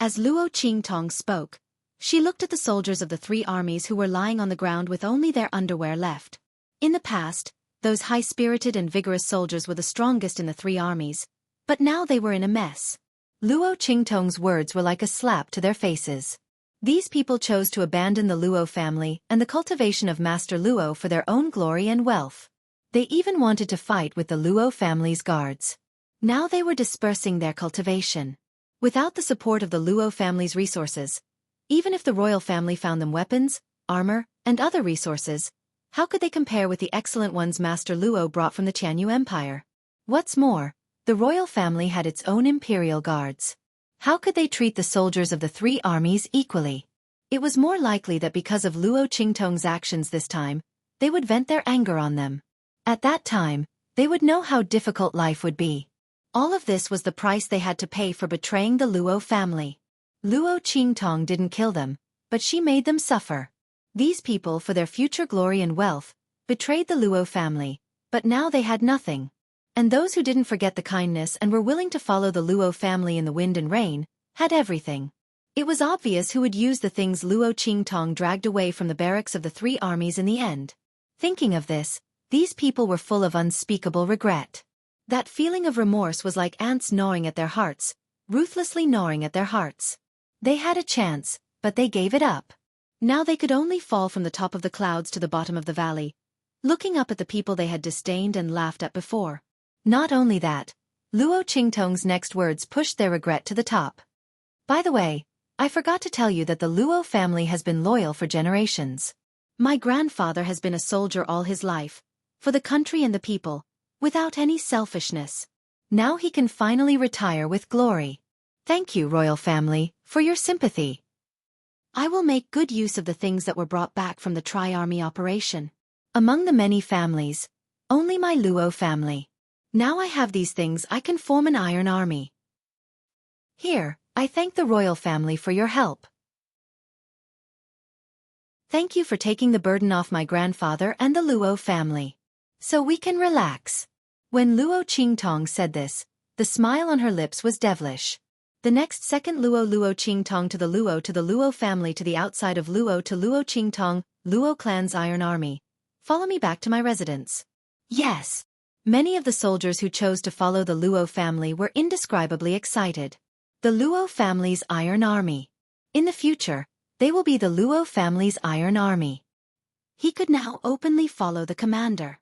As Luo Qingtong spoke, she looked at the soldiers of the 3 armies who were lying on the ground with only their underwear left. In the past, those high-spirited and vigorous soldiers were the strongest in the 3 armies, but now they were in a mess. Luo Qingtong's words were like a slap to their faces. These people chose to abandon the Luo family and the cultivation of Master Luo for their own glory and wealth. They even wanted to fight with the Luo family's guards. Now they were dispersing their cultivation. Without the support of the Luo family's resources, even if the royal family found them weapons, armor, and other resources, how could they compare with the excellent ones Master Luo brought from the Tianyu Empire? What's more, the royal family had its own imperial guards. How could they treat the soldiers of the 3 armies equally? It was more likely that because of Luo Qingtong's actions this time, they would vent their anger on them. At that time, they would know how difficult life would be. All of this was the price they had to pay for betraying the Luo family. Luo Qingtong didn't kill them, but she made them suffer. These people, for their future glory and wealth, betrayed the Luo family, but now they had nothing. And those who didn't forget the kindness and were willing to follow the Luo family in the wind and rain, had everything. It was obvious who would use the things Luo Qingtong dragged away from the barracks of the 3 armies in the end. Thinking of this, these people were full of unspeakable regret. That feeling of remorse was like ants gnawing at their hearts, ruthlessly gnawing at their hearts. They had a chance, but they gave it up. Now they could only fall from the top of the clouds to the bottom of the valley, looking up at the people they had disdained and laughed at before. Not only that, Luo Qingtong's next words pushed their regret to the top. By the way, I forgot to tell you that the Luo family has been loyal for generations. My grandfather has been a soldier all his life, for the country and the people, without any selfishness. Now he can finally retire with glory. Thank you, royal family, for your sympathy. I will make good use of the things that were brought back from the Tri-Army operation. Among the many families, only my Luo family. Now I have these things, I can form an iron army. Here, I thank the royal family for your help. Thank you for taking the burden off my grandfather and the Luo family. So we can relax. When Luo Qingtong said this, the smile on her lips was devilish. The next second Luo Qingtong to the Luo family to the outside of Luo to Luo Qingtong, Luo clan's iron army. Follow me back to my residence. Yes. Many of the soldiers who chose to follow the Luo family were indescribably excited. The Luo family's iron army. In the future, they will be the Luo family's iron army. He could now openly follow the commander.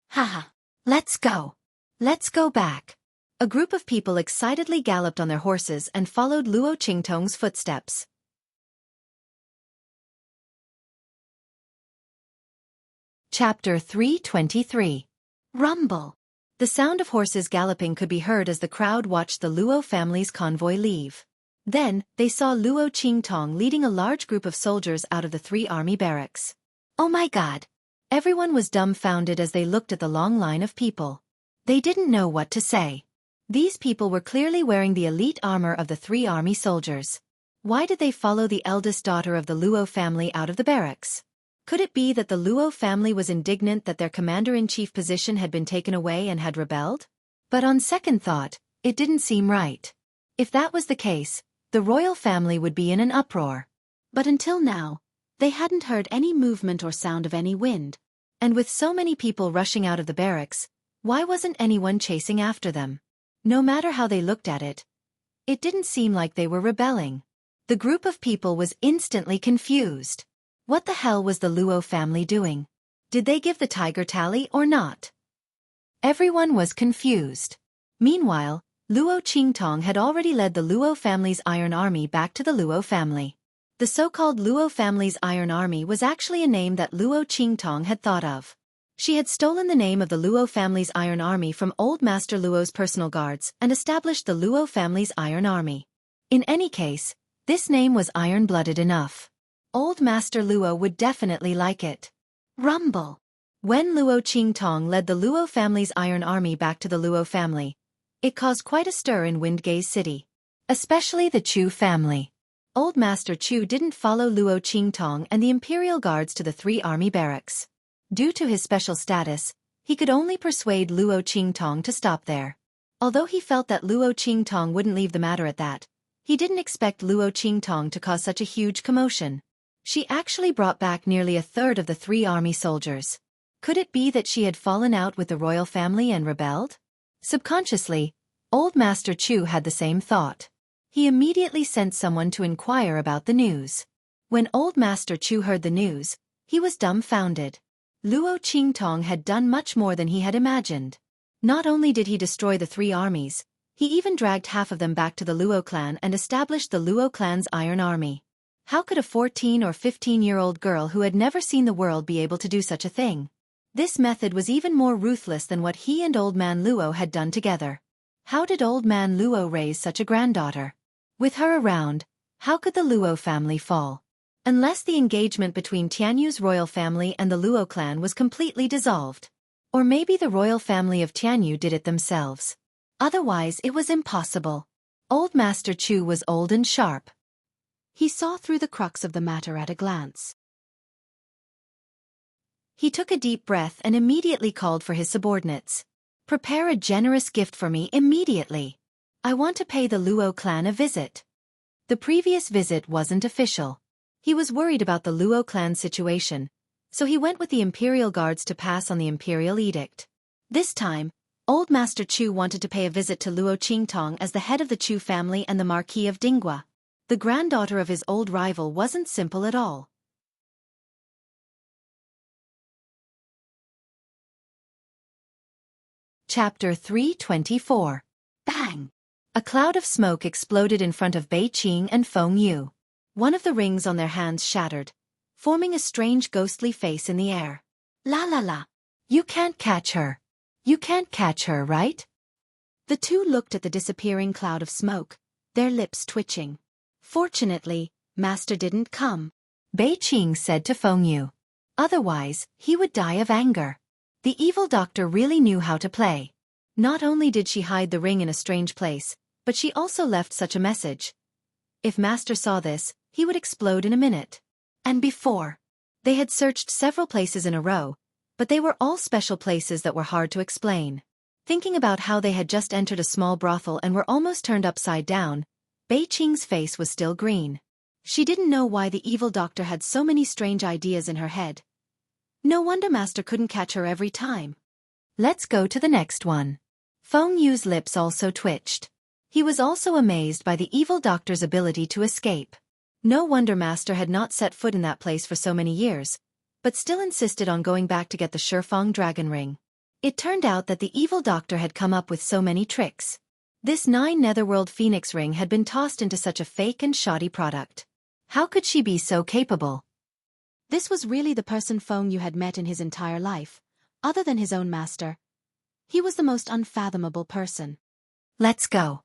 Haha. Let's go. Let's go back. A group of people excitedly galloped on their horses and followed Luo Qingtong's footsteps. Chapter 323. Rumble. The sound of horses galloping could be heard as the crowd watched the Luo family's convoy leave. Then, they saw Luo Qingtong leading a large group of soldiers out of the 3 army barracks. Oh my God! Everyone was dumbfounded as they looked at the long line of people. They didn't know what to say. These people were clearly wearing the elite armor of the 3 army soldiers. Why did they follow the eldest daughter of the Luo family out of the barracks? Could it be that the Luo family was indignant that their commander-in-chief position had been taken away and had rebelled? But on second thought, it didn't seem right. If that was the case, the royal family would be in an uproar. But until now, they hadn't heard any movement or sound of any wind. And with so many people rushing out of the barracks, why wasn't anyone chasing after them? No matter how they looked at it, it didn't seem like they were rebelling. The group of people was instantly confused. What the hell was the Luo family doing? Did they give the tiger tally or not? Everyone was confused. Meanwhile, Luo Qingtong had already led the Luo family's Iron Army back to the Luo family. The so-called Luo family's Iron Army was actually a name that Luo Qingtong had thought of. She had stolen the name of the Luo family's Iron Army from Old Master Luo's personal guards and established the Luo family's Iron Army. In any case, this name was iron-blooded enough. Old Master Luo would definitely like it. Rumble. When Luo Qingtong led the Luo family's Iron Army back to the Luo family, it caused quite a stir in Windgaze City. Especially the Chu family. Old Master Chu didn't follow Luo Qingtong and the Imperial Guards to the 3 army barracks. Due to his special status, he could only persuade Luo Qingtong to stop there. Although he felt that Luo Qingtong wouldn't leave the matter at that, he didn't expect Luo Qingtong to cause such a huge commotion. She actually brought back nearly a third of the 3 army soldiers. Could it be that she had fallen out with the royal family and rebelled? Subconsciously, Old Master Chu had the same thought. He immediately sent someone to inquire about the news. When Old Master Chu heard the news, he was dumbfounded. Luo Qingtong had done much more than he had imagined. Not only did he destroy the 3 armies, he even dragged half of them back to the Luo clan and established the Luo clan's Iron Army. How could a 14 or 15-year-old girl who had never seen the world be able to do such a thing? This method was even more ruthless than what he and Old Man Luo had done together. How did Old Man Luo raise such a granddaughter? With her around, how could the Luo family fall? Unless the engagement between Tianyu's royal family and the Luo clan was completely dissolved. Or maybe the royal family of Tianyu did it themselves. Otherwise it was impossible. Old Master Chu was old and sharp. He saw through the crux of the matter at a glance. He took a deep breath and immediately called for his subordinates. Prepare a generous gift for me immediately. I want to pay the Luo clan a visit. The previous visit wasn't official. He was worried about the Luo clan situation, so he went with the Imperial Guards to pass on the Imperial Edict. This time, Old Master Chu wanted to pay a visit to Luo Qingtong as the head of the Chu family and the Marquis of Dinghua. The granddaughter of his old rival wasn't simple at all. Chapter 324. Bang! A cloud of smoke exploded in front of Bei Qing and Feng Yu. One of the rings on their hands shattered, forming a strange ghostly face in the air. La la la. You can't catch her. You can't catch her, right? The two looked at the disappearing cloud of smoke, their lips twitching. Fortunately, Master didn't come, Bei Qing said to Feng Yu. Otherwise, he would die of anger. The evil doctor really knew how to play. Not only did she hide the ring in a strange place, but she also left such a message. If Master saw this, he would explode in a minute. And before, they had searched several places in a row, but they were all special places that were hard to explain. Thinking about how they had just entered a small brothel and were almost turned upside down, Bei Qing's face was still green. She didn't know why the evil doctor had so many strange ideas in her head. No wonder Master couldn't catch her every time. Let's go to the next one. Feng Yu's lips also twitched. He was also amazed by the evil doctor's ability to escape. No wonder Master had not set foot in that place for so many years, but still insisted on going back to get the Shifang dragon ring. It turned out that the evil doctor had come up with so many tricks. This 9 Netherworld Phoenix ring had been tossed into such a fake and shoddy product. How could she be so capable? This was really the person Feng Yu had met in his entire life, other than his own master. He was the most unfathomable person. Let's go.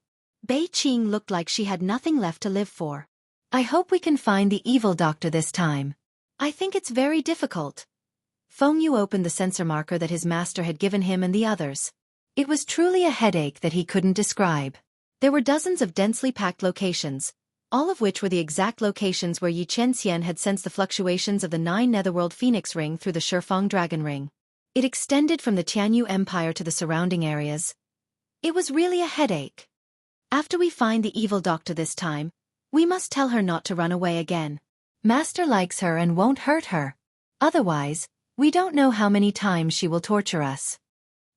Bei Qing looked like she had nothing left to live for. I hope we can find the evil doctor this time. I think it's very difficult. Feng Yu opened the sensor marker that his master had given him and the others. It was truly a headache that he couldn't describe. There were dozens of densely packed locations, all of which were the exact locations where Yi Chenxian had sensed the fluctuations of the 9 Netherworld Phoenix ring through the Shifang dragon ring. It extended from the Tianyu Empire to the surrounding areas. It was really a headache. After we find the evil doctor this time, we must tell her not to run away again. Master likes her and won't hurt her. Otherwise, we don't know how many times she will torture us.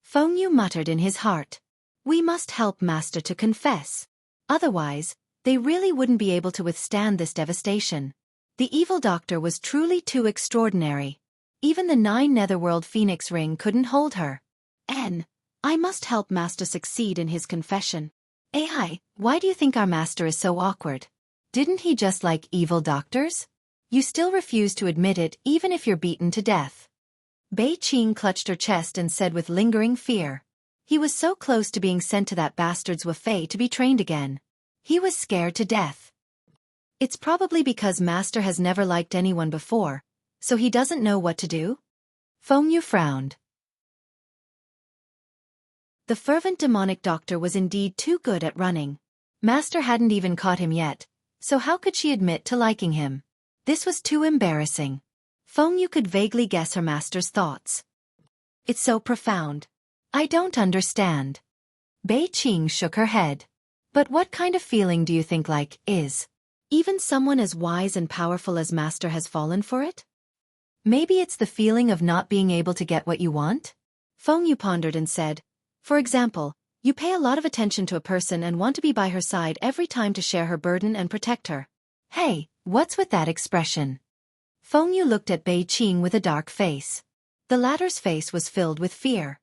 Feng Yu muttered in his heart. We must help Master to confess. Otherwise, they really wouldn't be able to withstand this devastation. The evil doctor was truly too extraordinary. Even the 9 Netherworld Phoenix ring couldn't hold her. I must help Master succeed in his confession. AI, why do you think our master is so awkward? Didn't he just like evil doctors? You still refuse to admit it even if you're beaten to death. Bei Qing clutched her chest and said with lingering fear. He was so close to being sent to that bastard Xueqi to be trained again. He was scared to death. It's probably because Master has never liked anyone before, so he doesn't know what to do? Feng Yu frowned. The fervent demonic doctor was indeed too good at running. Master hadn't even caught him yet, so how could she admit to liking him? This was too embarrassing. Feng Yu could vaguely guess her master's thoughts. It's so profound. I don't understand. Bei Qing shook her head. But what kind of feeling do you think is? Even someone as wise and powerful as Master has fallen for it? Maybe it's the feeling of not being able to get what you want? Feng Yu pondered and said, for example, you pay a lot of attention to a person and want to be by her side every time to share her burden and protect her. Hey, what's with that expression? Feng Yu looked at Bei Qing with a dark face. The latter's face was filled with fear.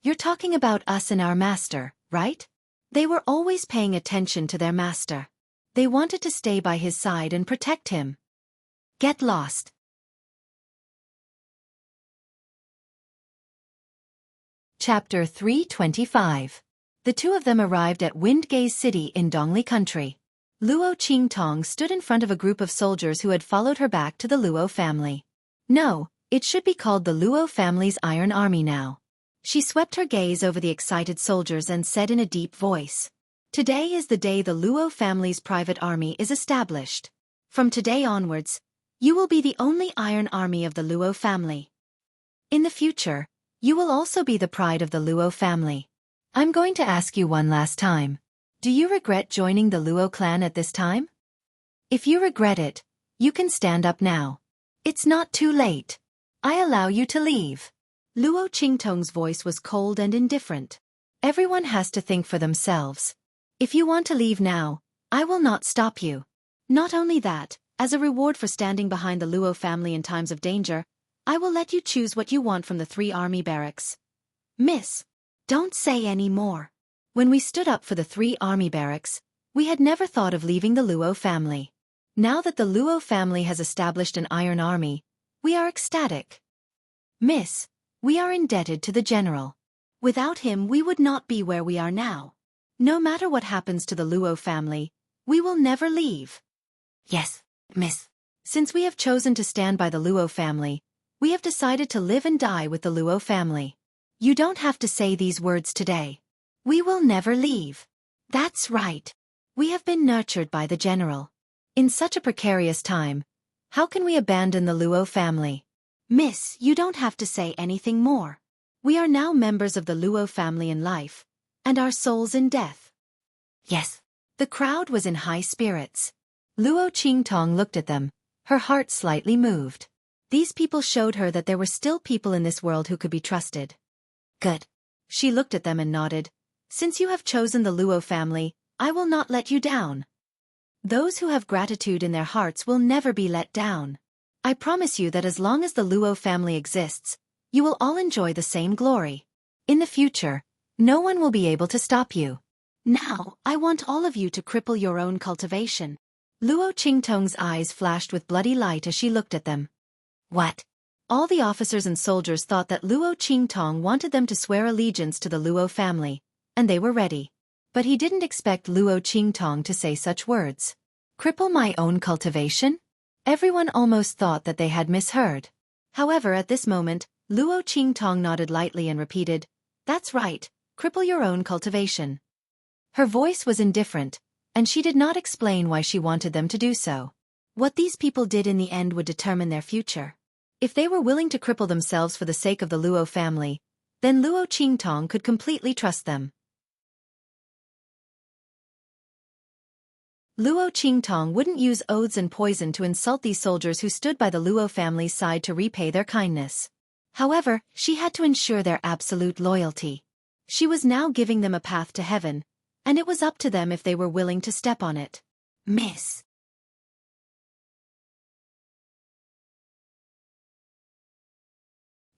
You're talking about us and our master, right? They were always paying attention to their master. They wanted to stay by his side and protect him. Get lost. Chapter 325. The two of them arrived at Windgaze City in Dongli Country. Luo Qingtong stood in front of a group of soldiers who had followed her back to the Luo family. No, it should be called the Luo family's Iron Army now. She swept her gaze over the excited soldiers and said in a deep voice, today is the day the Luo family's private army is established. From today onwards, you will be the only Iron Army of the Luo family. In the future, you will also be the pride of the Luo family. I'm going to ask you one last time. Do you regret joining the Luo clan at this time? If you regret it, you can stand up now. It's not too late. I allow you to leave. Luo Qingtong's voice was cold and indifferent. Everyone has to think for themselves. If you want to leave now, I will not stop you. Not only that, as a reward for standing behind the Luo family in times of danger, I will let you choose what you want from the 3 army barracks. Miss, don't say any more. When we stood up for the 3 army barracks, we had never thought of leaving the Luo family. Now that the Luo family has established an Iron Army, we are ecstatic. Miss, we are indebted to the general. Without him we would not be where we are now. No matter what happens to the Luo family, we will never leave. Yes, miss. Since we have chosen to stand by the Luo family, we have decided to live and die with the Luo family. You don't have to say these words today. We will never leave. That's right. We have been nurtured by the general. In such a precarious time, how can we abandon the Luo family? Miss, you don't have to say anything more. We are now members of the Luo family in life, and our souls in death. Yes. The crowd was in high spirits. Luo Qingtong looked at them, her heart slightly moved. These people showed her that there were still people in this world who could be trusted. Good. She looked at them and nodded. Since you have chosen the Luo family, I will not let you down. Those who have gratitude in their hearts will never be let down. I promise you that as long as the Luo family exists, you will all enjoy the same glory. In the future, no one will be able to stop you. Now, I want all of you to cripple your own cultivation. Luo Qingtong's eyes flashed with bloody light as she looked at them. What? All the officers and soldiers thought that Luo Qingtong wanted them to swear allegiance to the Luo family, and they were ready. But he didn't expect Luo Qingtong to say such words. Cripple my own cultivation? Everyone almost thought that they had misheard. However, at this moment, Luo Qingtong nodded lightly and repeated, that's right, cripple your own cultivation. Her voice was indifferent, and she did not explain why she wanted them to do so. What these people did in the end would determine their future. If they were willing to cripple themselves for the sake of the Luo family, then Luo Qingtong could completely trust them. Luo Qingtong wouldn't use oaths and poison to insult these soldiers who stood by the Luo family's side to repay their kindness. However, she had to ensure their absolute loyalty. She was now giving them a path to heaven, and it was up to them if they were willing to step on it. Miss.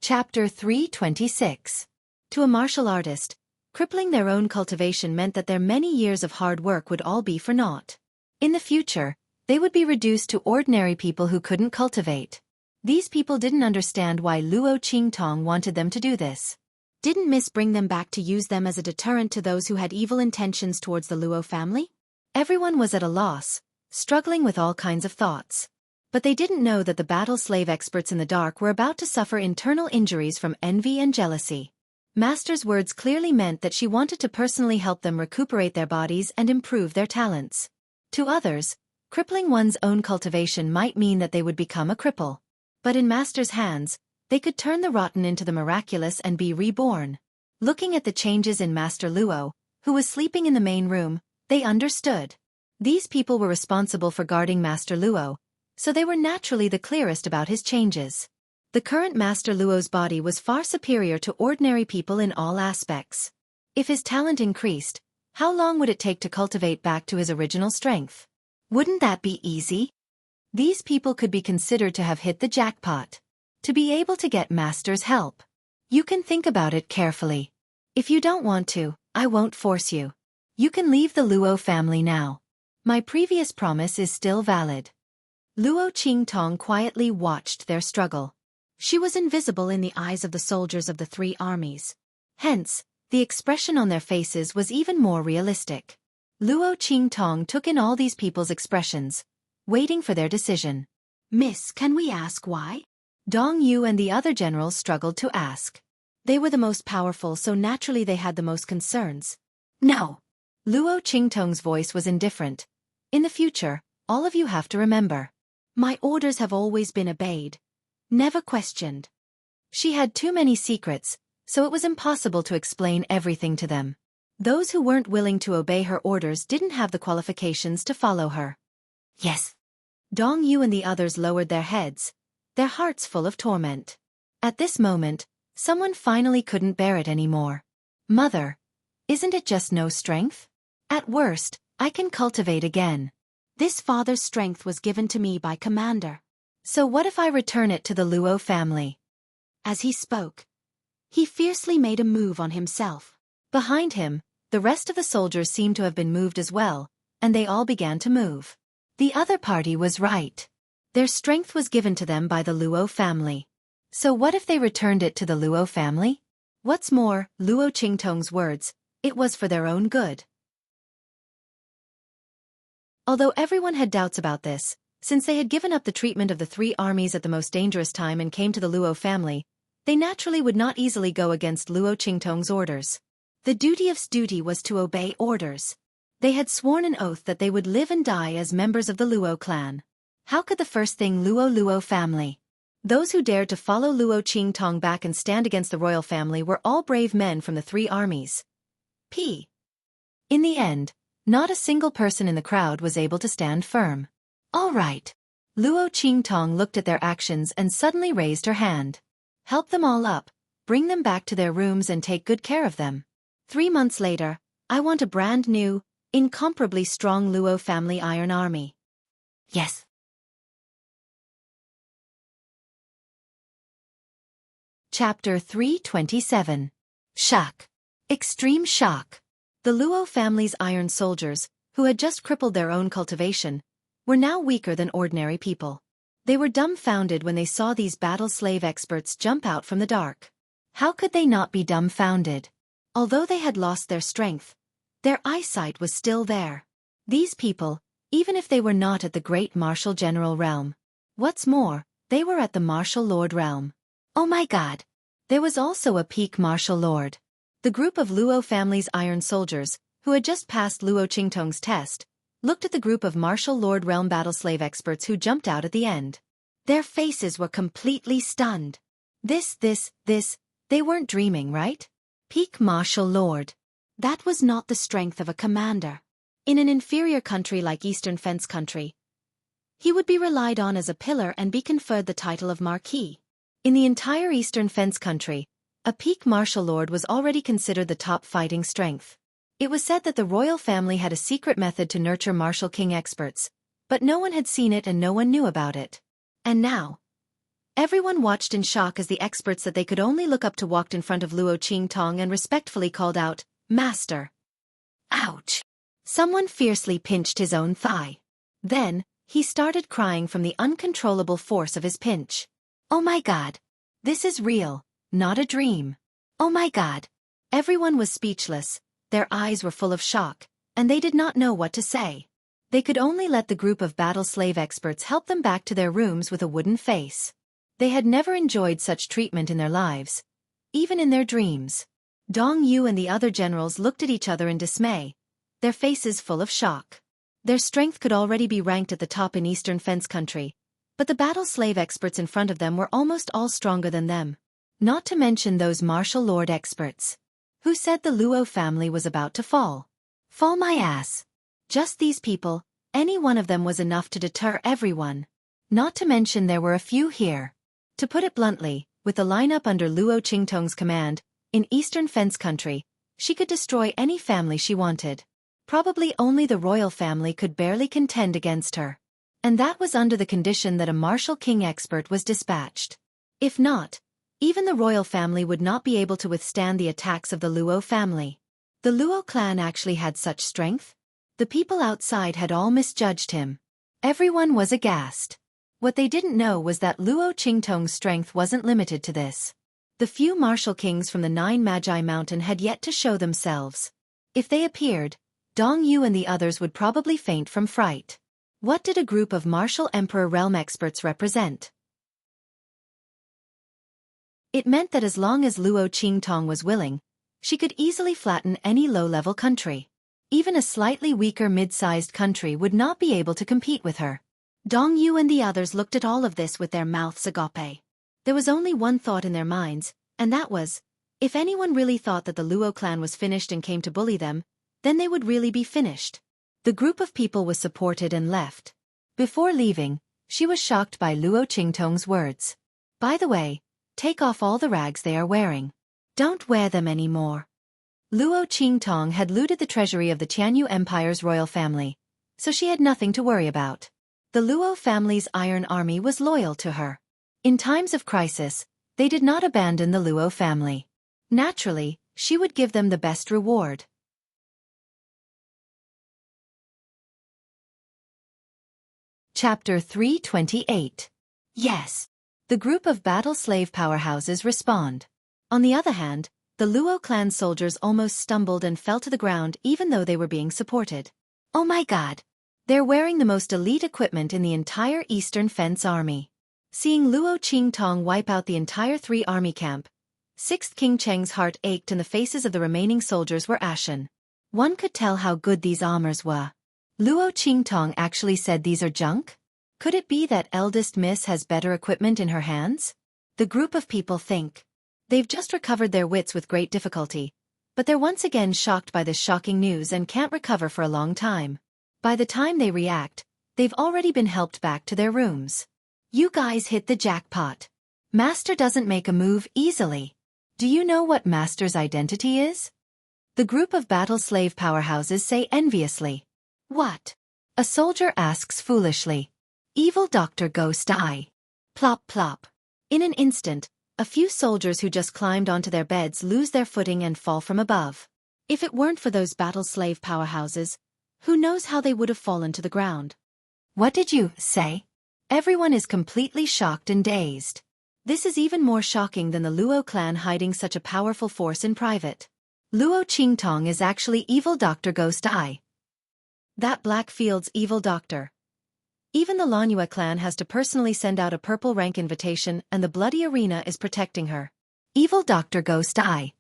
Chapter 326. To a martial artist, crippling their own cultivation meant that their many years of hard work would all be for naught. In the future, they would be reduced to ordinary people who couldn't cultivate. These people didn't understand why Luo Qingtong wanted them to do this. Didn't Miss bring them back to use them as a deterrent to those who had evil intentions towards the Luo family? Everyone was at a loss, struggling with all kinds of thoughts. But they didn't know that the battle slave experts in the dark were about to suffer internal injuries from envy and jealousy. Master's words clearly meant that she wanted to personally help them recuperate their bodies and improve their talents. To others, crippling one's own cultivation might mean that they would become a cripple. But in Master's hands, they could turn the rotten into the miraculous and be reborn. Looking at the changes in Master Luo, who was sleeping in the main room, they understood. These people were responsible for guarding Master Luo, so they were naturally the clearest about his changes. The current Master Luo's body was far superior to ordinary people in all aspects. If his talent increased, how long would it take to cultivate back to his original strength? Wouldn't that be easy? These people could be considered to have hit the jackpot. To be able to get Master's help. You can think about it carefully. If you don't want to, I won't force you. You can leave the Luo family now. My previous promise is still valid. Luo Qingtong quietly watched their struggle. She was invisible in the eyes of the soldiers of the three armies. Hence, the expression on their faces was even more realistic. Luo Qingtong took in all these people's expressions, waiting for their decision. Miss, can we ask why? Dong Yu and the other generals struggled to ask. They were the most powerful, so naturally they had the most concerns. No. Luo Qingtong's voice was indifferent. In the future, all of you have to remember. My orders have always been obeyed. Never questioned. She had too many secrets, so it was impossible to explain everything to them. Those who weren't willing to obey her orders didn't have the qualifications to follow her. Yes. Dong Yu and the others lowered their heads, their hearts full of torment. At this moment, someone finally couldn't bear it anymore. Mother, isn't it just no strength? At worst, I can cultivate again. This father's strength was given to me by Commander. So what if I return it to the Luo family? As he spoke, he fiercely made a move on himself. Behind him, the rest of the soldiers seemed to have been moved as well, and they all began to move. The other party was right. Their strength was given to them by the Luo family. So what if they returned it to the Luo family? What's more, Luo Qingtong's words, it was for their own good. Although everyone had doubts about this, since they had given up the treatment of the three armies at the most dangerous time and came to the Luo family, they naturally would not easily go against Luo Qingtong's orders. The duty was to obey orders. They had sworn an oath that they would live and die as members of the Luo clan. How could the first thing Luo family? Those who dared to follow Luo Qingtong back and stand against the royal family were all brave men from the three armies. In the end, not a single person in the crowd was able to stand firm. All right. Luo Qingtong looked at their actions and suddenly raised her hand. Help them all up, bring them back to their rooms and take good care of them. 3 months later, I want a brand new, incomparably strong Luo family iron army. Yes. Chapter 327. Shock. Extreme shock. The Luo family's iron soldiers, who had just crippled their own cultivation, were now weaker than ordinary people. They were dumbfounded when they saw these battle slave experts jump out from the dark. How could they not be dumbfounded? Although they had lost their strength, their eyesight was still there. These people, even if they were not at the great martial general realm. What's more, they were at the martial lord realm. Oh my god! There was also a peak martial lord. The group of Luo family's iron soldiers, who had just passed Luo Qingtong's test, looked at the group of martial lord realm battle slave experts who jumped out at the end. Their faces were completely stunned. They weren't dreaming, right? Peak martial lord. That was not the strength of a commander. In an inferior country like Eastern Fence Country, he would be relied on as a pillar and be conferred the title of Marquis. In the entire Eastern Fence Country, a peak martial lord was already considered the top fighting strength. It was said that the royal family had a secret method to nurture martial king experts, but no one had seen it and no one knew about it. And now, Everyone watched in shock as the experts that they could only look up to walked in front of Luo Qingtong and respectfully called out, "Master." Ouch! Someone fiercely pinched his own thigh. Then, he started crying from the uncontrollable force of his pinch. Oh my god! This is real, not a dream. Oh my god! Everyone was speechless, their eyes were full of shock, and they did not know what to say. They could only let the group of battle slave experts help them back to their rooms with a wooden face. They had never enjoyed such treatment in their lives, even in their dreams. Dong Yu and the other generals looked at each other in dismay, their faces full of shock. Their strength could already be ranked at the top in Eastern Fence country, but the battle slave experts in front of them were almost all stronger than them. Not to mention those martial lord experts. Who said the Luo family was about to fall? Fall my ass. Just these people, any one of them was enough to deter everyone. Not to mention there were a few here. To put it bluntly, with the lineup under Luo Qingtong's command, in Eastern Fence country, she could destroy any family she wanted. Probably only the royal family could barely contend against her. And that was under the condition that a martial king expert was dispatched. If not, even the royal family would not be able to withstand the attacks of the Luo family. The Luo clan actually had such strength? The people outside had all misjudged him. Everyone was aghast. What they didn't know was that Luo Qingtong's strength wasn't limited to this. The few martial kings from the Nine Magi Mountain had yet to show themselves. If they appeared, Dong Yu and the others would probably faint from fright. What did a group of martial emperor realm experts represent? It meant that as long as Luo Qingtong was willing, she could easily flatten any low-level country. Even a slightly weaker mid-sized country would not be able to compete with her. Dong Yu and the others looked at all of this with their mouths agape. There was only one thought in their minds, and that was, if anyone really thought that the Luo clan was finished and came to bully them, then they would really be finished. The group of people was supported and left. Before leaving, she was shocked by Luo Qingtong's words. By the way, take off all the rags they are wearing. Don't wear them anymore. Luo Qingtong had looted the treasury of the Tianyu Empire's royal family, so she had nothing to worry about. The Luo family's iron army was loyal to her. In times of crisis, they did not abandon the Luo family. Naturally, she would give them the best reward. Chapter 328. Yes. The group of battle slave powerhouses respond. On the other hand, the Luo clan soldiers almost stumbled and fell to the ground even though they were being supported. Oh my god! They're wearing the most elite equipment in the entire Eastern Fence army. Seeing Luo Qingtong wipe out the entire 3-army camp, 6th King Cheng's heart ached and the faces of the remaining soldiers were ashen. One could tell how good these armors were. Luo Qingtong actually said these are junk? Could it be that eldest miss has better equipment in her hands? The group of people think. They've just recovered their wits with great difficulty, but they're once again shocked by this shocking news and can't recover for a long time. By the time they react, they've already been helped back to their rooms. You guys hit the jackpot. Master doesn't make a move easily. Do you know what Master's identity is? The group of battle slave powerhouses say enviously. What? A soldier asks foolishly. Evil Dr. Ghost Eye. Plop plop. In an instant, a few soldiers who just climbed onto their beds lose their footing and fall from above. If it weren't for those battle slave powerhouses, who knows how they would have fallen to the ground. What did you say? Everyone is completely shocked and dazed. This is even more shocking than the Luo clan hiding such a powerful force in private. Luo Qingtong is actually Evil Dr. Ghost Eye. That Blackfield's evil doctor. Even the Lanyue clan has to personally send out a purple rank invitation and the bloody arena is protecting her. Evil Dr. Ghost Eye.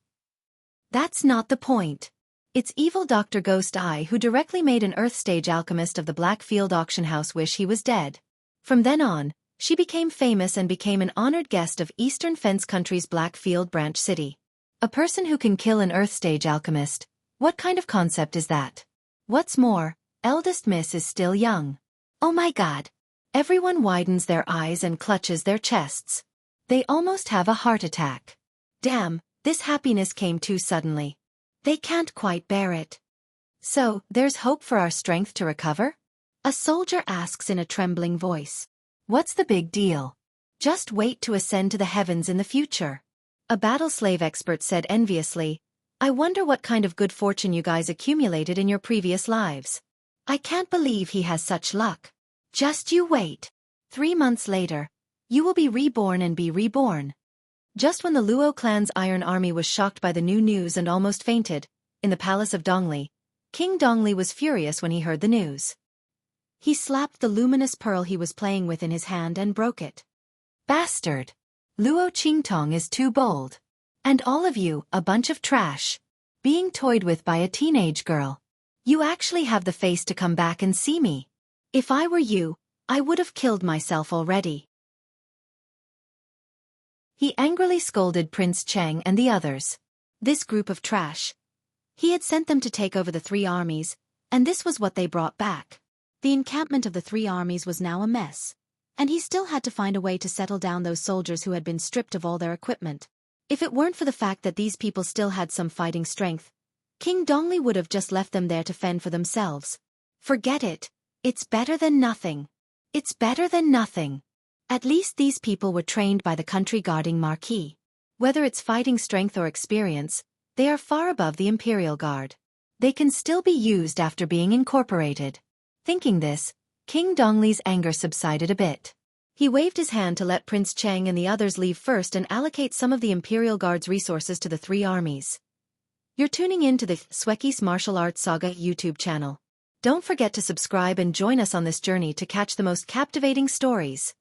That's not the point. It's Evil Dr. Ghost Eye who directly made an Earth Stage alchemist of the Blackfield auction house wish he was dead. From then on, she became famous and became an honored guest of Eastern Fence Country's Blackfield branch city. A person who can kill an Earth Stage alchemist. What kind of concept is that? What's more, eldest miss is still young. Oh my god. Everyone widens their eyes and clutches their chests. They almost have a heart attack. Damn, this happiness came too suddenly. They can't quite bear it. So, there's hope for our strength to recover? A soldier asks in a trembling voice. What's the big deal? Just wait to ascend to the heavens in the future. A battle slave expert said enviously, I wonder what kind of good fortune you guys accumulated in your previous lives. I can't believe he has such luck. Just you wait. 3 months later, you will be reborn and be reborn. Just when the Luo clan's iron army was shocked by the new news and almost fainted, in the palace of Dongli, King Dongli was furious when he heard the news. He slapped the luminous pearl he was playing with in his hand and broke it. Bastard! Luo Qingtong is too bold. And all of you, a bunch of trash. Being toyed with by a teenage girl. You actually have the face to come back and see me. If I were you, I would have killed myself already. He angrily scolded Prince Cheng and the others. This group of trash. He had sent them to take over the 3 armies, and this was what they brought back. The encampment of the 3 armies was now a mess, and he still had to find a way to settle down those soldiers who had been stripped of all their equipment. If it weren't for the fact that these people still had some fighting strength, King Dongli would have just left them there to fend for themselves. Forget it. It's better than nothing. It's better than nothing. At least these people were trained by the country guarding Marquis. Whether it's fighting strength or experience, they are far above the Imperial Guard. They can still be used after being incorporated. Thinking this, King Dongli's anger subsided a bit. He waved his hand to let Prince Cheng and the others leave first and allocate some of the Imperial Guard's resources to the 3 armies. You're tuning in to the Xueqi's Martial Arts Saga YouTube channel. Don't forget to subscribe and join us on this journey to catch the most captivating stories.